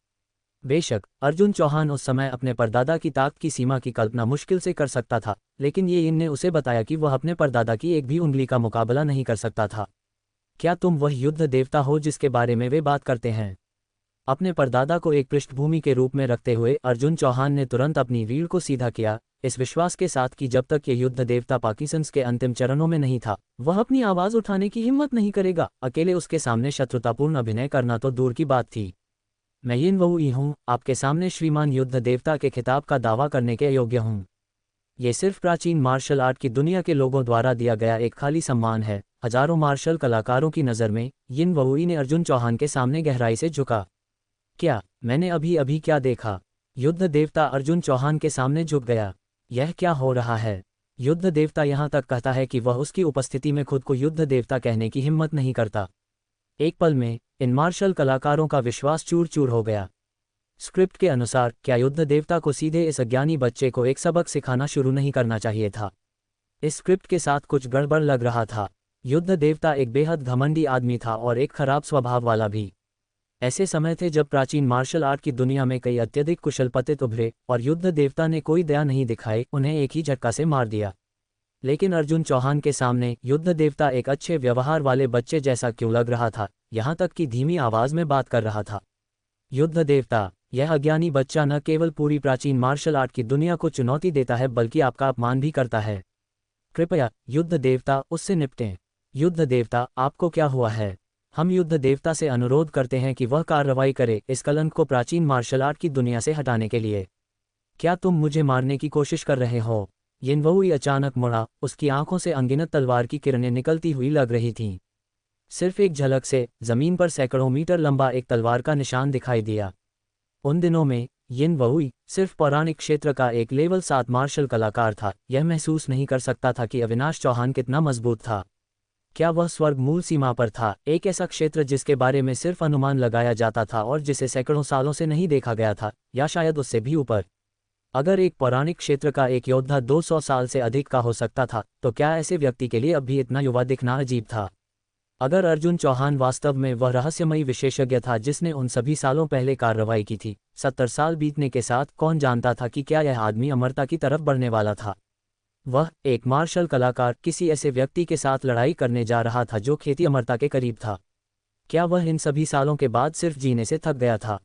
बेशक अर्जुन चौहान उस समय अपने परदादा की ताकत की सीमा की कल्पना मुश्किल से कर सकता था, लेकिन ये यिन ने उसे बताया कि वह अपने परदादा की एक भी उंगली का मुकाबला नहीं कर सकता था। क्या तुम वह युद्ध देवता हो जिसके बारे में वे बात करते हैं? अपने परदादा को एक पृष्ठभूमि के रूप में रखते हुए अर्जुन चौहान ने तुरंत अपनी रीढ़ को सीधा किया। इस विश्वास के साथ कि जब तक ये युद्ध देवता पार्किंसंस के अंतिम चरणों में नहीं था, वह अपनी आवाज़ उठाने की हिम्मत नहीं करेगा। अकेले उसके सामने शत्रुतापूर्ण अभिनय करना तो दूर की बात थी। मैं यिन वुई हूँ, आपके सामने श्रीमान युद्ध देवता के खिताब का दावा करने के अयोग्य हूँ। ये सिर्फ प्राचीन मार्शल आर्ट की दुनिया के लोगों द्वारा दिया गया एक खाली सम्मान है। हजारों मार्शल कलाकारों की नज़र में यिन वुई ने अर्जुन चौहान के सामने गहराई से झुका। क्या मैंने अभी अभी क्या देखा? युद्ध देवता अर्जुन चौहान के सामने झुक गया। यह क्या हो रहा है? युद्ध देवता यहाँ तक कहता है कि वह उसकी उपस्थिति में खुद को युद्ध देवता कहने की हिम्मत नहीं करता। एक पल में इन मार्शल कलाकारों का विश्वास चूर चूर हो गया। स्क्रिप्ट के अनुसार क्या युद्ध देवता को सीधे इस अज्ञानी बच्चे को एक सबक सिखाना शुरू नहीं करना चाहिए था? इस स्क्रिप्ट के साथ कुछ गड़बड़ लग रहा था। युद्ध देवता एक बेहद घमंडी आदमी था और एक खराब स्वभाव वाला भी। ऐसे समय थे जब प्राचीन मार्शल आर्ट की दुनिया में कई अत्यधिक कुशल पतित उभरे और युद्ध देवता ने कोई दया नहीं दिखाई, उन्हें एक ही झटका से मार दिया। लेकिन अर्जुन चौहान के सामने युद्ध देवता एक अच्छे व्यवहार वाले बच्चे जैसा क्यों लग रहा था, यहाँ तक कि धीमी आवाज में बात कर रहा था। युद्ध देवता, यह अज्ञानी बच्चा न केवल पूरी प्राचीन मार्शल आर्ट की दुनिया को चुनौती देता है बल्कि आपका अपमान भी करता है। कृपया युद्ध देवता, उससे निपटें। युद्ध देवता, आपको क्या हुआ है? हम युद्ध देवता से अनुरोध करते हैं कि वह कार्रवाई करे इस कलंक को प्राचीन मार्शल आर्ट की दुनिया से हटाने के लिए। क्या तुम मुझे मारने की कोशिश कर रहे हो? यिन वुई अचानक मुड़ा, उसकी आंखों से अनगिनत तलवार की किरणें निकलती हुई लग रही थीं। सिर्फ एक झलक से जमीन पर सैकड़ों मीटर लंबा एक तलवार का निशान दिखाई दिया। उन दिनों में यिन वुई सिर्फ पौराणिक क्षेत्र का एक लेवल 7 मार्शल कलाकार था। यह महसूस नहीं कर सकता था कि अविनाश चौहान कितना मजबूत था। क्या वह स्वर्ग मूल सीमा पर था, एक ऐसा क्षेत्र जिसके बारे में सिर्फ अनुमान लगाया जाता था और जिसे सैकड़ों सालों से नहीं देखा गया था, या शायद उससे भी ऊपर? अगर एक पौराणिक क्षेत्र का एक योद्धा 200 साल से अधिक का हो सकता था, तो क्या ऐसे व्यक्ति के लिए अब भी इतना युवा दिखना अजीब था? अगर अर्जुन चौहान वास्तव में वह रहस्यमयी विशेषज्ञ था जिसने उन सभी सालों पहले कार्रवाई की थी, 70 साल बीतने के साथ कौन जानता था कि क्या यह आदमी अमरता की तरफ बढ़ने वाला था? वह एक मार्शल कलाकार किसी ऐसे व्यक्ति के साथ लड़ाई करने जा रहा था जो खेती अमरता के करीब था। क्या वह इन सभी सालों के बाद सिर्फ जीने से थक गया था?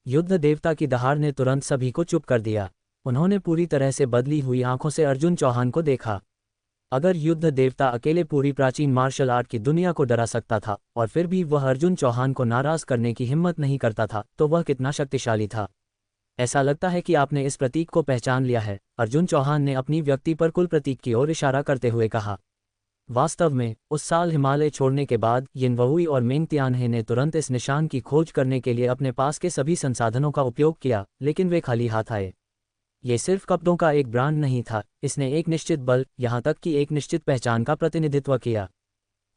युद्ध देवता की दहाड़ ने तुरंत सभी को चुप कर दिया। उन्होंने पूरी तरह से बदली हुई आंखों से अर्जुन चौहान को देखा। अगर युद्ध देवता अकेले पूरी प्राचीन मार्शल आर्ट की दुनिया को डरा सकता था और फिर भी वह अर्जुन चौहान को नाराज करने की हिम्मत नहीं करता था, तो वह कितना शक्तिशाली था। ऐसा लगता है कि आपने इस प्रतीक को पहचान लिया है, अर्जुन चौहान ने अपनी व्यक्ति पर कुल प्रतीक की ओर इशारा करते हुए कहा। वास्तव में उस साल हिमालय छोड़ने के बाद यिन वुई और मेंग तियानहे ने तुरंत इस निशान की खोज करने के लिए अपने पास के सभी संसाधनों का उपयोग किया, लेकिन वे खाली हाथ आए। ये सिर्फ कपड़ों का एक ब्रांड नहीं था, इसने एक निश्चित बल, यहाँ तक कि एक निश्चित पहचान का प्रतिनिधित्व किया।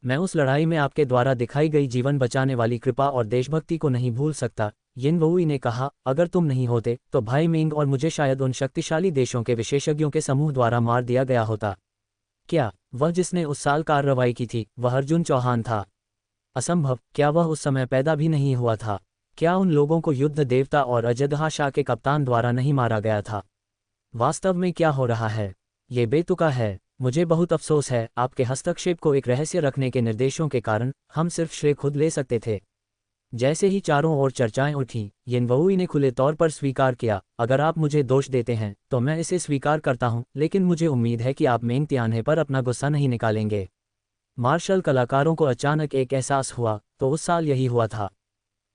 मैं उस लड़ाई में आपके द्वारा दिखाई गई जीवन बचाने वाली कृपा और देशभक्ति को नहीं भूल सकता, यिन वुई ने कहा। अगर तुम नहीं होते तो भाई मिंग और मुझे शायद उन शक्तिशाली देशों के विशेषज्ञों के समूह द्वारा मार दिया गया होता। क्या वह जिसने उस साल कार्रवाई की थी वह अर्जुन चौहान था? असंभव। क्या वह उस समय पैदा भी नहीं हुआ था? क्या उन लोगों को युद्ध देवता और अजदहा शाह के कप्तान द्वारा नहीं मारा गया था? वास्तव में क्या हो रहा है? ये बेतुका है। मुझे बहुत अफसोस है, आपके हस्तक्षेप को एक रहस्य रखने के निर्देशों के कारण हम सिर्फ श्रेय खुद ले सकते थे। जैसे ही चारों ओर चर्चाएं उठीं, यिन वुई ने खुले तौर पर स्वीकार किया, अगर आप मुझे दोष देते हैं तो मैं इसे स्वीकार करता हूं, लेकिन मुझे उम्मीद है कि आप मेंग तियानहे पर अपना गुस्सा नहीं निकालेंगे। मार्शल कलाकारों को अचानक एक एहसास हुआ, तो उस साल यही हुआ था।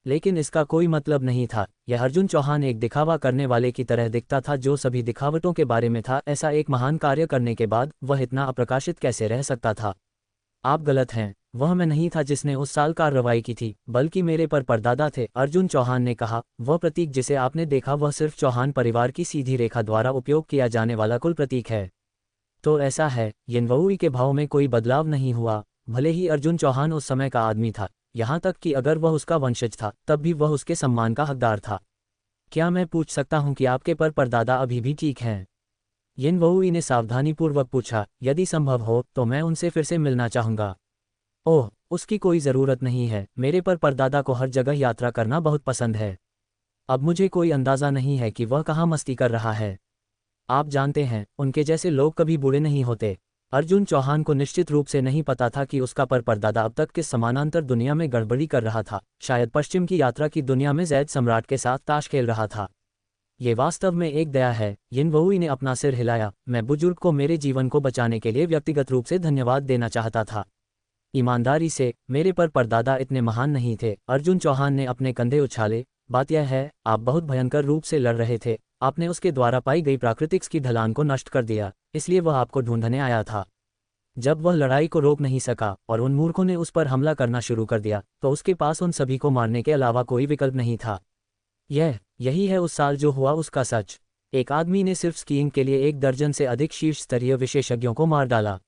लेकिन इसका कोई मतलब नहीं था। यह अर्जुन चौहान एक दिखावा करने वाले की तरह दिखता था जो सभी दिखावटों के बारे में था। ऐसा एक महान कार्य करने के बाद वह इतना अप्रकाशित कैसे रह सकता था? आप गलत हैं। वह मैं नहीं था जिसने उस साल कार्रवाई की थी, बल्कि मेरे परदादा थे, अर्जुन चौहान ने कहा। वह प्रतीक जिसे आपने देखा वह सिर्फ चौहान परिवार की सीधी रेखा द्वारा उपयोग किया जाने वाला कुल प्रतीक है। तो ऐसा है। यिन वुई के भाव में कोई बदलाव नहीं हुआ। भले ही अर्जुन चौहान उस समय का आदमी था, यहाँ तक कि अगर वह उसका वंशज था तब भी वह उसके सम्मान का हकदार था। क्या मैं पूछ सकता हूँ कि आपके परदादा अभी भी ठीक हैं? यिन वुई ने सावधानीपूर्वक पूछा। यदि संभव हो तो मैं उनसे फिर से मिलना चाहूँगा। ओह, उसकी कोई ज़रूरत नहीं है। मेरे परदादा को हर जगह यात्रा करना बहुत पसंद है। अब मुझे कोई अंदाज़ा नहीं है कि वह कहाँ मस्ती कर रहा है। आप जानते हैं, उनके जैसे लोग कभी बूढ़े नहीं होते। अर्जुन चौहान को निश्चित रूप से नहीं पता था कि उसका परदादा अब तक किस समानांतर दुनिया में गड़बड़ी कर रहा था। शायद पश्चिम की यात्रा की दुनिया में जैद सम्राट के साथ ताश खेल रहा था। ये वास्तव में एक दया है। यिनवुई ने अपना सिर हिलाया। मैं बुजुर्ग को मेरे जीवन को बचाने के लिए व्यक्तिगत रूप से धन्यवाद देना चाहता था। ईमानदारी से, मेरे परदादा इतने महान नहीं थे। अर्जुन चौहान ने अपने कंधे उछाले। बात यह है, आप बहुत भयंकर रूप से लड़ रहे थे। आपने उसके द्वारा पाई गई प्राकृतिक की ढलान को नष्ट कर दिया, इसलिए वह आपको ढूंढने आया था। जब वह लड़ाई को रोक नहीं सका और उन मूर्खों ने उस पर हमला करना शुरू कर दिया, तो उसके पास उन सभी को मारने के अलावा कोई विकल्प नहीं था। यही है उस साल जो हुआ उसका सच। एक आदमी ने सिर्फ स्कीइंग के लिए 1 दर्जन से अधिक शीर्ष स्तरीय विशेषज्ञों को मार डाला।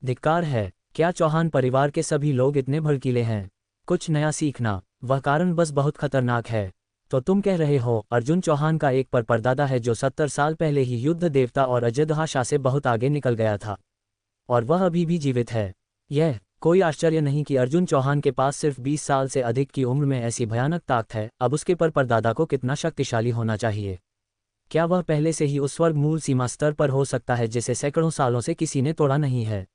धिक्कार है। क्या चौहान परिवार के सभी लोग इतने भड़कीले हैं? कुछ नया सीखना, वह कारण बस बहुत खतरनाक है। तो तुम कह रहे हो अर्जुन चौहान का एक परदादा है जो 70 साल पहले ही युद्ध देवता और अजयदहा शाह से बहुत आगे निकल गया था, और वह अभी भी जीवित है। यह कोई आश्चर्य नहीं कि अर्जुन चौहान के पास सिर्फ 20 साल से अधिक की उम्र में ऐसी भयानक ताकत है। अब उसके परदादा को कितना शक्तिशाली होना चाहिए? क्या वह पहले से ही उस स्वर्ग मूल सीमा स्तर पर हो सकता है जिसे सैकड़ों सालों से किसी ने तोड़ा नहीं है?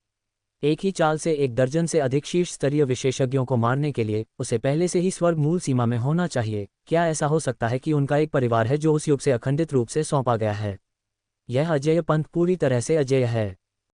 एक ही चाल से 1 दर्जन से अधिक शीर्ष स्तरीय विशेषज्ञों को मारने के लिए उसे पहले से ही स्वर्ग मूल सीमा में होना चाहिए। क्या ऐसा हो सकता है कि उनका एक परिवार है जो उस युग से अखंडित रूप से सौंपा गया है? यह अजेय पंथ पूरी तरह से अजेय है।